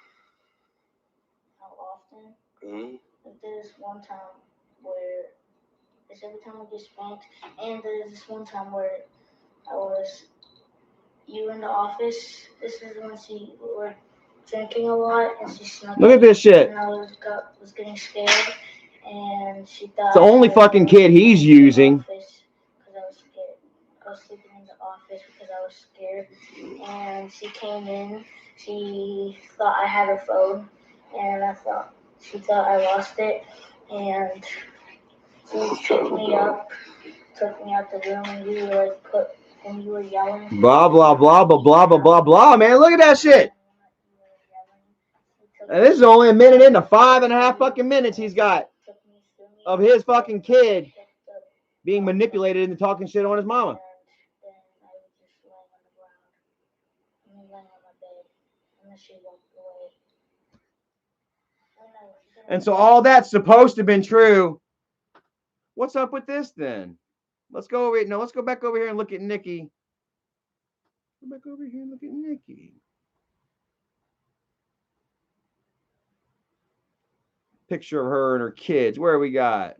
How often? Mm-hmm. There's one time where it's every time I get spanked, and there's this one time where you were in the office. This is when she were drinking a lot, and she snuck. Look at this shit. And I was getting scared, and she thought. It's the only fucking kid he's using. Because I was scared. I was sleeping in the office because I was scared, and she came in. She thought I had her phone, and she thought I lost it, and she took me out the room, and you were like and you were yelling. Blah blah blah blah blah blah blah blah. Man, look at that shit. And this is only a minute into 5.5 fucking minutes he's got of his fucking kid being manipulated into talking shit on his mama. And so all that's supposed to have been true. What's up with this then? Let's go over here. No, let's go back over here and look at Nikki. Go back over here and look at Nikki. Picture of her and her kids. Where we got?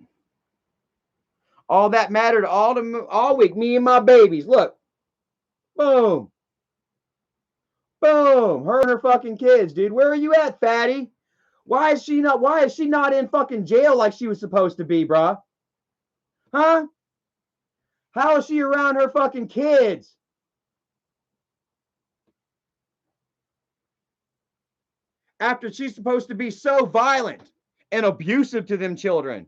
All that mattered all week. Me and my babies. Look. Boom. Boom. Her and her fucking kids, dude. Where are you at, fatty? Why is she not in fucking jail like she was supposed to be, bruh? Huh? How is she around her fucking kids? After she's supposed to be so violent and abusive to them children.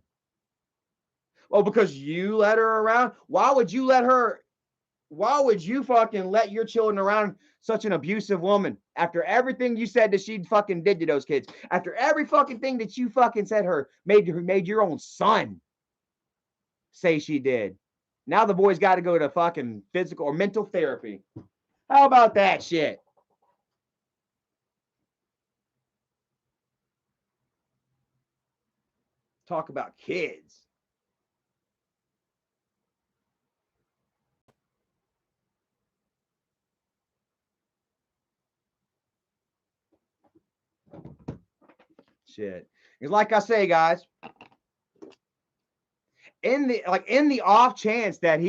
Oh, because you let her around? Why would you fucking let your children around such an abusive woman? After everything you said that she fucking did to those kids. After every fucking thing that you fucking said her made your own son say she did. Now the boy's got to go to fucking physical or mental therapy. How about that shit? Talk about kids. Shit. Because like I say, guys, in the off chance that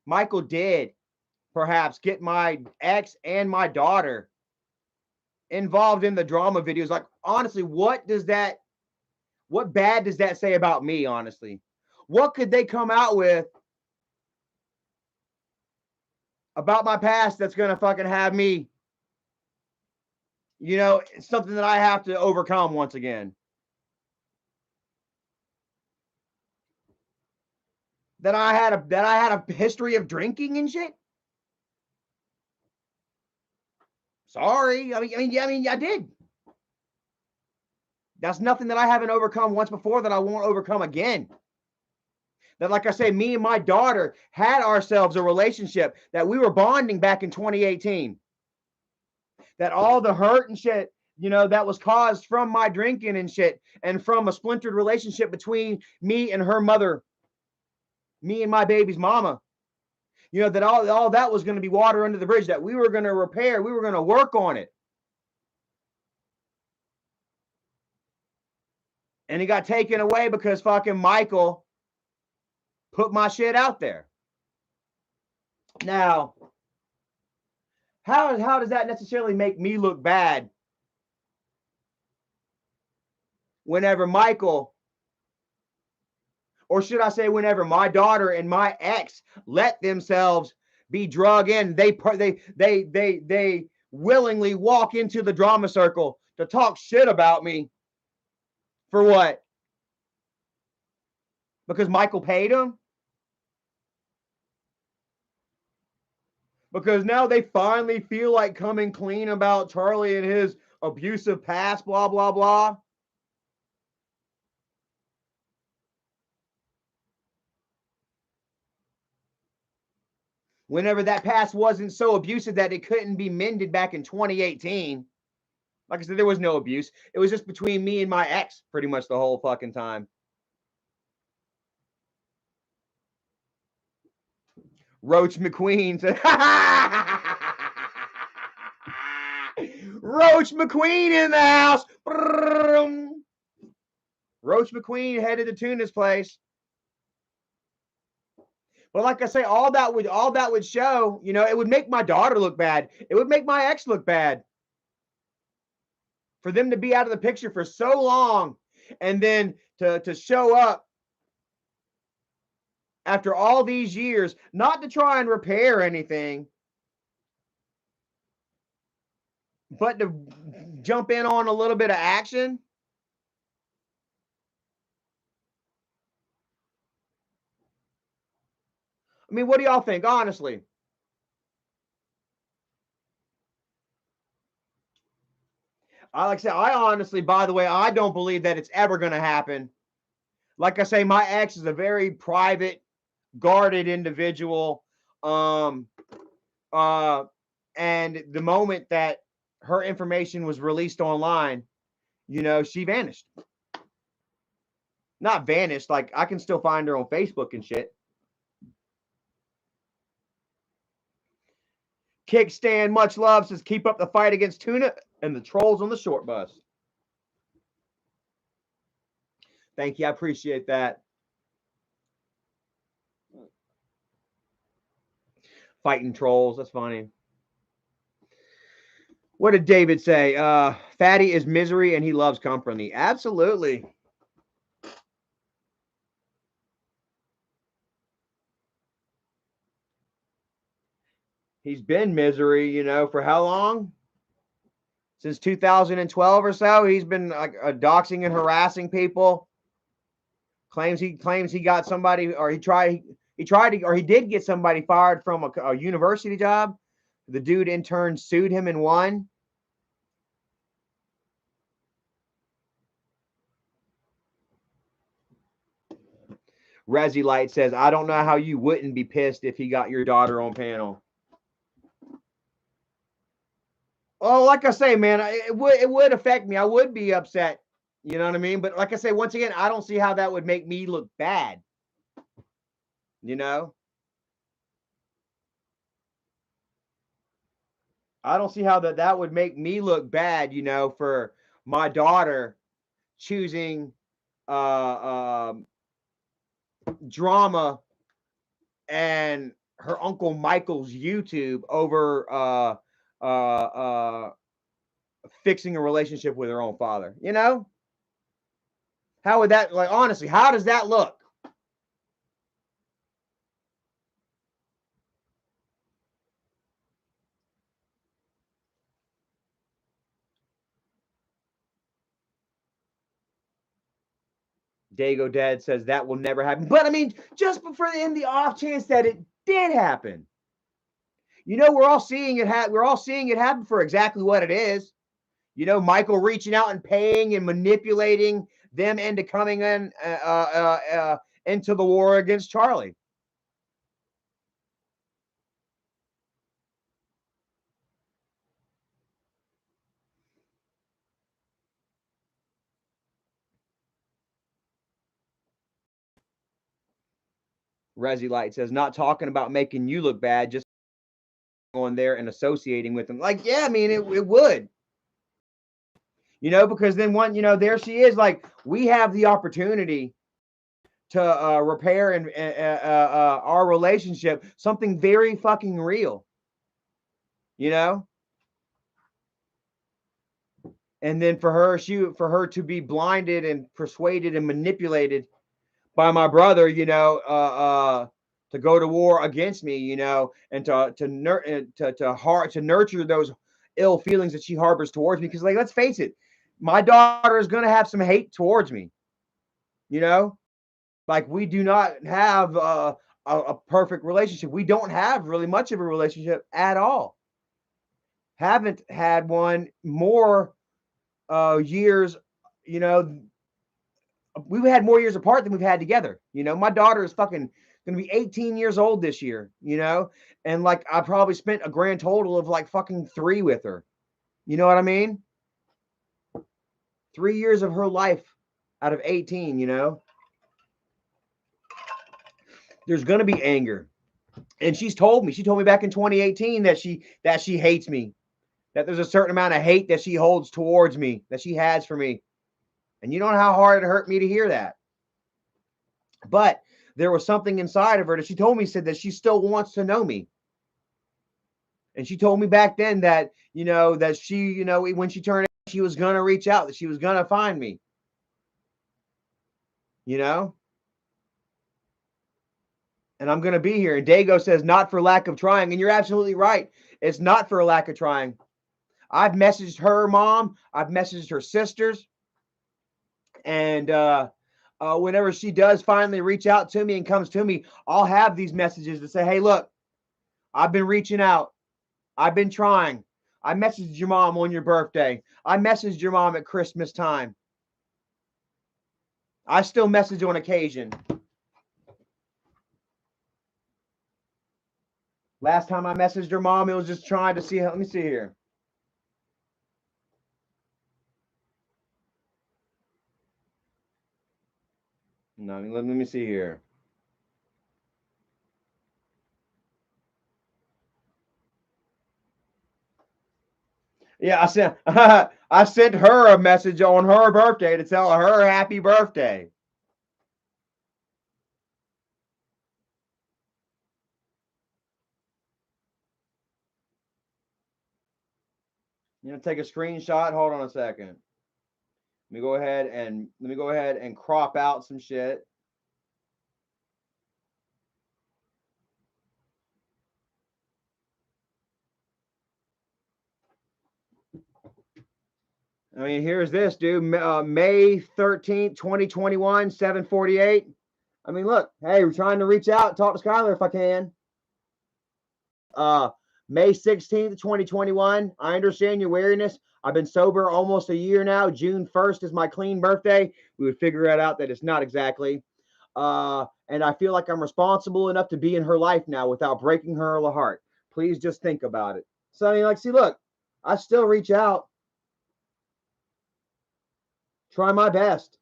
Michael did perhaps get my ex and my daughter involved in the drama videos, like honestly, what bad does that say about me, honestly? What could they come out with about my past that's gonna fucking have me, You know, it's something that I have to overcome once again. That I had a history of drinking and shit. Sorry. I mean, I did. That's nothing that I haven't overcome once before that I won't overcome again. That, like I say, me and my daughter had ourselves a relationship that we were bonding back in 2018. That all the hurt and shit, you know, that was caused from my drinking and shit, and from a splintered relationship between me and her mother, me and my baby's mama. You know, that all that was going to be water under the bridge, that we were going to repair, we were going to work on it. And it got taken away because fucking Michael put my shit out there. Now, how does that necessarily make me look bad whenever Michael, or should I say whenever my daughter and my ex let themselves be drug in? They willingly walk into the drama circle to talk shit about me. For what? Because Michael paid them? Because now they finally feel like coming clean about Charlie and his abusive past, blah, blah, blah. Whenever that past wasn't so abusive that it couldn't be mended back in 2018. Like I said, there was no abuse. It was just between me and my ex pretty much the whole fucking time. Roach McQueen said, Roach McQueen in the house. Roach McQueen headed to Tuna's place. But like I say, all that would show, you know, it would make my daughter look bad. It would make my ex look bad. For them to be out of the picture for so long and then to show up after all these years, not to try and repair anything, but to jump in on a little bit of action. I mean, what do y'all think, honestly? Like I said, I honestly, by the way, I don't believe that it's ever going to happen. Like I say, my ex is a very private, guarded individual. And the moment that her information was released online, you know, she vanished. Not vanished, like I can still find her on Facebook and shit. Kickstand, much love, says keep up the fight against Tuna and the trolls on the short bus. Thank you, I appreciate that. Fighting trolls, that's funny. What did David say? Fatty is misery and he loves company. Absolutely. He's been misery, you know, for how long? Since 2012 or so. He's been like doxing and harassing people. Claims he got somebody, or he did get somebody fired from a university job. The dude in turn sued him and won. Resi Light says, I don't know how you wouldn't be pissed if he got your daughter on panel. Oh, like I say, man, it would affect me. I would be upset. You know what I mean? But like I say, once again, I don't see how that would make me look bad. You know? I don't see how that would make me look bad, you know, for my daughter choosing drama and her Uncle Michael's YouTube over fixing a relationship with her own father. You know? How would that, like, honestly, how does that look? Dago Dad says that will never happen. But I mean, just in the off chance that it did happen, you know, we're all seeing it happen for exactly what it is. You know, Michael reaching out and paying and manipulating them into coming into the war against Charlie. Resi Light says, not talking about making you look bad, just going there and associating with them. Like, yeah, I mean, it would. You know, because then there she is. Like, we have the opportunity to repair and our relationship, something very fucking real. You know? And then for her to be blinded and persuaded and manipulated by my brother, to go to war against me, and to nurture those ill feelings that she harbors towards me. Because, like, let's face it, my daughter is going to have some hate towards me. Like, we do not have a perfect relationship. We don't have really much of a relationship at all. Haven't had one more years, we've had more years apart than we've had together. My daughter is fucking gonna be 18 years old this year, and like I probably spent a grand total of like fucking 3 with her. You know what I mean? 3 years of her life out of 18, There's gonna be anger. And she told me back in 2018 that she hates me. That there's a certain amount of hate that she holds towards me, that she has for me. And you know how hard it hurt me to hear that. But there was something inside of her that she told me, said that she still wants to know me. And she told me back then that, that she, when she turned, she was going to reach out, that she was going to find me. And I'm going to be here. And Dago says, not for lack of trying. And you're absolutely right. It's not for a lack of trying. I've messaged her mom. I've messaged her sisters. And whenever she does finally reach out to me and comes to me, I'll have these messages to say, hey, look, I've been reaching out. I've been trying. I messaged your mom on your birthday. I messaged your mom at Christmas time. I still message on occasion. Last time I messaged her mom, it was just trying to see. Let me see here. No, let me see here. Yeah, I sent her a message on her birthday to tell her happy birthday. Take a screenshot. Hold on a second. Let me go ahead and crop out some shit. I mean, here's this, dude. May 13th, 2021, 7:48. I mean, look, hey, we're trying to reach out, talk to Skylar if I can. May 16th, 2021. I understand your wariness. I've been sober almost a year now. June 1st is my clean birthday. We would figure it out that it's not exactly. And I feel like I'm responsible enough to be in her life now without breaking her heart. Please just think about it. So, I mean, like, see, look, I still reach out. Try my best.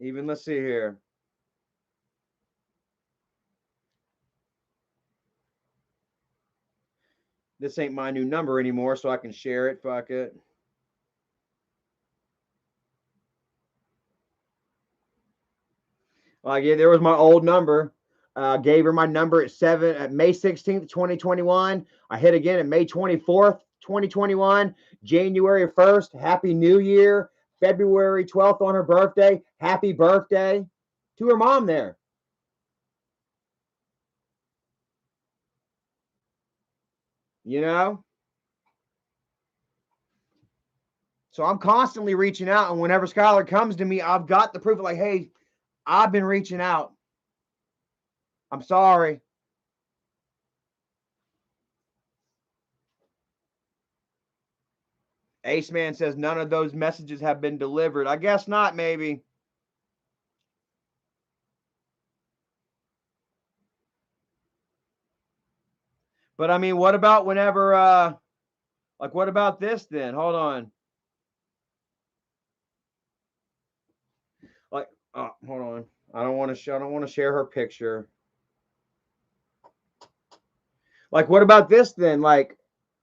Even, let's see here. This ain't my new number anymore, so I can share it. Fuck it. Like, yeah, there was my old number. Gave her my number at May 16th, 2021. I hit again at May 24th, 2021. January 1st, Happy New Year. February 12th on her birthday, happy birthday to her mom there. You know? So I'm constantly reaching out, and whenever Skylar comes to me, I've got the proof of like, hey, I've been reaching out. I'm sorry. Ace Man says none of those messages have been delivered. I guess not, maybe. But I mean, what about whenever like what about this then? Hold on. Like hold on. I don't want to share her picture. Like what about this then? Like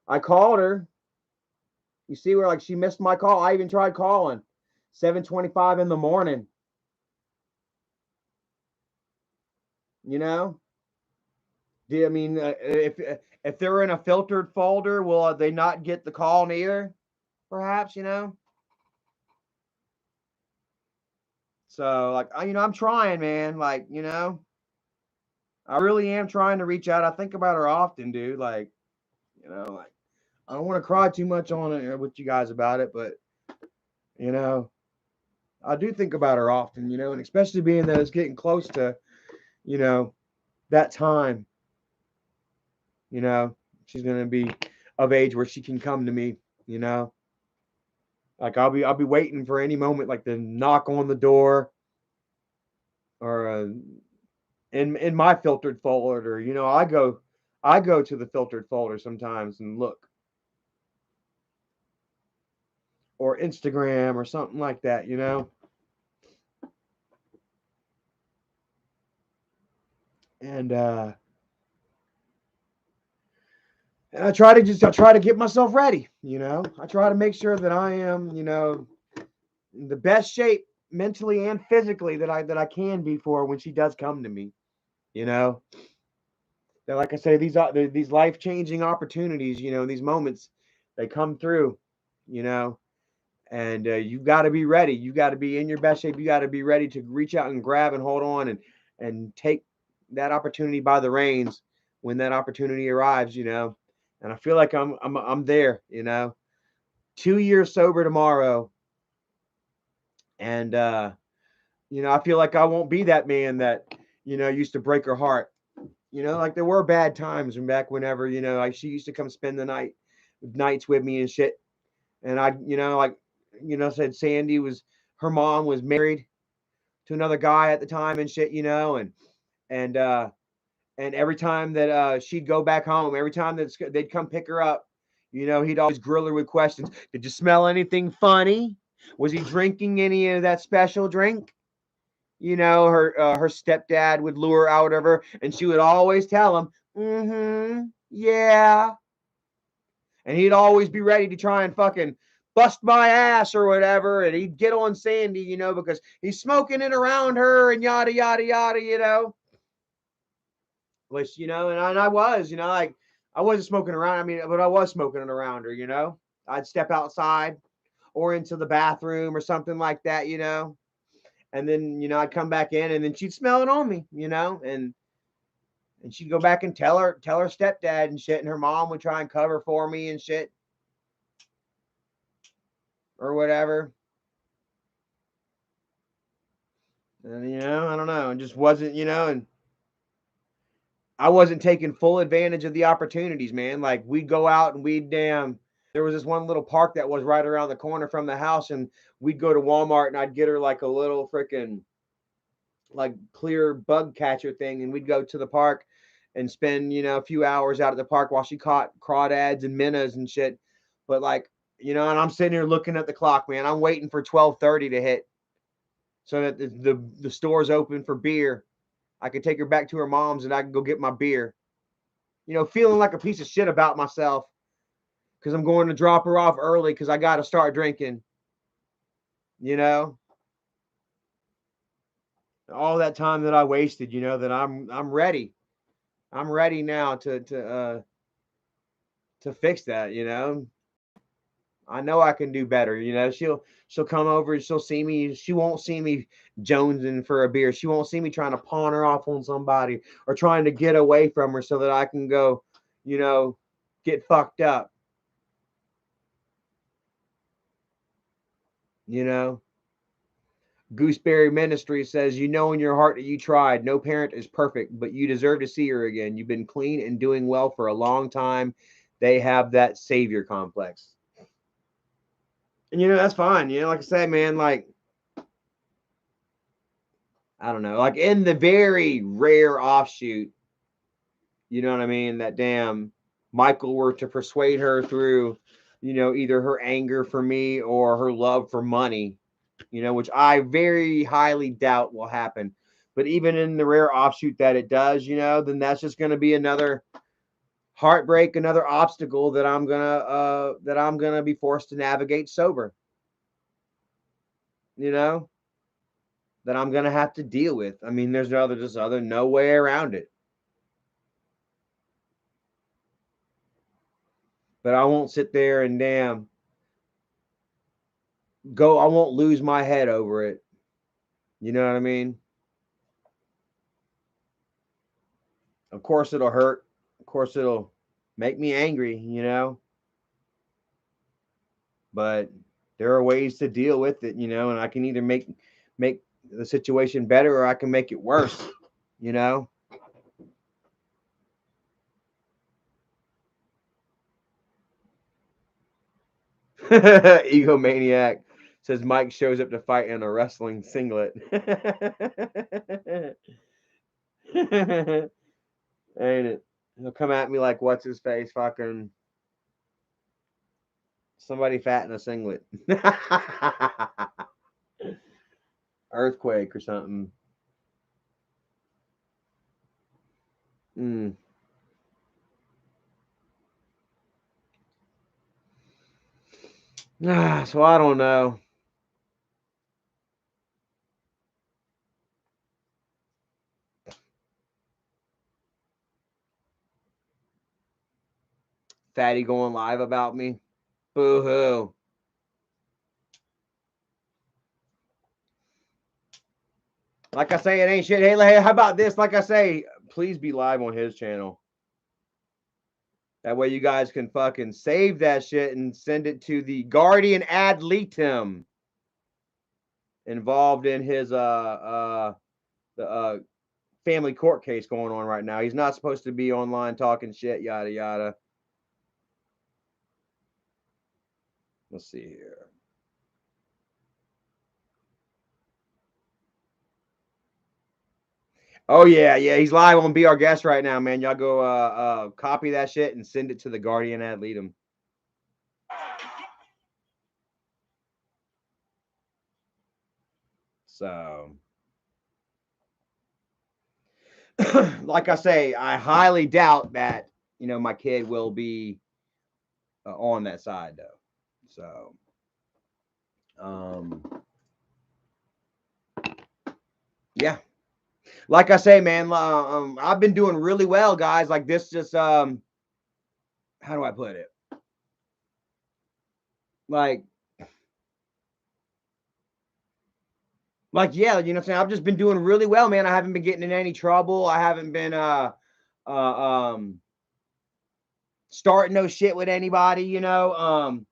I called her. You see where like she missed my call. I even tried calling. 7:25 in the morning. You know? I mean, if they're in a filtered folder, will they not get the call neither? Perhaps, you know. So, like, I'm trying, man. Like, I really am trying to reach out. I think about her often, dude. Like, like I don't want to cry too much on it with you guys about it, but I do think about her often, and especially being that it's getting close to, that time. She's gonna be of age where she can come to me. Like I'll be waiting for any moment, like to knock on the door, or in my filtered folder. I go to the filtered folder sometimes and look, or Instagram or something like that. And I try to get myself ready. I try to make sure that I am, in the best shape mentally and physically that I can be for when she does come to me. That, like I say, these life changing opportunities. These moments, they come through. You know, and you've got to be ready. You got to be in your best shape. You got to be ready to reach out and grab and hold on and take that opportunity by the reins when that opportunity arrives. And I feel like I'm there. 2 years sober tomorrow, and I feel like I won't be that man that used to break her heart. Like there were bad times and back whenever like she used to come spend the nights with me and shit, and I said Sandy her mom was married to another guy at the time and shit, and every time that she'd go back home, every time that they'd come pick her up, he'd always grill her with questions. Did you smell anything funny? Was he drinking any of that special drink? Her stepdad would lure out of her, and she would always tell him, yeah. And he'd always be ready to try and fucking bust my ass or whatever, and he'd get on Sandy, because he's smoking it around her and yada yada yada. Which, and I was, like I wasn't smoking around. I mean, but I was smoking it around her. I'd step outside or into the bathroom or something like that, and then I'd come back in, and then she'd smell it on me, and she'd go back and tell her stepdad and shit, and her mom would try and cover for me and shit or whatever. And I don't know, it just wasn't, and I wasn't taking full advantage of the opportunities, man. Like we'd go out and there was this one little park that was right around the corner from the house, and we'd go to Walmart and I'd get her like a little freaking like clear bug catcher thing, and we'd go to the park and spend a few hours out at the park while she caught crawdads and minnows and shit. But like and I'm sitting here looking at the clock, man. I'm waiting for 12:30 to hit so that the store's open for beer. I could take her back to her mom's and I can go get my beer. Feeling like a piece of shit about myself because I'm going to drop her off early because I got to start drinking. All that time that I wasted, that I'm ready. I'm ready now to fix that. I know I can do better. She'll come over and she'll see me. She won't see me jonesing for a beer. She won't see me trying to pawn her off on somebody or trying to get away from her so that I can go, get fucked up. You know, Gooseberry Ministry says, you know in your heart that you tried. No parent is perfect, but you deserve to see her again. You've been clean and doing well for a long time. They have that savior complex. And, you know, that's fine. You know, like I said, man, like, I don't know, like in the very rare offshoot, you know what I mean, that damn Michael were to persuade her through, you know, either her anger for me or her love for money, you know, which I very highly doubt will happen. But even in the rare offshoot that it does, you know, then that's just going to be another heartbreak, another obstacle that I'm gonna be forced to navigate sober. You know, that I'm gonna have to deal with. I mean, there's no way around it. But I won't sit there and I won't lose my head over it. You know what I mean? Of course it'll hurt. Of course it'll make me angry, you know. But there are ways to deal with it, you know, and I can either make the situation better or I can make it worse, you know. Egomaniac says Mike shows up to fight in a wrestling singlet. Ain't it? He'll come at me like, what's his face? Fucking somebody fat in a singlet. Earthquake or something. Mm. So I don't know. Fatty going live about me. Boo hoo. Like I say, it ain't shit. Hey, how about this? Like I say, please be live on his channel. That way you guys can fucking save that shit and send it to the guardian ad litem involved in his the family court case going on right now. He's not supposed to be online talking shit, yada yada. Let's see here. Oh yeah, he's live on Be Our Guest right now, man. Y'all go copy that shit and send it to the guardian ad litem. So like I say, I highly doubt that, you know, my kid will be on that side though. So yeah, like I say, man, I've been doing really well, guys. Like this just how do I put it? Like yeah, you know what I'm saying? I've just been doing really well, man. I haven't been getting in any trouble. I haven't been starting no shit with anybody, you know.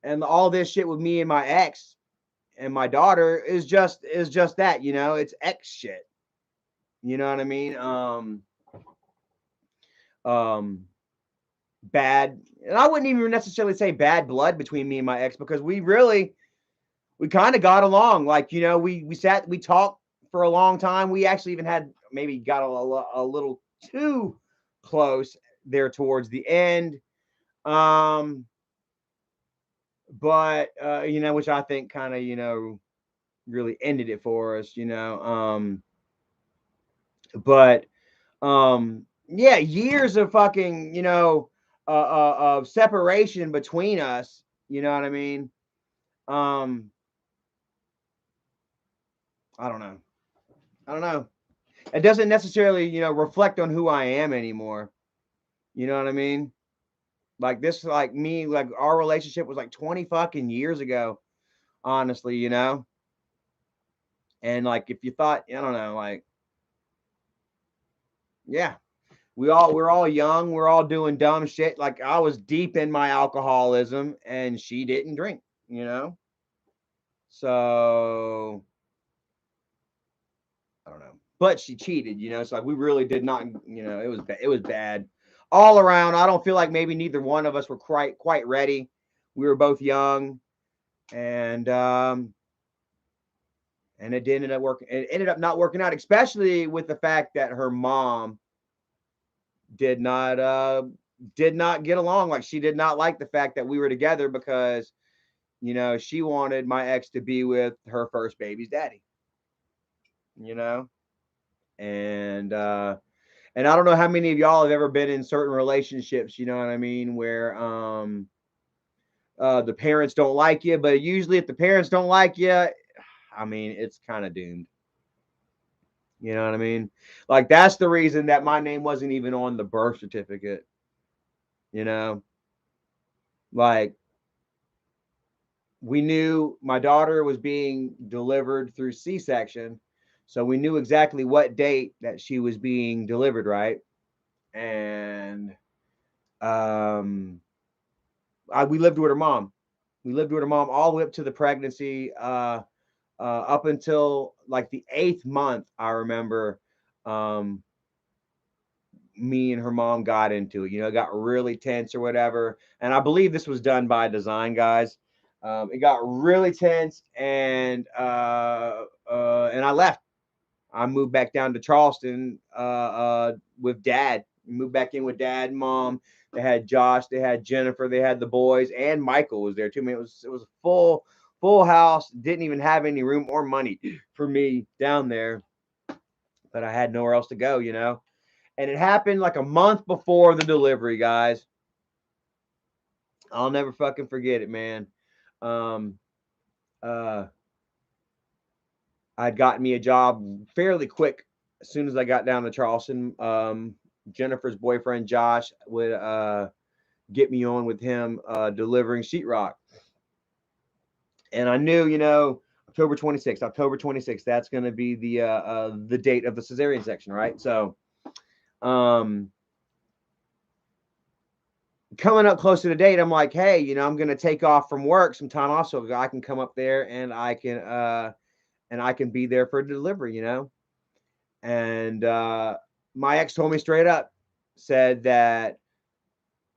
And all this shit with me and my ex and my daughter is just that, you know, it's ex shit. You know what I mean? Bad, and I wouldn't even necessarily say bad blood between me and my ex because we kind of got along. Like, you know, we talked for a long time. We actually even had maybe got a little too close there towards the end. But you know, which I think kind of, you know, really ended it for us, you know. But yeah, years of fucking, you know, of separation between us, you know what I mean? I don't know. It doesn't necessarily, you know, reflect on who I am anymore. You know what I mean? Like this, like me, like our relationship was like 20 fucking years ago, honestly, you know? And like, if you thought, I don't know, like, yeah. we're all young. We're all doing dumb shit. Like I was deep in my alcoholism and she didn't drink, you know? So I don't know. But she cheated, you know? So like we really did not, you know, it was bad. All around, I don't feel like maybe neither one of us were quite ready. We were both young and it ended up working. It ended up not working out, especially with the fact that her mom did not get along. Like she did not like the fact that we were together because you know she wanted my ex to be with her first baby's daddy. You know, and I don't know how many of y'all have ever been in certain relationships. You know what I mean, where the parents don't like you, but usually if the parents don't like you, I mean it's kind of doomed. You know what I mean? Like that's the reason that my name wasn't even on the birth certificate. You know, like we knew my daughter was being delivered through C-section, so we knew exactly what date that she was being delivered, right? And we lived with her mom. We lived with her mom all the way up to the pregnancy, up until like the 8th month. I remember um, me and her mom got into it. You know, it got really tense or whatever. And I believe this was done by design, guys. It got really tense, and I left. I moved back down to Charleston with dad. Moved back in with dad and mom. They had Josh, they had Jennifer, they had the boys, and Michael was there too. I mean, it was a full house. Didn't even have any room or money for me down there, but I had nowhere else to go, you know. And it happened like a month before the delivery, guys. I'll never fucking forget it, man. Um, uh, I'd gotten me a job fairly quick as soon as I got down to Charleston. Jennifer's boyfriend Josh would get me on with him delivering sheetrock, and I knew, you know, October 26th. That's going to be the date of the cesarean section, right? So, um, coming up close to the date, I'm like, hey, you know, I'm going to take off from work some time off so I can come up there and I can be there for delivery, you know. And my ex told me straight up, said that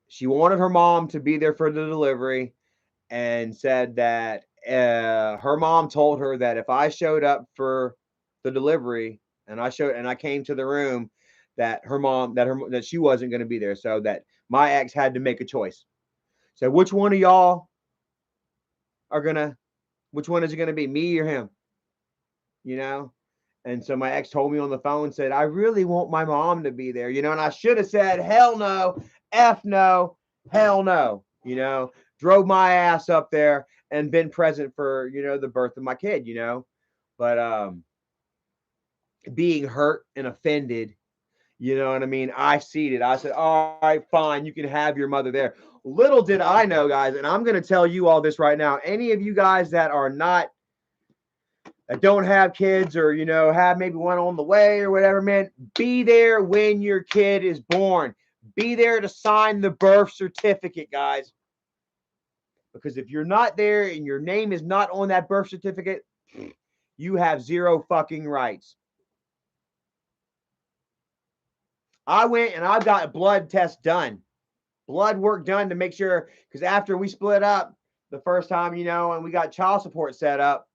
she wanted her mom to be there for the delivery, and said that her mom told her that if I showed up for the delivery and I came to the room, that that she wasn't going to be there, so that my ex had to make a choice. So which one of y'all are gonna? Which one is it gonna be, me or him? You know. And so my ex told me on the phone, said, I really want my mom to be there, you know, and I should have said, hell no, F no, hell no, you know, drove my ass up there and been present for, you know, the birth of my kid, you know. But being hurt and offended, you know what I mean? I ceded. I said, all right, fine, you can have your mother there. Little did I know, guys, and I'm going to tell you all this right now. Any of you guys that are not that don't have kids, or you know have maybe one on the way or whatever, man, be there when your kid is born. Be there to sign the birth certificate, guys, because if you're not there and your name is not on that birth certificate, you have zero fucking rights. I went and I got a blood test done, blood work done, to make sure, because after we split up the first time, you know, and we got child support set up,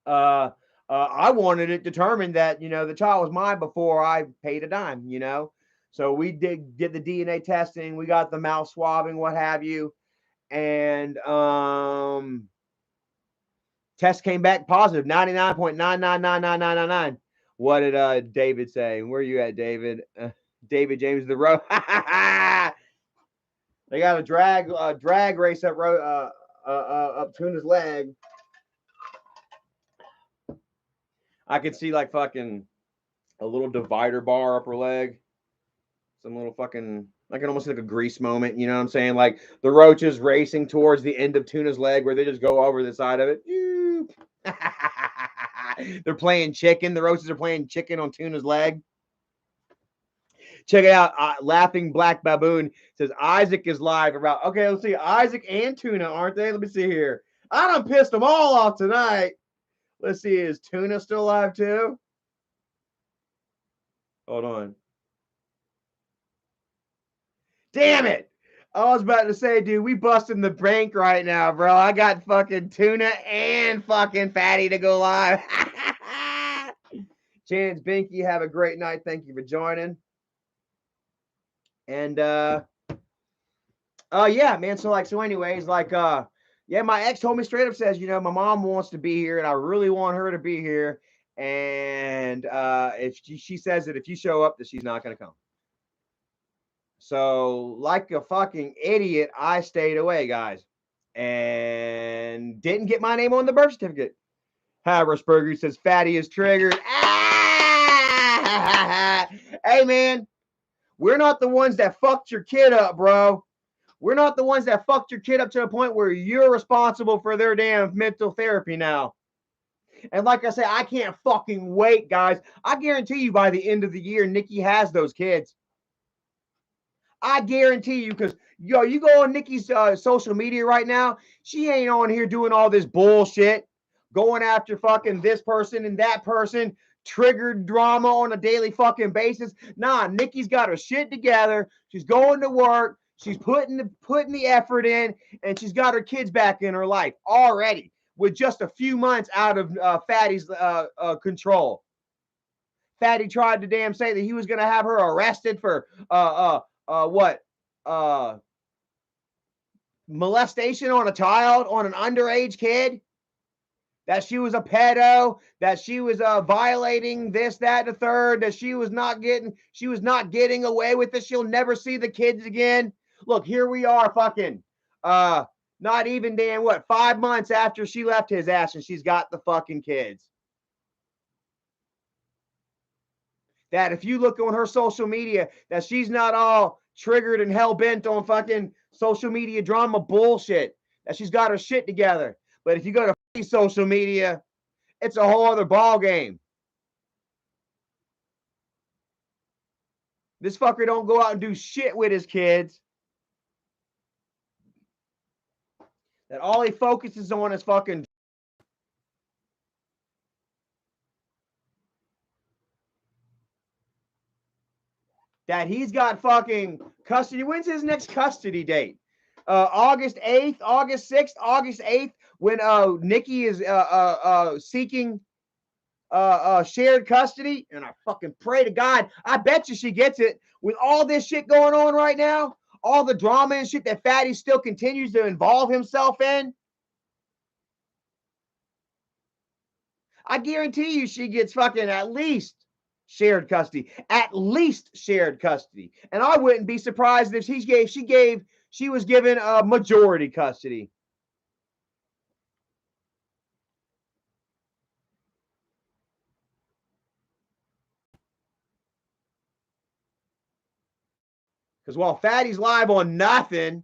I wanted it determined that, you know, the child was mine before I paid a dime, you know. So we did the DNA testing, we got the mouth swabbing, what have you, and test came back positive, 99.9999999. What did David say? Where are you at, David? David James the road. They got a drag race up up Tuna's leg. I could see like fucking a little divider bar up her leg. Some little fucking, like almost like a grease moment, you know what I'm saying? Like the roaches racing towards the end of Tuna's leg where they just go over the side of it. They're playing chicken. The roaches are playing chicken on Tuna's leg. Check it out. Laughing Black Baboon says Isaac is live around. Okay, let's see. Isaac and Tuna, aren't they? Let me see here. I done pissed them all off tonight. Let's see. Is Tuna still live too? Hold on. Damn it. I was about to say, dude, we busting the bank right now, bro. I got fucking Tuna and fucking Fatty to go live. Chance Binky, have a great night. Thank you for joining. And yeah, man. So anyways, yeah, my ex told me straight up, says, you know, my mom wants to be here and I really want her to be here. And if she says that if you show up, that she's not gonna come. So, like a fucking idiot, I stayed away, guys, and didn't get my name on the birth certificate. Harrisburger says Fatty is triggered. Ah! Hey, man, we're not the ones that fucked your kid up, bro. We're not the ones that fucked your kid up to the point where you're responsible for their damn mental therapy now. And like I said, I can't fucking wait, guys. I guarantee you by the end of the year, Nikki has those kids. I guarantee you, because you go on Nikki's social media right now, she ain't on here doing all this bullshit, going after fucking this person and that person, triggered drama on a daily fucking basis. Nah, Nikki's got her shit together. She's going to work. She's putting the effort in, and she's got her kids back in her life already with just a few months out of Fatty's control. Fatty tried to damn say that he was going to have her arrested for molestation on a child, on an underage kid, that she was a pedo, that she was violating this, that, and the third, that she was not getting away with it. She'll never see the kids again. Look, here we are fucking not even damn 5 months after she left his ass, and she's got the fucking kids. That if you look on her social media, that she's not all triggered and hell-bent on fucking social media drama bullshit, that she's got her shit together. But if you go to social media, it's a whole other ball game. This fucker don't go out and do shit with his kids. That all he focuses on is fucking that he's got fucking custody. When's his next custody date? August 8th, August 6th, August 8th, when Nikki is seeking shared custody. And I fucking pray to God, I bet you she gets it. With all this shit going on right now, all the drama and shit that Fatty still continues to involve himself in, I guarantee you she gets fucking at least shared custody. At least shared custody. And I wouldn't be surprised if she was given a majority custody. Because while Fatty's live on nothing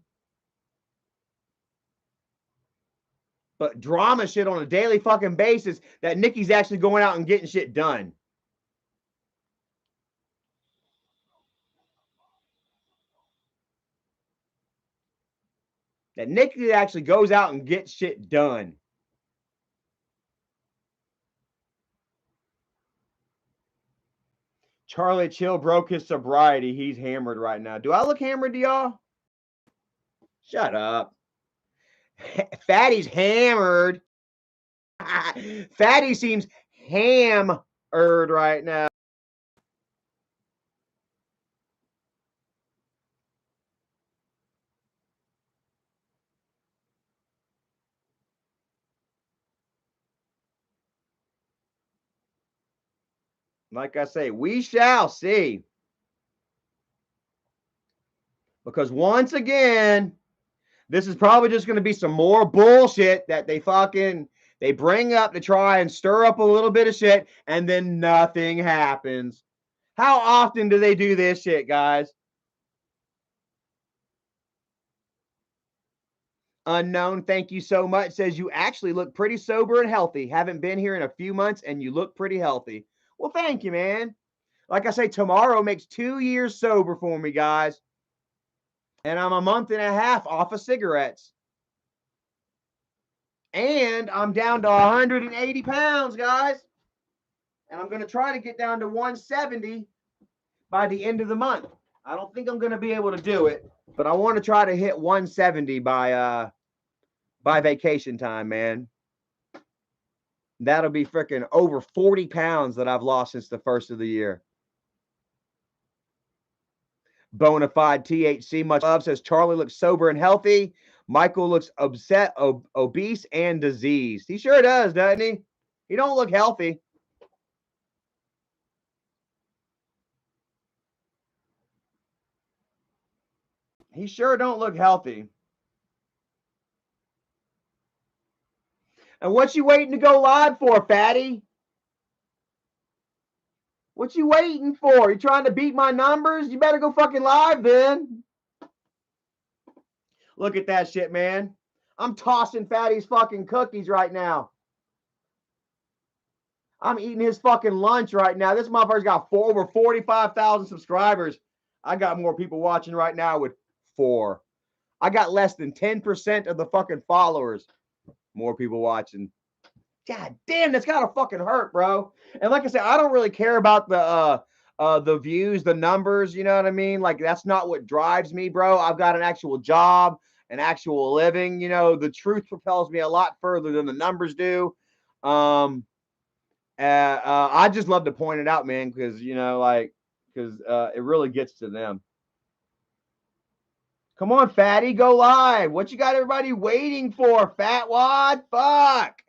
but drama shit on a daily fucking basis, that Nikki's actually going out and getting shit done. That Nikki actually goes out and gets shit done. Charlie Chill broke his sobriety. He's hammered right now. Do I look hammered to y'all? Shut up. Fatty's hammered. Fatty seems hammered right now. Like I say, we shall see. Because once again, this is probably just going to be some more bullshit that they bring up to try and stir up a little bit of shit, and then nothing happens. How often do they do this shit, guys? Unknown, thank you so much. Says you actually look pretty sober and healthy. Haven't been here in a few months, and you look pretty healthy. Well, thank you, man. Like I say, tomorrow makes 2 years sober for me, guys. And I'm a month and a half off of cigarettes. And I'm down to 180 pounds, guys. And I'm going to try to get down to 170 by the end of the month. I don't think I'm going to be able to do it, but I want to try to hit 170 by vacation time, man. That'll be freaking over 40 pounds that I've lost since the first of the year. Bonafide THC, much love, says Charlie looks sober and healthy. Michael looks upset, obese, and diseased. He sure does, doesn't he? He don't look healthy. He sure don't look healthy. And what you waiting to go live for, fatty? What you waiting for? You trying to beat my numbers? You better go fucking live then. Look at that shit, man. I'm tossing Fatty's fucking cookies right now. I'm eating his fucking lunch right now. This motherfucker's got over 45,000 subscribers. I got more people watching right now with 4. I got less than 10% of the fucking followers. More people watching. God damn, that's gotta fucking hurt, bro. And like I said, I don't really care about the views, the numbers, you know what I mean? Like, that's not what drives me, bro. I've got an actual job, an actual living. You know, the truth propels me a lot further than the numbers do. I just love to point it out, man, because, you know, like, because it really gets to them. Come on, fatty, go live. What you got everybody waiting for, fat wad? Fuck.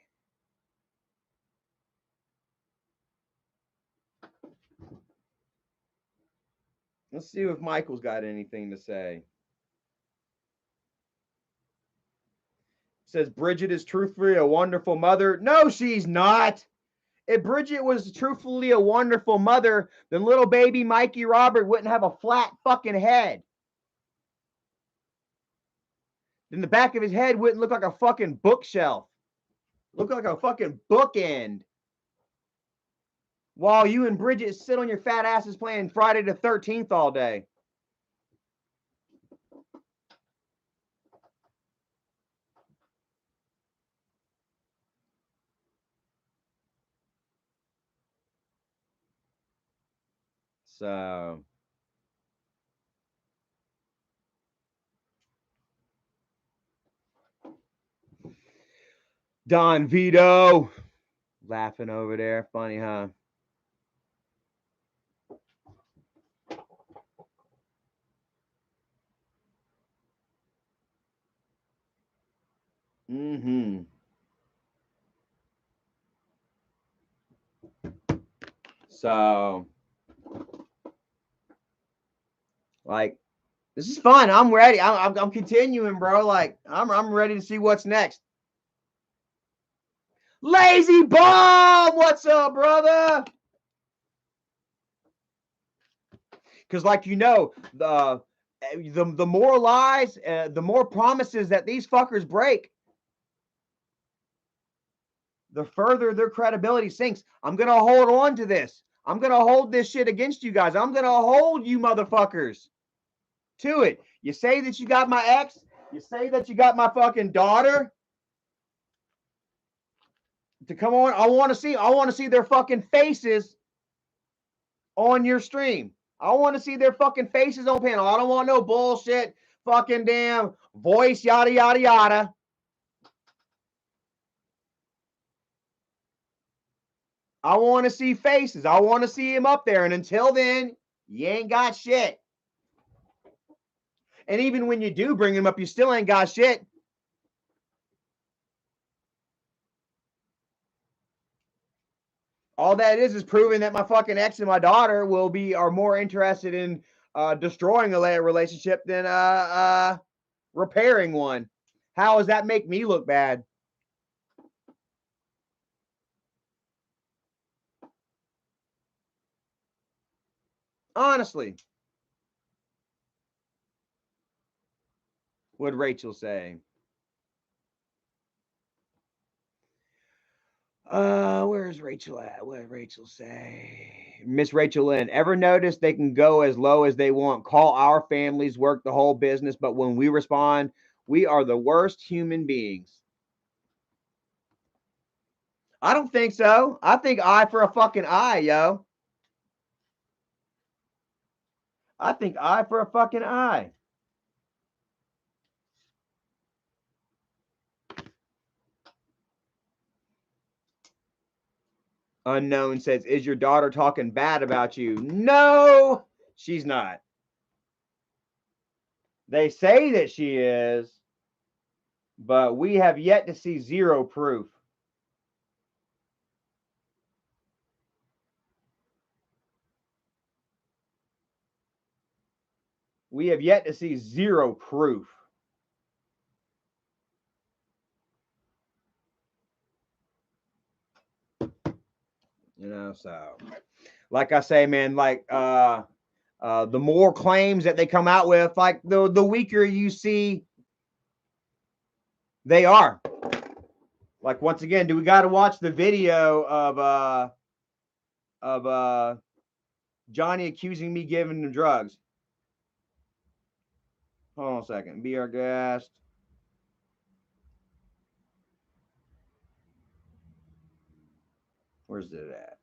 Let's see if Michael's got anything to say. Says Bridget is truthfully a wonderful mother. No, she's not. If Bridget was truthfully a wonderful mother, then little baby Mikey Robert wouldn't have a flat fucking head. Then the back of his head wouldn't look like a fucking bookshelf. Look like a fucking bookend. While you and Bridget sit on your fat asses playing Friday the 13th all day. So, Don Vito laughing over there. Funny, huh? Mm-hmm. So, like, this is fun. I'm ready. I'm continuing, bro. Like, I'm ready to see what's next. Lazy Bomb, what's up, brother? Because, like, you know, the more lies, the more promises that these fuckers break, the further their credibility sinks. I'm gonna hold on to this. I'm gonna hold this shit against you guys. I'm gonna hold you motherfuckers to it. You say that you got my ex. You say that you got my fucking daughter. To come on, I want to see their fucking faces on your stream. I want to see their fucking faces on panel. I don't want no bullshit fucking damn voice yada yada yada. I want to see faces. I want to see him up there. And until then, you ain't got shit. And even when you do bring him up, you still ain't got shit. All that is proving that my fucking ex and my daughter are more interested in destroying a relationship than repairing one. How does that make me look bad? Honestly. What'd Rachel say? Where's Rachel at? What did Rachel say? Miss Rachel Lynn, ever notice they can go as low as they want, call our families, work the whole business, but when we respond, we are the worst human beings. I don't think so. I think eye for a fucking eye, yo. I think eye for a fucking eye. Unknown says, is your daughter talking bad about you? No, she's not. They say that she is, but we have yet to see zero proof. We have yet to see zero proof. You know, so like I say, man, like the more claims that they come out with, like the weaker you see they are. Like, once again, do we got to watch the video of Johnny accusing me giving him drugs? Hold on a second. Be our guest. Where's it at?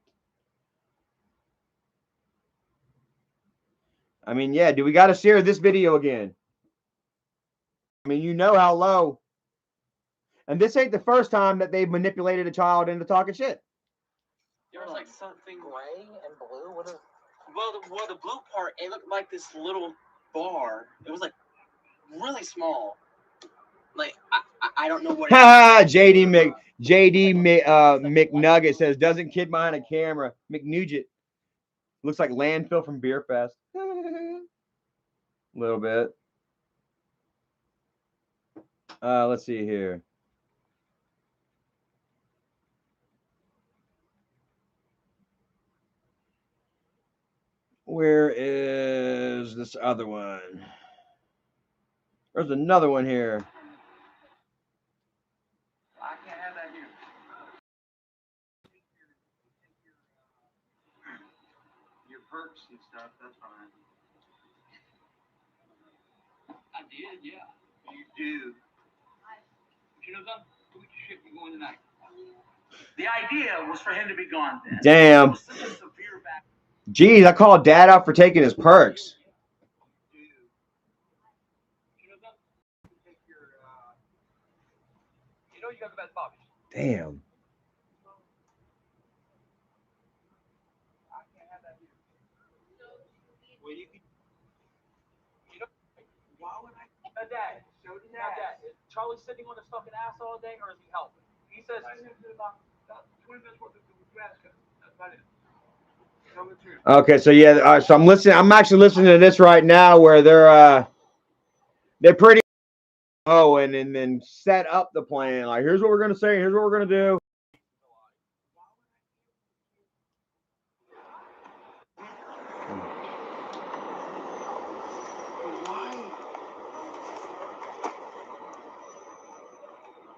I mean, yeah, do we got to share this video again? I mean, you know how low. And this ain't the first time that they've manipulated a child into talking shit. There was like something gray and blue. What is? Well, the blue part, it looked like this little bar. It was like really small. Like I don't know what. JD McNugget says, doesn't kid behind a camera. McNugget looks like landfill from Beer Fest. A little bit. Let's see here. Where is this other one? There's another one here. I can't have that here. Your perks and stuff, that's fine. I did, yeah. You do. But you know something? We should be going tonight. The idea was for him to be gone then. Damn. Geez, I called Dad out for taking his perks. You know you got the best Bobby. Damn. I can't have that here. Well, you can. You know, why would I? Dad, show the Dad. Is Charlie sitting on his fucking ass all day, or is he helping? He says he's going to do about 20 minutes worth of grass cut. That's about it. Okay, so yeah, so I'm listening. I'm actually listening to this right now, where they're pretty. Oh, and then set up the plan. Like, here's what we're gonna say. Here's what we're gonna do.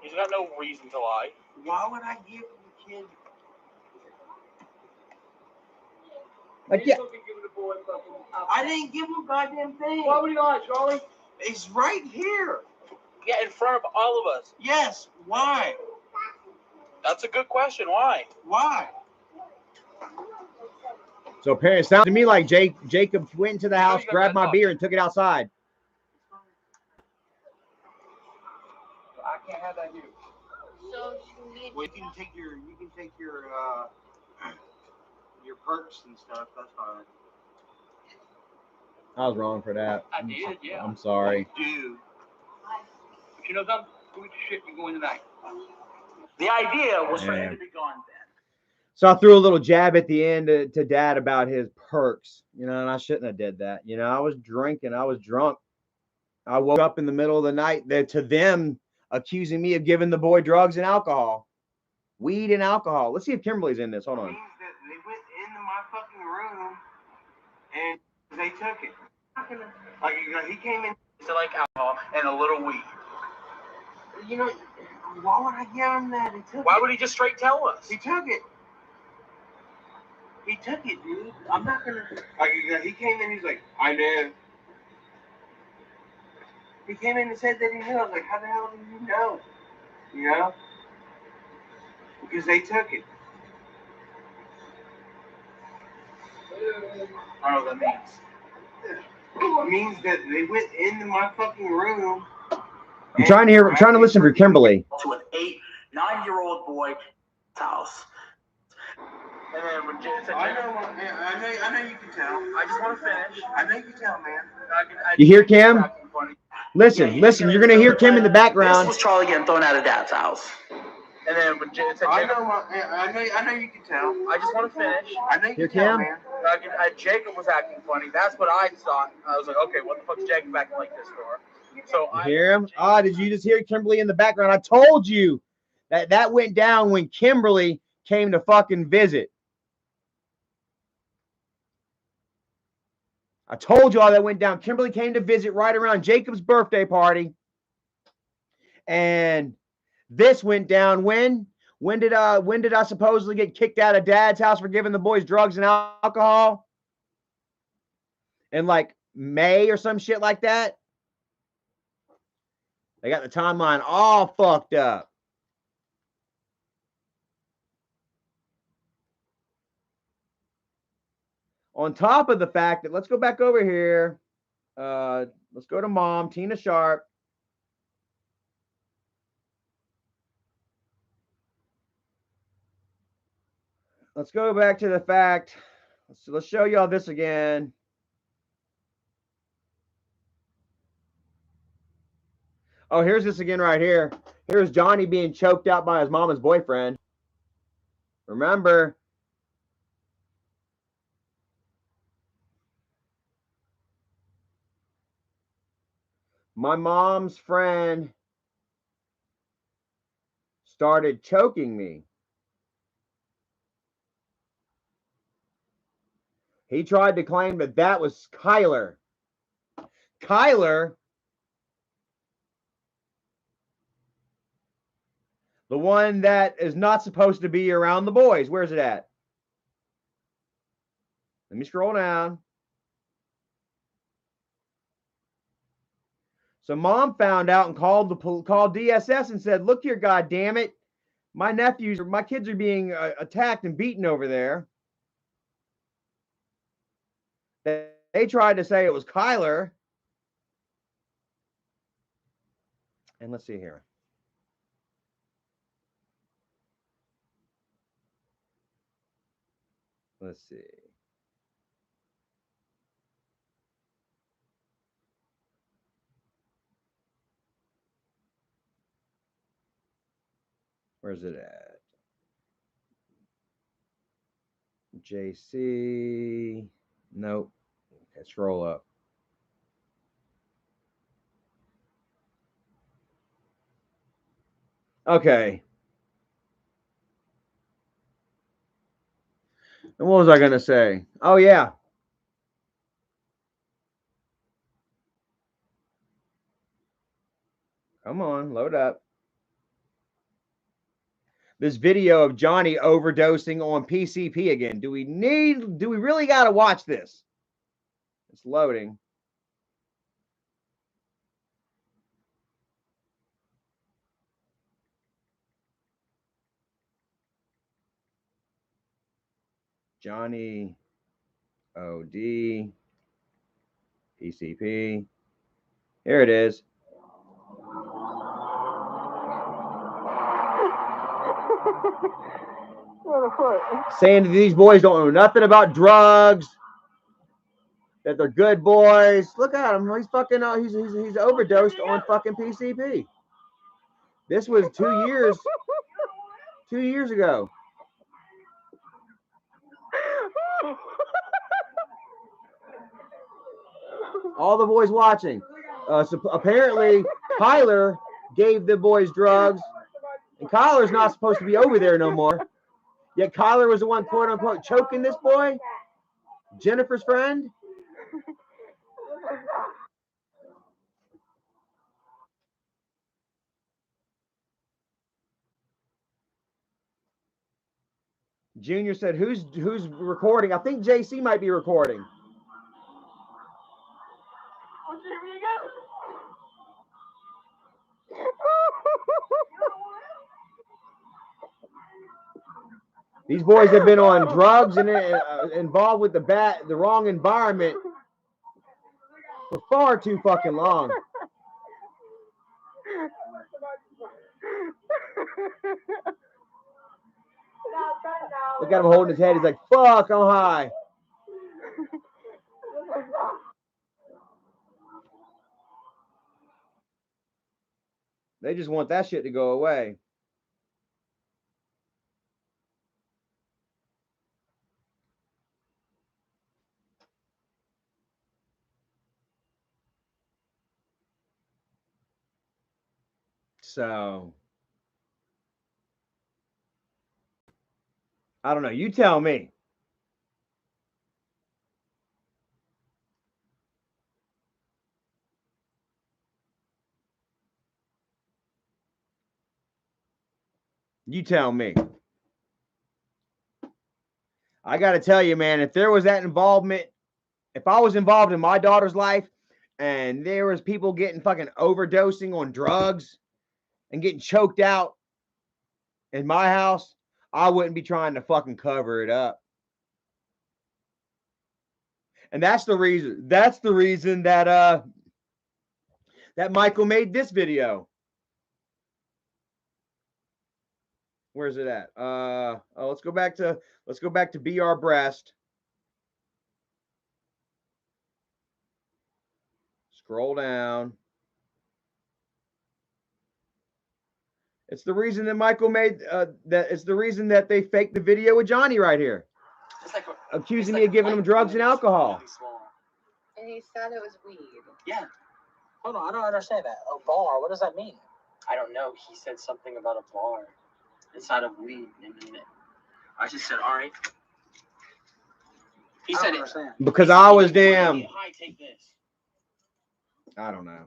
He's got no reason to lie. Why would I give the kid? Like, yeah. I didn't give him a goddamn thing. Why would he lie, Charlie? He's right here. Yeah, in front of all of us. Yes. Why? That's a good question. Why? Why? So apparently, it sounds to me like Jacob went into the house, grabbed my beer, and took it outside. I can't have that here. So well, you can take your perks and stuff. That's fine. I was wrong for that. I did, yeah. I'm sorry. You do. But you know something? We should be going tonight. The idea was for him to be gone then. So I threw a little jab at the end to Dad about his perks, you know, and I shouldn't have did that. You know, I was drinking. I was drunk. I woke up in the middle of the night to them accusing me of giving the boy drugs and alcohol. Weed and alcohol. Let's see if Kimberly's in this. Hold on. They went into my fucking room and they took it. Like, he came in to like alcohol and a little weed. You know, why would I give him that? Why would he just straight tell us? He took it. He took it, dude. I'm not gonna. Like, he came in, he's like, I knew. He came in and said that he knew. I was like, how the hell do you know? You know? Because they took it. I don't know what that means. It means that they went into my fucking room. I'm trying to listen for Kimberly. To an 8-9-year-old boy's house. And then when Jaden said, I know you can tell. I just want to finish. I know you can tell, man. You hear Kim? Listen, you're gonna hear Kim in the background. This was Charlie getting thrown out of Dad's house. And then when Jaden said, I know you can tell. I just want to finish. I know you Here, can tell, Kim? man. Jacob was acting funny. That's what I thought. I was like, okay, what the fuck's Jacob acting like this for? So You hear him? Did you just hear Kimberly in the background? I told you that went down when Kimberly came to fucking visit. I told you all that went down. Kimberly came to visit right around Jacob's birthday party. And this went down when? When did I supposedly get kicked out of Dad's house for giving the boys drugs and alcohol? In like May or some shit like that? They got the timeline all fucked up. On top of the fact that, let's go back over here. Let's go to Mom, Tina Sharp. Let's go back to the fact. Let's show y'all this again. Oh, here's this again right here. Here's Johnny being choked out by his mama's boyfriend. Remember? My mom's friend started choking me. He tried to claim that that was Kyler. Kyler, the one that is not supposed to be around the boys. Where's it at? Let me scroll down. So Mom found out and called DSS and said, "Look here, God damn it, my kids are being attacked and beaten over there." They tried to say it was Kyler. And let's see here. Let's see. Where's it at? JC. Nope. Okay, scroll up. Okay. And what was I going to say? Oh, yeah. Come on, load up. This video of Johnny overdosing on PCP again. Do we really got to watch this? It's loading. Johnny OD PCP. Here it is. Saying that these boys don't know nothing about drugs, that they're good boys. Look at him. He's fucking he's overdosed on fucking PCP. This was 2 years ago. All the boys watching. So apparently Kyler gave the boys drugs, and Kyler's not supposed to be over there no more. Yet Kyler was the one, quote unquote, choking this boy, Jennifer's friend. Junior said, who's recording? I think JC might be recording. Oh, here we go. These boys have been on drugs and involved with the wrong environment for far too fucking long. Look at him holding his head. He's like, fuck, I'm high. They just want that shit to go away. So, I don't know. You tell me. You tell me. I got to tell you, man, if there was that involvement, if I was involved in my daughter's life and there was people getting fucking overdosing on drugs and getting choked out in my house, I wouldn't be trying to fucking cover it up. And that's the reason that that Michael made this video. Where's it at? Let's go back to Be Our Breast. Scroll down. It's the reason that Michael made that. It's the reason that they faked the video with Johnny right here, accusing me of giving him drugs and alcohol. Really small. And he said it was weed. Yeah. Hold on, I don't understand that. A bar, what does that mean? I don't know. He said something about a bar inside of weed. I just said, all right. He said it. Because I was damn. Hi, take this. I don't know.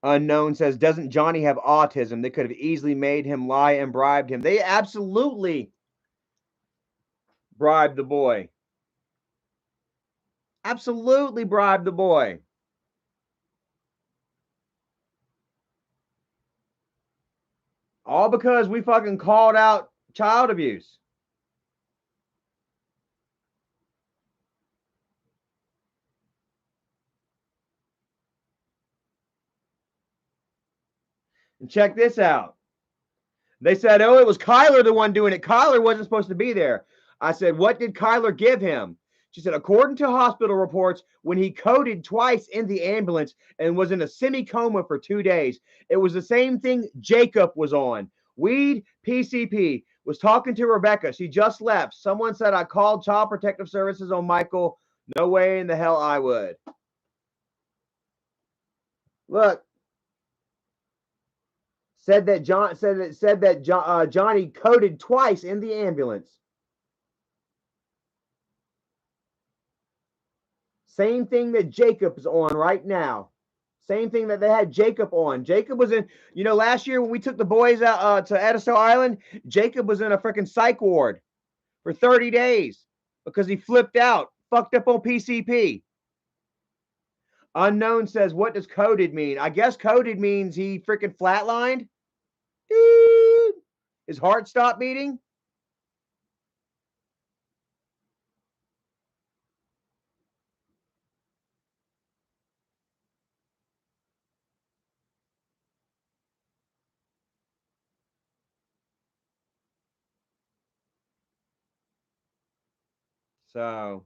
Unknown says, doesn't Johnny have autism? They could have easily made him lie and bribed him. They absolutely bribed the boy. Absolutely bribed the boy. All because we fucking called out child abuse. And check this out. They said, oh, it was Kyler the one doing it. Kyler wasn't supposed to be there. I said, what did Kyler give him? She said, according to hospital reports, when he coded twice in the ambulance and was in a semi-coma for 2 days, it was the same thing Jacob was on. Weed, PCP. Was talking to Rebecca. She just left. Someone said I called Child Protective Services on Michael. No way in the hell I would. Look. Said that Johnny coded twice in the ambulance. Same thing that Jacob's on right now. Same thing that they had Jacob on. Jacob was in, last year when we took the boys out to Edisto Island, Jacob was in a freaking psych ward for 30 days because he flipped out, fucked up on PCP. Unknown says, what does coded mean? I guess coded means he freaking flatlined. Dude, his heart stopped beating. So,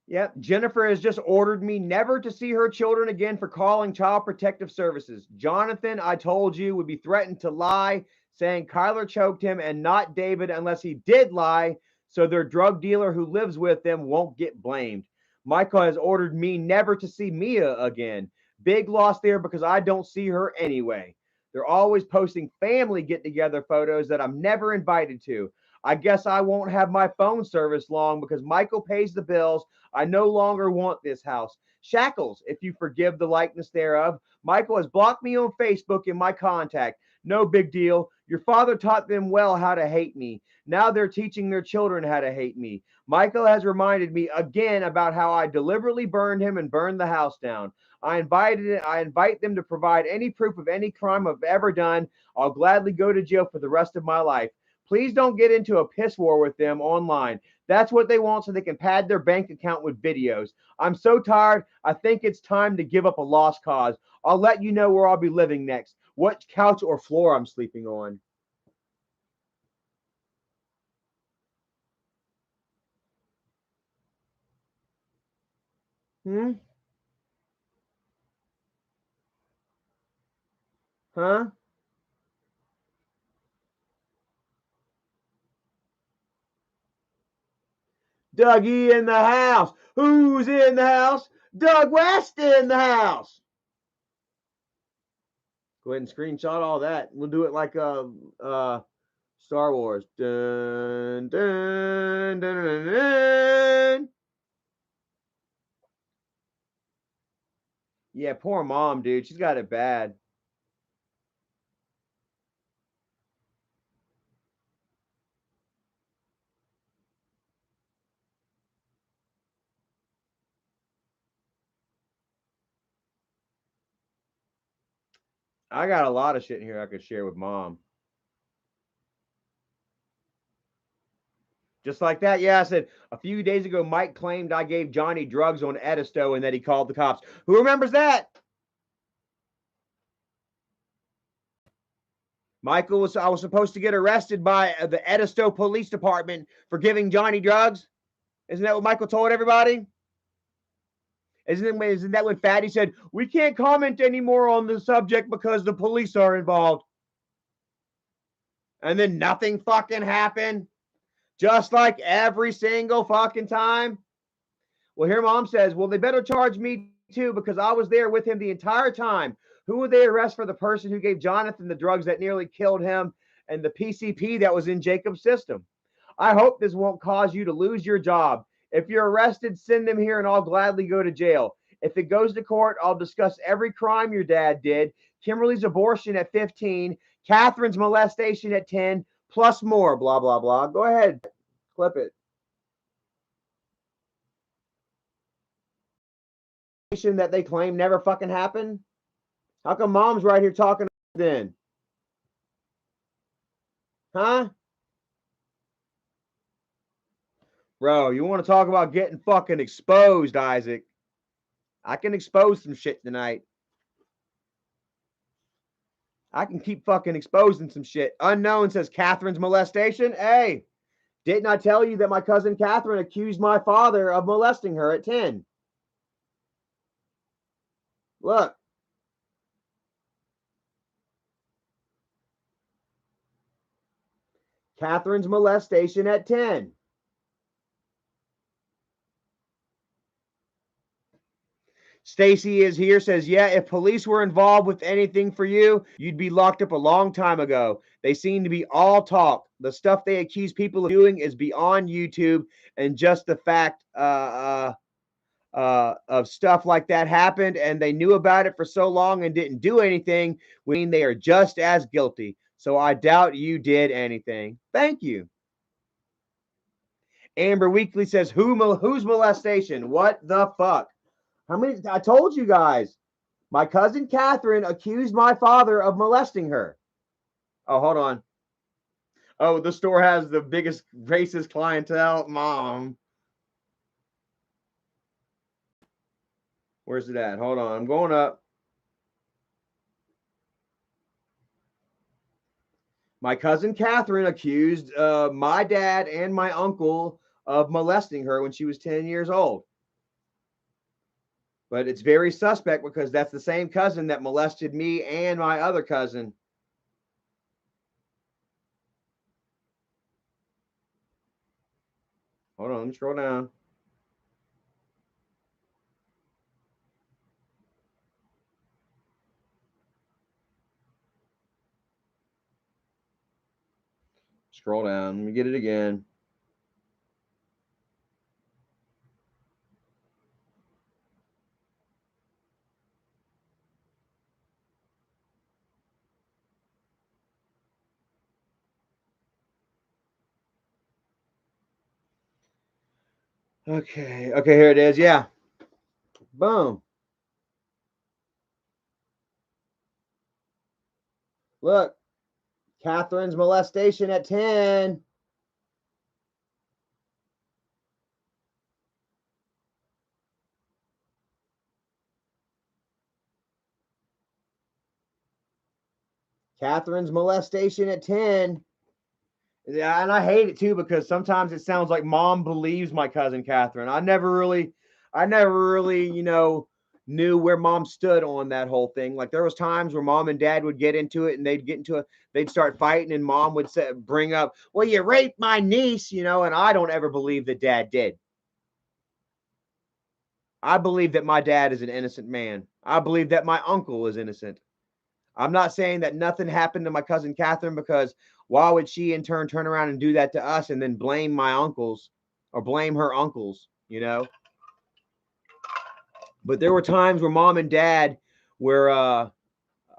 yep, Jennifer has just ordered me never to see her children again for calling Child Protective Services. Jonathan, I told you, would be threatened to lie, saying Kyler choked him and not David unless he did lie, so their drug dealer who lives with them won't get blamed. Michael has ordered me never to see Mia again. Big loss there because I don't see her anyway. They're always posting family get-together photos that I'm never invited to. I guess I won't have my phone service long because Michael pays the bills. I no longer want this house. Shackles, if you forgive the likeness thereof. Michael has blocked me on Facebook in my contact. No big deal. Your father taught them well how to hate me. Now they're teaching their children how to hate me. Michael has reminded me again about how I deliberately burned him and burned the house down. I invite them to provide any proof of any crime I've ever done. I'll gladly go to jail for the rest of my life. Please don't get into a piss war with them online. That's what they want so they can pad their bank account with videos. I'm so tired. I think it's time to give up a lost cause. I'll let you know where I'll be living next, what couch or floor I'm sleeping on. Hmm? Huh? Dougie in the house. Who's in the house? Doug West in the house. Go ahead and screenshot all that. We'll do it like Star Wars. Dun, dun, dun, dun, dun. Yeah, poor mom, dude. She's got it bad. I got a lot of shit in here I could share with mom. Just like that. Yeah, I said a few days ago, Mike claimed I gave Johnny drugs on Edisto and that he called the cops. Who remembers that? I was supposed to get arrested by the Edisto Police Department for giving Johnny drugs. Isn't that what Michael told everybody? Isn't that when Fatty said, we can't comment anymore on the subject because the police are involved? And then nothing fucking happened. Just like every single fucking time. Well, here mom says, well, they better charge me too because I was there with him the entire time. Who would they arrest for the person who gave Jonathan the drugs that nearly killed him and the PCP that was in Jacob's system? I hope this won't cause you to lose your job. If you're arrested, send them here and I'll gladly go to jail. If it goes to court, I'll discuss every crime your dad did, Kimberly's abortion at 15, Catherine's molestation at 10, plus more, blah, blah, blah. Go ahead, clip it. That they claim never fucking happened? How come mom's right here talking then? Huh? Bro, you want to talk about getting fucking exposed, Isaac? I can expose some shit tonight. I can keep fucking exposing some shit. Unknown says Catherine's molestation. Hey, didn't I tell you that my cousin Catherine accused my father of molesting her at 10? Look. Catherine's molestation at 10. Stacy is here, says, yeah, if police were involved with anything for you, you'd be locked up a long time ago. They seem to be all talk. The stuff they accuse people of doing is beyond YouTube, and just the fact of stuff like that happened and they knew about it for so long and didn't do anything, we mean they are just as guilty. So I doubt you did anything. Thank you. Amber Weekly says, who's molestation? What the fuck? How many? I told you guys. My cousin Catherine accused my father of molesting her. Oh, hold on. Oh, the store has the biggest racist clientele. Mom. Where's it at? Hold on. I'm going up. My cousin Catherine accused my dad and my uncle of molesting her when she was 10 years old. But it's very suspect because that's the same cousin that molested me and my other cousin. Hold on, let me scroll down. Scroll down. Let me get it again. Okay. Okay, here it is. Yeah. Boom. Look. Catherine's molestation at 10. Catherine's molestation at 10. Yeah, and I hate it too because sometimes it sounds like mom believes my cousin Catherine. I never really, knew where mom stood on that whole thing. Like there was times where mom and dad would get into it and they'd start fighting and mom would bring up, well, you raped my niece, and I don't ever believe that dad did. I believe that my dad is an innocent man. I believe that my uncle is innocent. I'm not saying that nothing happened to my cousin Catherine because why would she in turn around and do that to us and then blame my uncles or blame her uncles, But there were times where mom and dad were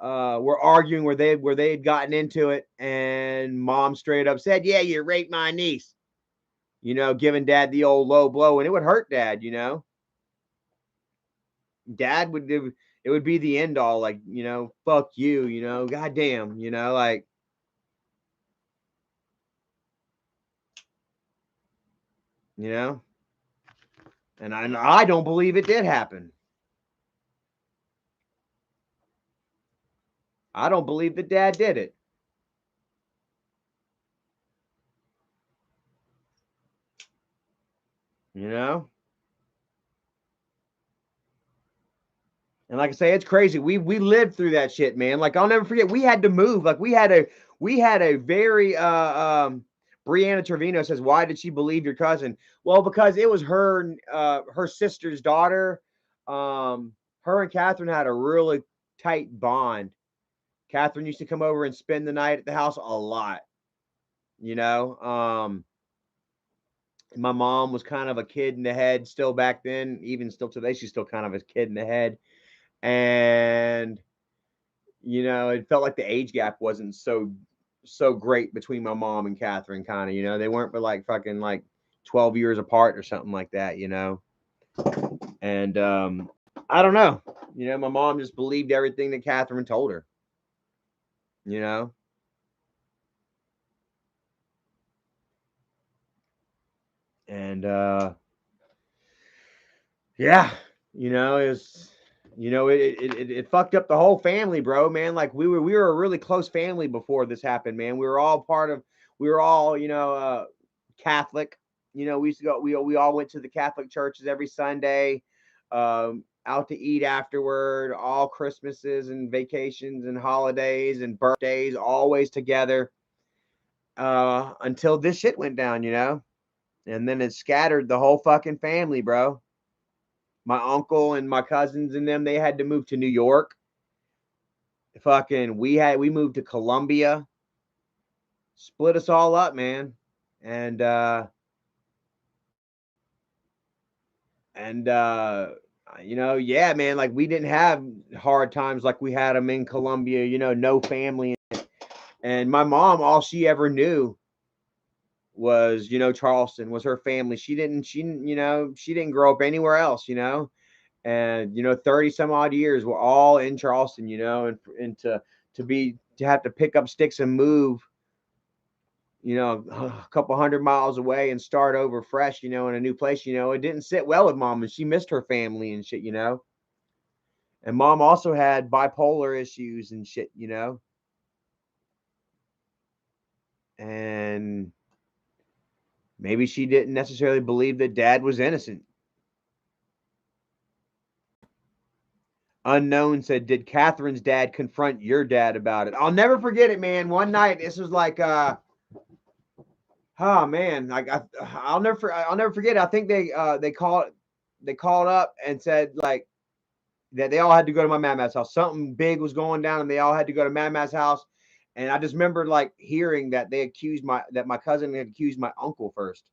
arguing where they had gotten into it and mom straight up said, "Yeah, you raped my niece." Giving dad the old low blow and it would hurt dad, Dad would do it would be the end all, like, fuck you, goddamn, like and I don't believe it did happen. I don't believe that dad did it. And like I say, it's crazy. We lived through that shit, man. Like I'll never forget. We had to move. Like we had a very Brianna Trevino says, "Why did she believe your cousin?" Well, because it was her sister's daughter. Her and Catherine had a really tight bond. Catherine used to come over and spend the night at the house a lot. My mom was kind of a kid in the head still back then, even still today, she's still kind of a kid in the head. And it felt like the age gap wasn't so great between my mom and Catherine, kind of, they weren't but like fucking like 12 years apart or something like that, and I don't know, my mom just believed everything that Catherine told her, and yeah, it fucked up the whole family, bro, man. Like we were a really close family before this happened, man. We were all Catholic. We used to go. We all went to the Catholic churches every Sunday, out to eat afterward. All Christmases and vacations and holidays and birthdays, always together. Until this shit went down, and then it scattered the whole fucking family, bro. My uncle and my cousins and them, they had to move to New York. Fucking, we moved to Columbia. Split us all up, man. And yeah, man, like we didn't have hard times like we had them in Columbia, no family. And my mom, all she ever knew was, Charleston was her family. She didn't grow up anywhere else, and 30 some odd years we're all in Charleston, and to have to pick up sticks and move, a couple 100 miles away and start over fresh, in a new place, it didn't sit well with mom, and she missed her family and shit, and mom also had bipolar issues and shit, and maybe she didn't necessarily believe that dad was innocent. Unknown said, "Did Catherine's dad confront your dad about it?" I'll never forget it, man. One night, this was like, oh man, like I'll never forget it. I think they called up and said like that they all had to go to my mama's house. Something big was going down, and they all had to go to mama's house. And I just remember like hearing that my cousin had accused my uncle first.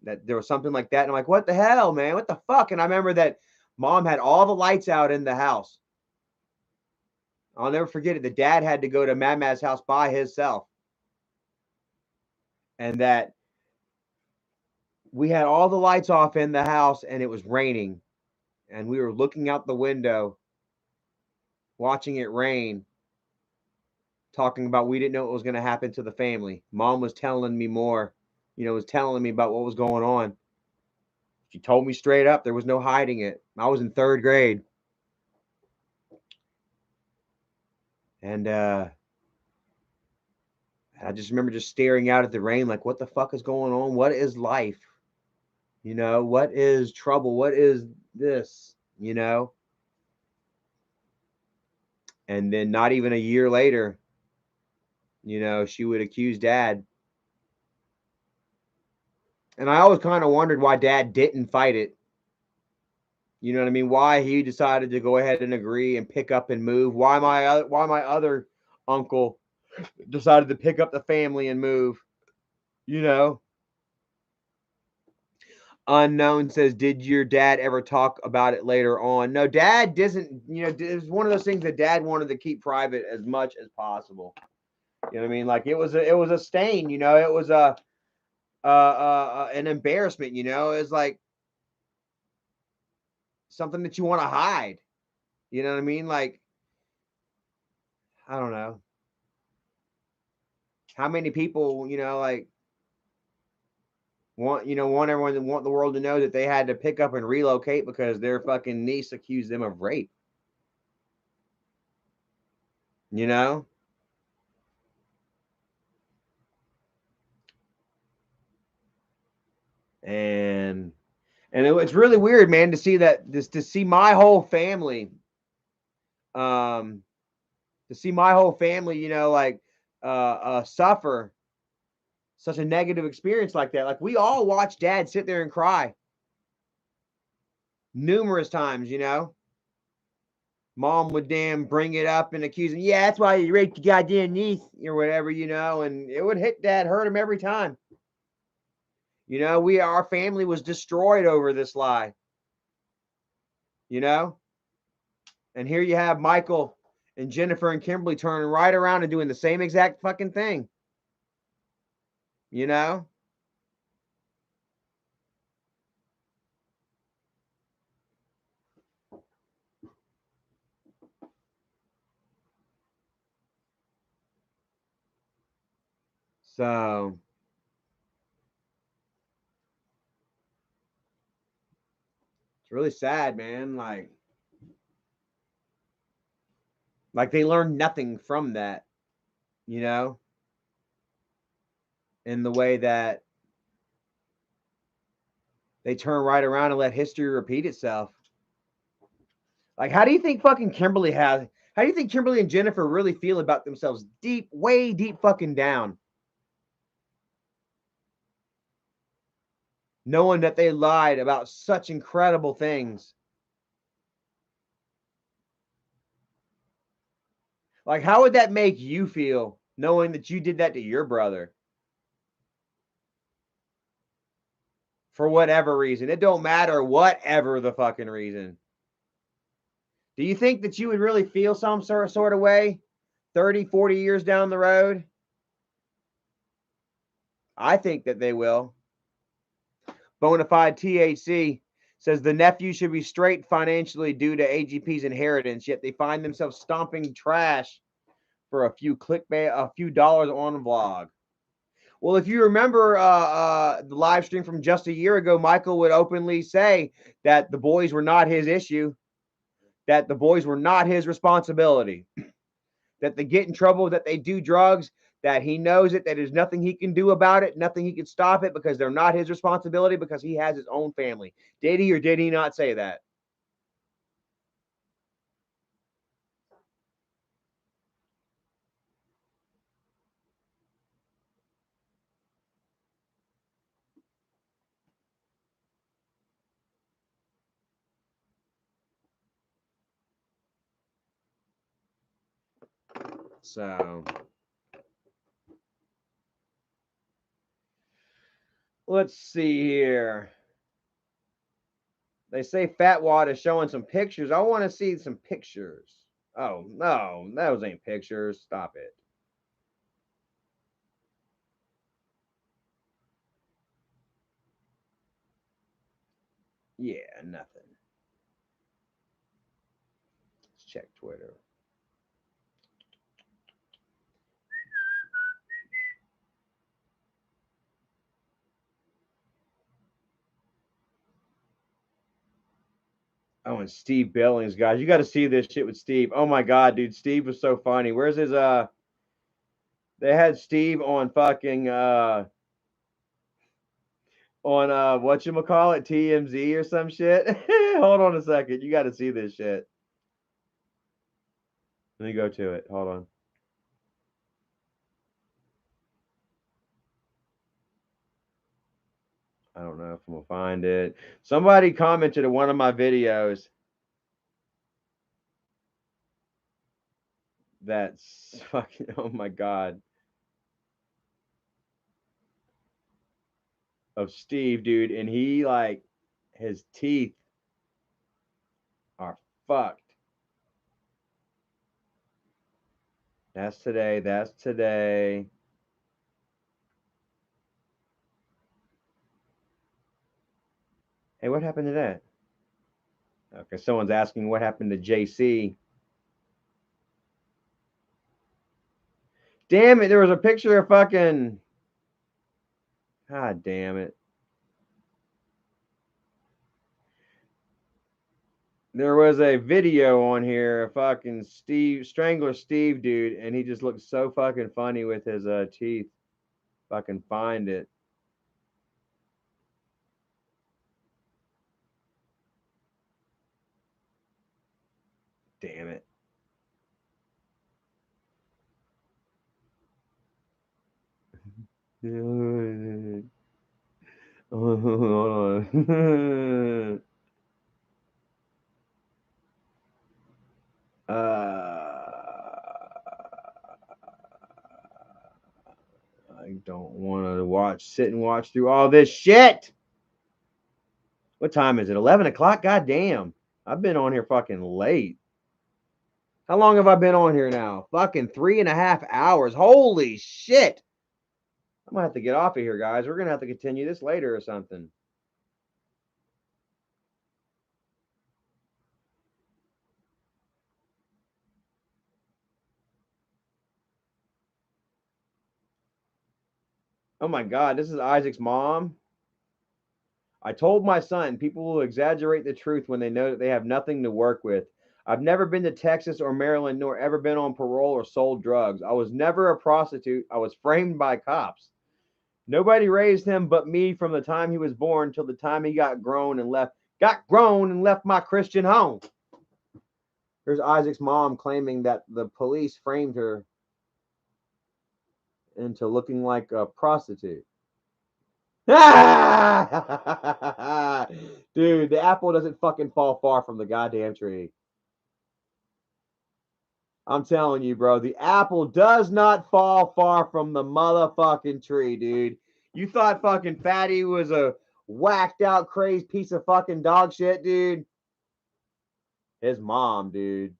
That there was something like that. And I'm like, what the hell, man? What the fuck? And I remember that mom had all the lights out in the house. I'll never forget it. The dad had to go to Mama's house by himself. And that we had all the lights off in the house and it was raining. And we were looking out the window, watching it rain, talking about we didn't know what was going to happen to the family. Mom was telling me more, was telling me about what was going on. She told me straight up. There was no hiding it. I was in 3rd grade. And I just remember just staring out at the rain like, what the fuck is going on? What is life? What is trouble? What is this? And then not even a year later, she would accuse Dad. And I always kind of wondered why Dad didn't fight it. You know what I mean? Why he decided to go ahead and agree and pick up and move. Why my other uncle decided to pick up the family and move. Unknown says, did your dad ever talk about it later on? No, Dad doesn't. It was one of those things that Dad wanted to keep private as much as possible. You know what I mean? Like it was a stain. It was an embarrassment. It's like something that you want to hide. You know what I mean? Like, I don't know. How many people, like want everyone to want the world to know that they had to pick up and relocate because their fucking niece accused them of rape. And it's really weird, man, to see to see my whole family, like suffer such a negative experience like that. Like we all watched Dad sit there and cry numerous times. Mom would damn bring it up and accuse him. Yeah, that's why you raped your goddamn niece or whatever, and it would hurt him every time. Our family was destroyed over this lie. And here you have Michael and Jennifer and Kimberly turning right around and doing the same exact fucking thing. So it's really sad, man. Like they learned nothing from that, in the way that they turn right around and let history repeat itself. Like, how do you think Kimberly and Jennifer really feel about themselves deep, way deep fucking down? Knowing that they lied about such incredible things. Like, how would that make you feel knowing that you did that to your brother? For whatever reason. It don't matter whatever the fucking reason. Do you think that you would really feel some sort of way 30, 40 years down the road? I think that they will. Bonafide THC says the nephew should be straight financially due to AGP's inheritance, yet they find themselves stomping trash for a few dollars on a vlog. Well, if you remember the live stream from just a year ago, Michael would openly say that the boys were not his issue, that the boys were not his responsibility, that they get in trouble, that they do drugs, that he knows it, that there's nothing he can do about it, nothing he can stop it because they're not his responsibility because he has his own family. Did he or did he not say that? So let's see here. They say Fatwad is showing some pictures. I want to see some pictures. Oh, no, those ain't pictures. Stop it. Yeah, nothing. Let's check Twitter. Oh, and Steve Billings, guys. You got to see this shit with Steve. Oh my God, dude. Steve was so funny. Where's his they had Steve on fucking on whatchamacallit, TMZ or some shit. Hold on a second. You got to see this shit. Let me go to it. Hold on. I don't know if I'm gonna find it. Somebody commented in one of my videos. That's fucking, oh my God. Of Steve, dude. And he, like, his teeth are fucked. That's today. That's today. Hey, what happened to that? Okay, someone's asking what happened to JC. Damn it, there was a picture of fucking. God damn it. There was a video on here of fucking Steve, Strangler Steve, dude, and he just looked so fucking funny with his teeth. Fucking find it. Damn it. Hold on. I don't want to sit and watch through all this shit. What time is it? 11 o'clock? God damn. I've been on here fucking late. How long have I been on here now? Fucking 3.5 hours. Holy shit. I'm going to have to get off of here, guys. We're going to have to continue this later or something. Oh my God, this is Isaac's mom. I told my son people will exaggerate the truth when they know that they have nothing to work with. I've never been to Texas or Maryland, nor ever been on parole or sold drugs. I was never a prostitute. I was framed by cops. Nobody raised him but me from the time he was born till the time he got grown and left my Christian home. Here's Isaac's mom claiming that the police framed her into looking like a prostitute. Dude, the apple doesn't fucking fall far from the goddamn tree. I'm telling you, bro, the apple does not fall far from the motherfucking tree, dude. You thought fucking Fatty was a whacked out, crazed piece of fucking dog shit, dude? His mom, dude,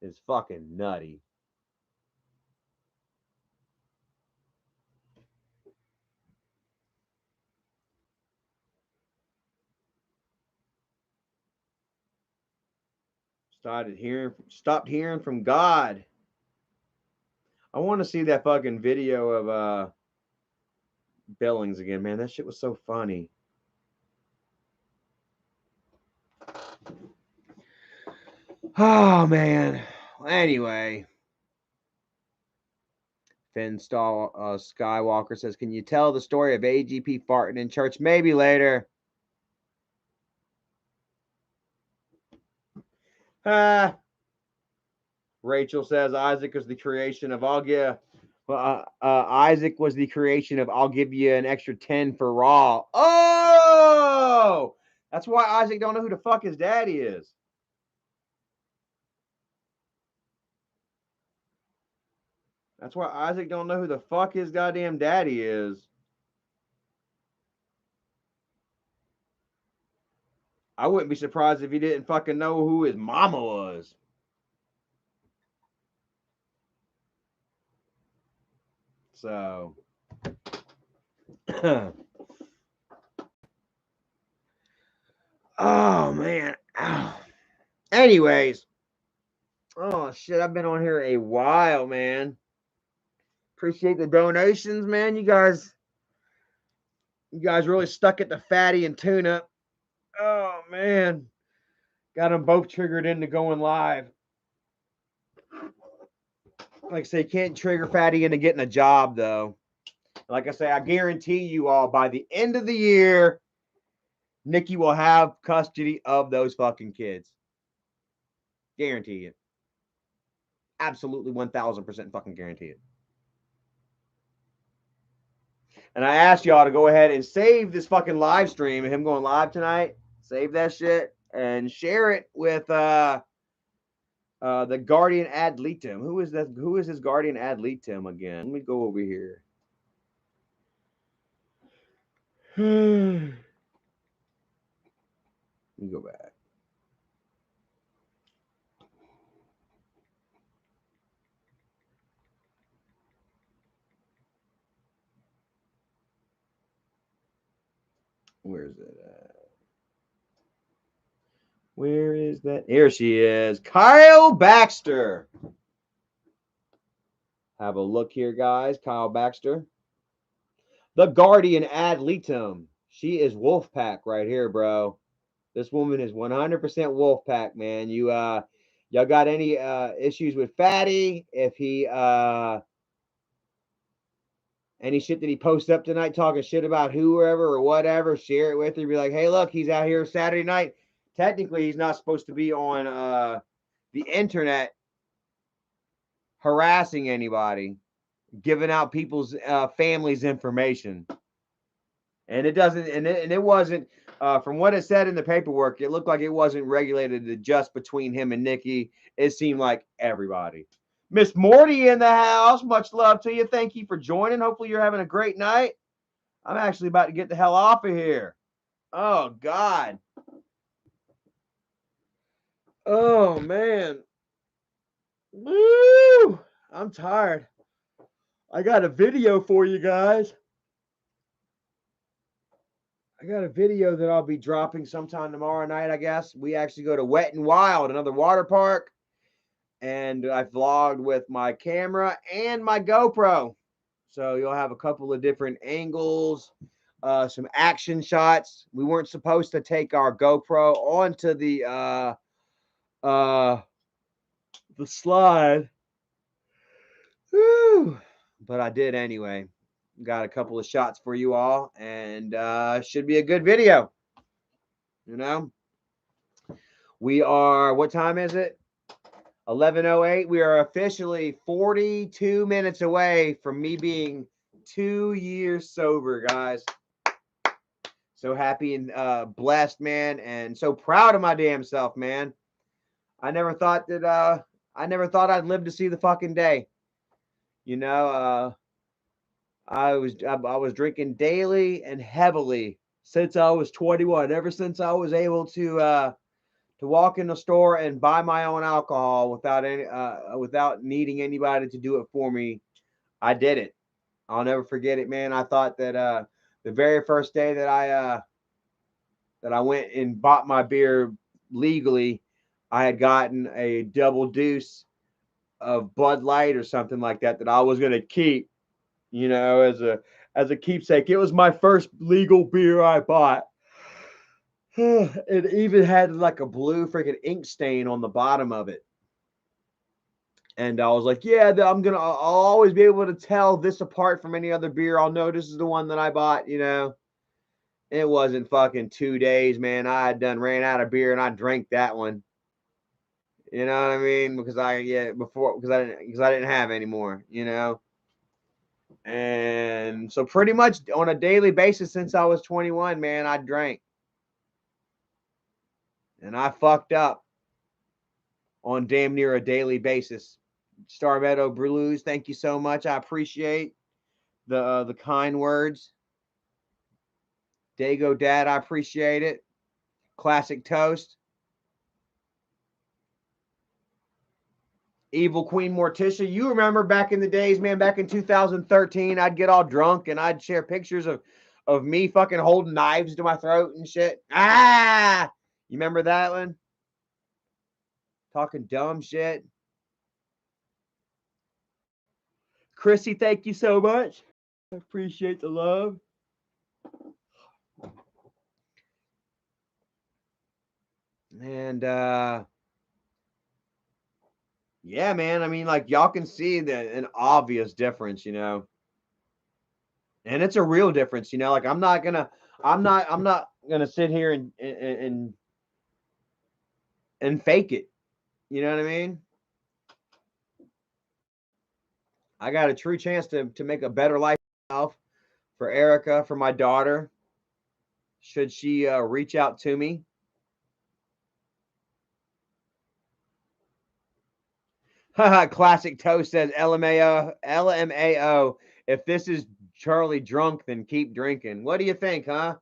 is fucking nutty. Stopped hearing from God. I want to see that fucking video of Billings again, man. That shit was so funny. Oh man. Anyway, Finn Skywalker says, "Can you tell the story of AGP farting in church? Maybe later." Rachel says Isaac was the creation of Isaac was the creation of I'll give you an extra 10 for Raw. Oh, that's why Isaac don't know who the fuck his daddy is. That's why Isaac don't know who the fuck his goddamn daddy is. I wouldn't be surprised if he didn't fucking know who his mama was. So, oh man. Anyways, oh shit, I've been on here a while, man. Appreciate the donations, man. You guys really stuck at the fatty and tuna. Oh man, got them both triggered into going live. Like I say, can't trigger fatty into getting a job though. Like I say, I guarantee you all by the end of the year, Nikki will have custody of those fucking kids. Guarantee it. Absolutely 1000% fucking guarantee it. And I asked y'all to go ahead and save this fucking live stream of him going live tonight. Save that shit and share it with the guardian ad litem. Who is that? Who is his guardian ad litem again? Let me go over here. Let me go back. Where is it at? Where is that? Here she is. Kyle Baxter. Have a look here, guys. Kyle Baxter. The guardian ad litem. She is Wolfpack right here, bro. This woman is 100% Wolfpack, man. Y'all got any issues with Fatty? If he any shit that he posts up tonight talking shit about whoever or whatever, share it with her. Be like, hey, look, he's out here Saturday night. Technically, he's not supposed to be on the internet harassing anybody, giving out people's families' information. And it doesn't, and it wasn't, from what it said in the paperwork, it looked like it wasn't regulated to just between him and Nikki. It seemed like everybody. Miss Morty in the house. Much love to you. Thank you for joining. Hopefully you're having a great night. I'm actually about to get the hell off of here. Oh, God. Oh, man. Woo! I'm tired. I got a video for you guys. I got a video that I'll be dropping sometime tomorrow night, I guess. We actually go to Wet and Wild, another water park. And I vlogged with my camera and my GoPro. So you'll have a couple of different angles, some action shots. We weren't supposed to take our GoPro onto the slide. Whew. But I did anyway. Got a couple of shots for you all, and should be a good video. You know, we are, what time is it? 11:08. We are officially 42 minutes away from me being 2 years sober, guys. So happy and blessed, man, and so proud of my damn self, man. I never thought I'd live to see the fucking day. You know, I was drinking daily and heavily since I was 21. Ever since I was able to walk in the store and buy my own alcohol without needing anybody to do it for me, I did it. I'll never forget it, man. I thought that the very first day that I went and bought my beer legally, I had gotten a double deuce of Bud Light or something like that I was gonna keep, you know, as a keepsake. It was my first legal beer I bought. It even had like a blue freaking ink stain on the bottom of it. And I was like, yeah, I'll always be able to tell this apart from any other beer. I'll know this is the one that I bought, you know. It wasn't fucking 2 days, man. I had ran out of beer and I drank that one. You know what I mean? Because I didn't have any more, you know. And so pretty much on a daily basis since I was 21, man, I drank. And I fucked up on damn near a daily basis Star Meadow Blues, thank you so much. I appreciate the kind words. Dago Dad, I appreciate it. Classic Toast. Evil Queen Morticia. You remember back in the days, man, back in 2013, I'd get all drunk and I'd share pictures of me fucking holding knives to my throat and shit. Ah! You remember that one? Talking dumb shit. Chrissy, thank you so much. I appreciate the love. And yeah, man. I mean, like y'all can see an obvious difference, you know. And it's a real difference, you know. Like I'm not gonna sit here and fake it. You know what I mean? I got a true chance to make a better life for myself, for Erica, for my daughter. Should she reach out to me? Classic Toast says LMAO. If this is Charlie drunk, then keep drinking. What do you think, huh?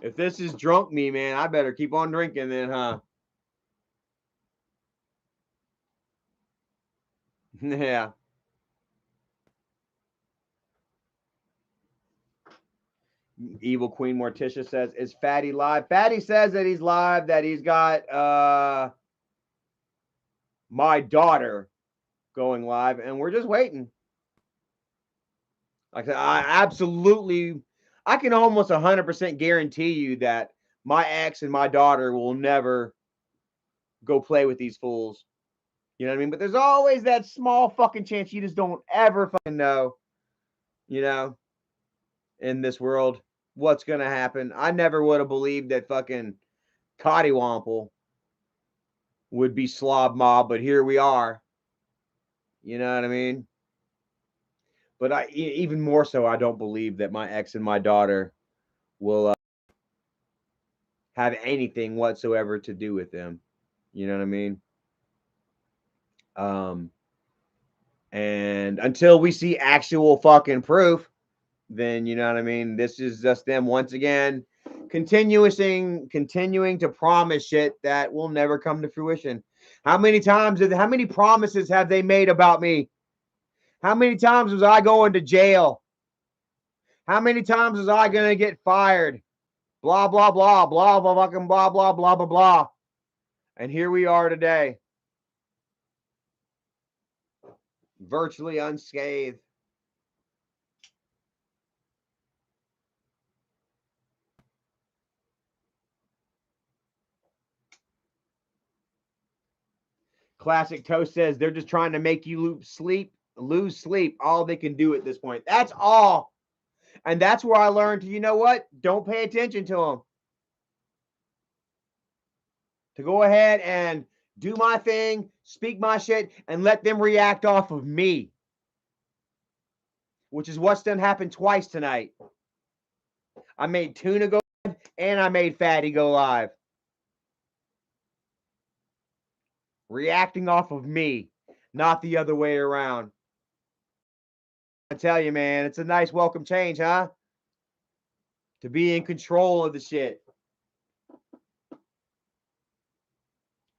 If this is drunk me, man, I better keep on drinking then, huh? Yeah. Evil Queen Morticia says, is Fatty live? Fatty says that he's live, that he's got my daughter going live, and we're just waiting. Like I can almost 100% guarantee you that my ex and my daughter will never go play with these fools. You know what I mean? But there's always that small fucking chance you just don't ever fucking know, you know, in this world, what's going to happen. I never would have believed that fucking Cottywomple would be slob mob, but here we are. You know what I mean? But even more so, I don't believe that my ex and my daughter will have anything whatsoever to do with them. You know what I mean? And until we see actual fucking proof, then you know what I mean? This is just them once again continuing to promise shit that will never come to fruition. How many promises have they made about me? How many times was I going to jail? How many times was I gonna get fired? Blah blah blah blah blah fucking blah blah blah blah blah. And here we are today. Virtually unscathed. Classic Toast says they're just trying to make you lose sleep. All they can do at this point. That's all. And that's where I learned to, you know what? Don't pay attention to them. To go ahead and do my thing, speak my shit, and let them react off of me. Which is what's done happened twice tonight. I made Tuna go live and I made Fatty go live. Reacting off of me, not the other way around. I tell you, man, it's a nice welcome change, huh? To be in control of the shit.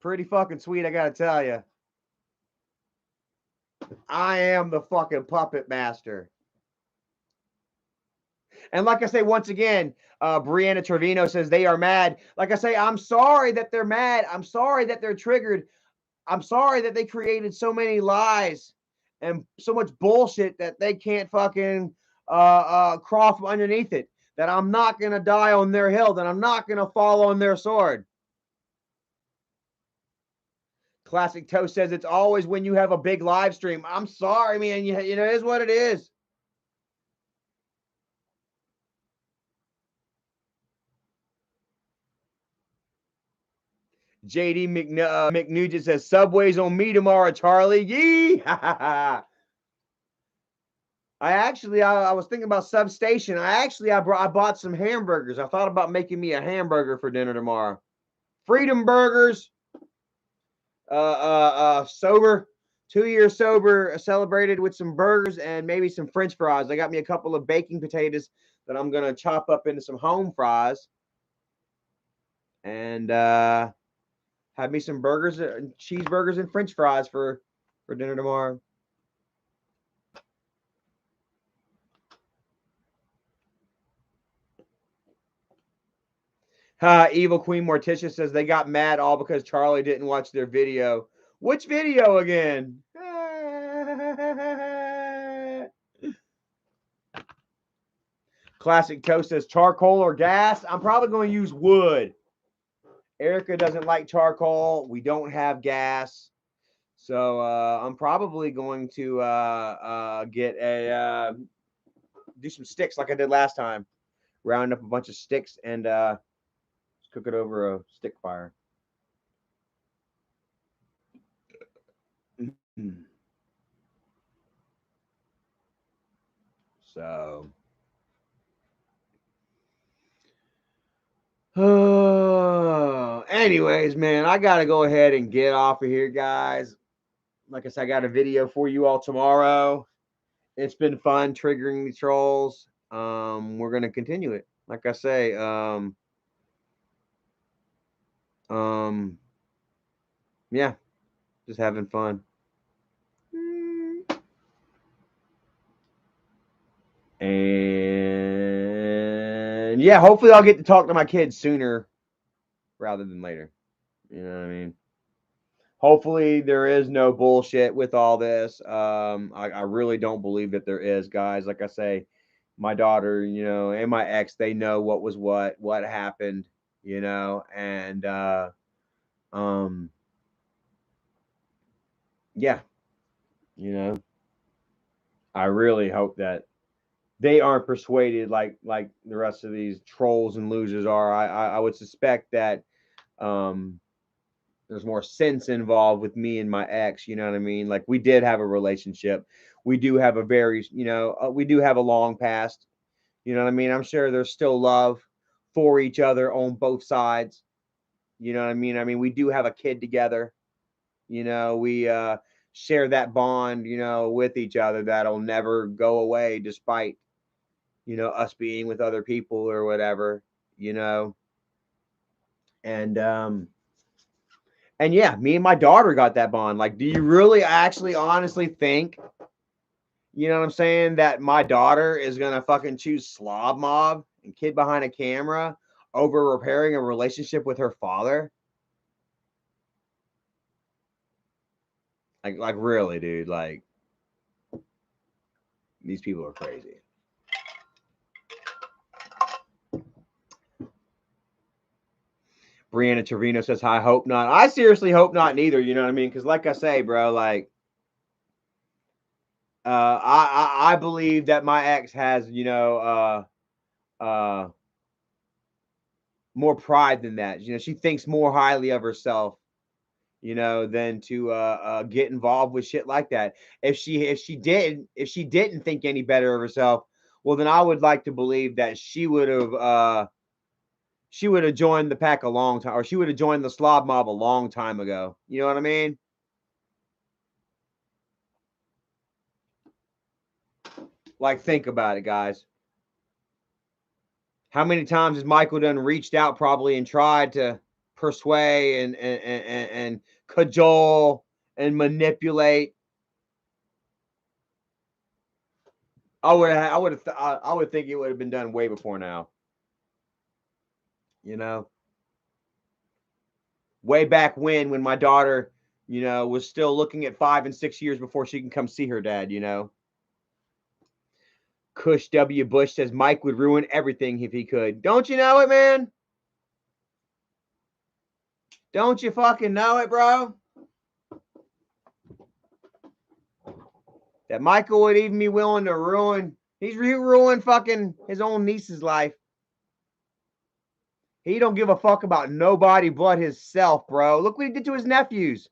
Pretty fucking sweet, I gotta tell you. I am the fucking puppet master. And like I say, once again, Brianna Trevino says they are mad. Like I say, I'm sorry that they're mad. I'm sorry that they're triggered. I'm sorry that they created so many lies and so much bullshit that they can't fucking crawl from underneath it. That I'm not going to die on their hill. That I'm not going to fall on their sword. Classic Toast says it's always when you have a big live stream. I'm sorry, man. You know, it is what it is. JD McNugent says Subway's on me tomorrow, Charlie. Yee! I was thinking about Substation. I bought some hamburgers. I thought about making me a hamburger for dinner tomorrow. Freedom Burgers. sober, 2 years sober, celebrated with some burgers and maybe some French fries. I got me a couple of baking potatoes that I'm gonna chop up into some home fries, and have me some burgers, cheeseburgers, and French fries for dinner tomorrow. Evil Queen Morticia says they got mad all because Charlie didn't watch their video. Which video again? Classic Toast says charcoal or gas. I'm probably going to use wood. Erica doesn't like charcoal. We don't have gas. So I'm probably going to get a do some sticks like I did last time. Round up a bunch of sticks and cook it over a stick fire. So, anyways, man, I got to go ahead and get off of here, guys. Like I said, I got a video for you all tomorrow. It's been fun triggering the trolls. We're going to continue it. Like I say, yeah, just having fun. And yeah, hopefully I'll get to talk to my kids sooner rather than later. You know what I mean? Hopefully there is no bullshit with all this. I really don't believe that there is, guys. Like I say, my daughter, you know, and my ex, they know what was what happened, you know, and yeah, you know, I really hope that they aren't persuaded like the rest of these trolls and losers are. I would suspect that there's more sense involved with me and my ex. You know what I mean? Like we did have a relationship. We do have a very, you know, we do have a long past. You know what I mean? I'm sure there's still love for each other on both sides. You know what I mean? I mean, we do have a kid together. You know, we share that bond, you know, with each other that'll never go away despite, you know, us being with other people or whatever, you know. And yeah, me and my daughter got that bond. Like, do you really actually honestly think, you know what I'm saying, that my daughter is gonna fucking choose Slob Mob and Kid Behind a Camera over repairing a relationship with her father? Like really, dude, like these people are crazy. Brianna Trevino says, I hope not. I seriously hope not neither, you know what I mean? Because like I say, bro, like I believe that my ex has, you know, more pride than that. You know, she thinks more highly of herself, you know, than to get involved with shit like that. If she didn't think any better of herself, well, then I would like to believe that she would have joined the pack a long time, or she would have joined the Slob Mob a long time ago. You know what I mean? Like, think about it, guys. How many times has Michael done reached out probably and tried to persuade and cajole and manipulate? I would think it would have been done way before now. You know, way back when my daughter, you know, was still looking at 5 and 6 years before she can come see her dad. You know. Cush W. Bush says Mike would ruin everything if he could. Don't you know it, man? Don't you fucking know it, bro? That Michael would even be willing to ruin. He's ruined fucking his own niece's life. He don't give a fuck about nobody but himself, bro. Look what he did to his nephews.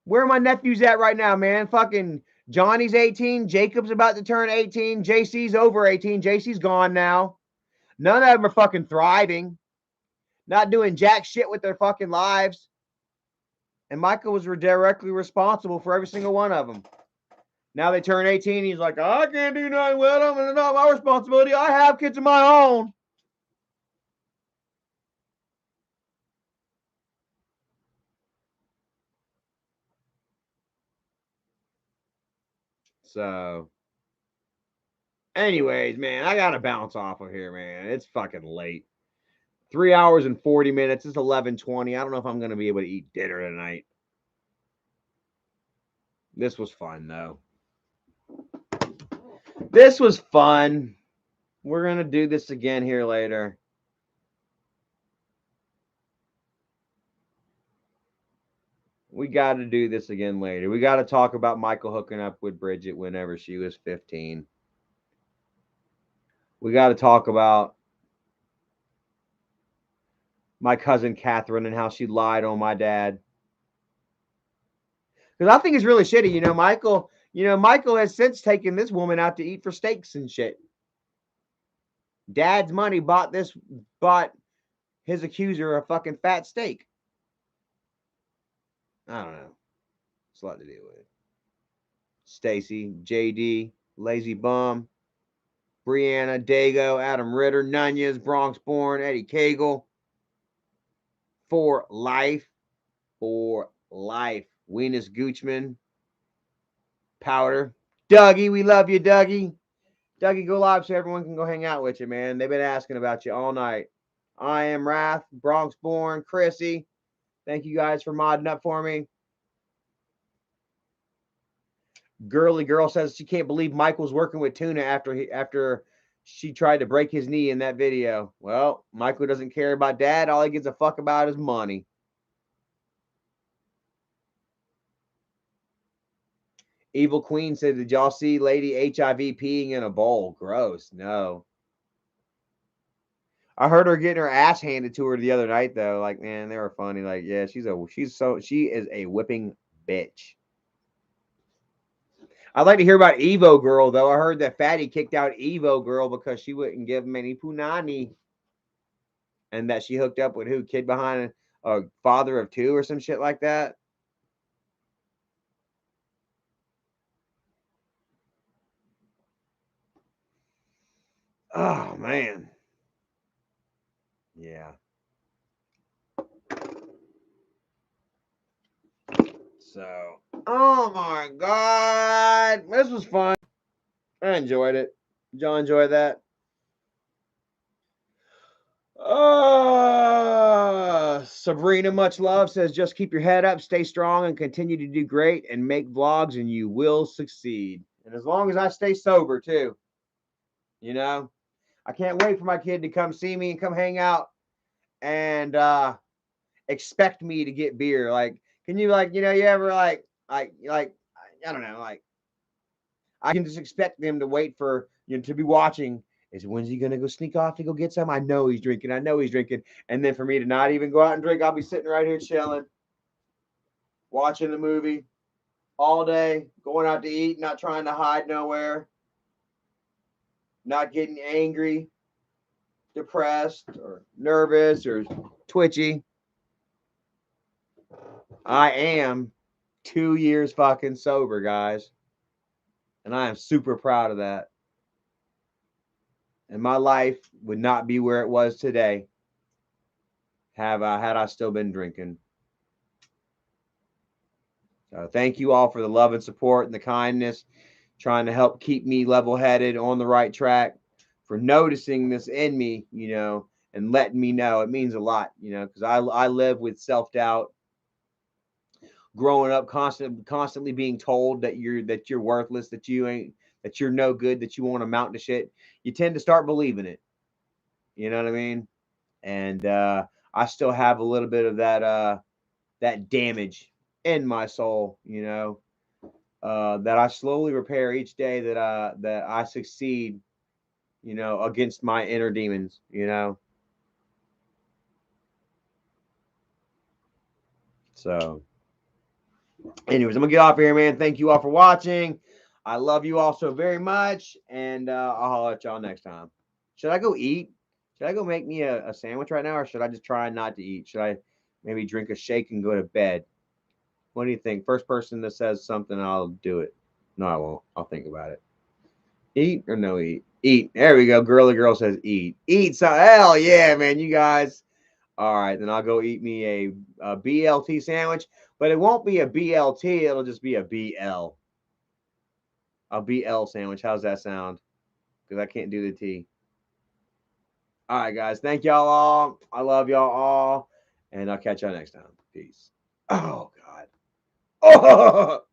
Where are my nephews at right now, man? Fucking Johnny's 18. Jacob's about to turn 18. JC's over 18. JC's gone now. None of them are fucking thriving. not doing jack shit with their fucking lives. And Michael was directly responsible for every single one of them. Now they turn 18. He's like, I can't do nothing with them. And it's not my responsibility. I have kids of my own. So, anyways, man, I got to bounce off of here, man. It's fucking late. 3 hours and 40 minutes. It's 11:20. I don't know if I'm going to be able to eat dinner tonight. This was fun, though. This was fun. We're going to do this again here later. We got to do this again later. We got to talk about Michael hooking up with Bridget whenever she was 15. We got to talk about my cousin Catherine and how she lied on my dad. Because I think it's really shitty. Michael has since taken this woman out to eat for steaks and shit. Dad's money bought his accuser a fucking fat steak. I don't know. It's a lot to deal with. Stacy, JD, Lazy Bum, Brianna, Dago, Adam Ritter, Nunez, Bronx Born, Eddie Cagle. For life. For life. Weenus Goochman. Powder. Dougie, we love you, Dougie. Dougie, go live so everyone can go hang out with you, man. They've been asking about you all night. I am Wrath, Bronx Born, Chrissy. Thank you guys for modding up for me. Girly Girl says she can't believe Michael's working with Tuna after she tried to break his knee in that video. Well, Michael doesn't care about dad. All he gives a fuck about is money. Evil Queen said, did y'all see Lady HIV peeing in a bowl? Gross. No. I heard her getting her ass handed to her the other night, though. Like, man, they were funny. Like, yeah, she is a whipping bitch. I'd like to hear about Evo Girl, though. I heard that Fatty kicked out Evo Girl because she wouldn't give him any punani. And that she hooked up with who? Kid behind a father of two or some shit like that. Oh, man. Yeah. So, oh my God. This was fun. I enjoyed it. Did y'all enjoy that? Sabrina, much love, says just keep your head up, stay strong, and continue to do great and make vlogs, and you will succeed. And as long as I stay sober, too. I can't wait for my kid to come see me and come hang out and expect me to get beer. Like, can you, like, you ever, I don't know, like, I can just expect them to wait for, to be watching. Is when's he going to go sneak off to go get some? I know he's drinking. And then for me to not even go out and drink, I'll be sitting right here chilling, watching the movie all day, going out to eat, not trying to hide nowhere, not getting angry, depressed, or nervous, or twitchy. I am 2 years fucking sober, guys. And I am super proud of that. And my life would not be where it was today had I still been drinking. So thank you all for the love and support and the kindness, trying to help keep me level-headed on the right track, for noticing this in me, and letting me know. It means a lot, because I live with self-doubt, growing up constantly being told that you're worthless, that you're no good, that you won't amount to shit. You tend to start believing it. You know what I mean? And I still have a little bit of that damage in my soul, that I slowly repair each day, that I succeed, against my inner demons, So, anyways, I'm gonna get off here, man. Thank you all for watching. I love you all so very much, and I'll holler at y'all next time. Should I go eat? Should I go make me a sandwich right now, or should I just try not to eat? Should I maybe drink a shake and go to bed? What do you think? First person that says something, I'll do it. No, I won't. I'll think about it. Eat or no eat? Eat. There we go. Girly girl says eat. Eat. So hell yeah, man. You guys. All right, then I'll go eat me a BLT sandwich, but it won't be a BLT. It'll just be a BL. A BL sandwich. How's that sound? Because I can't do the T. All right, guys. Thank y'all all. I love y'all all. And I'll catch y'all next time. Peace. Oh, God. Oh!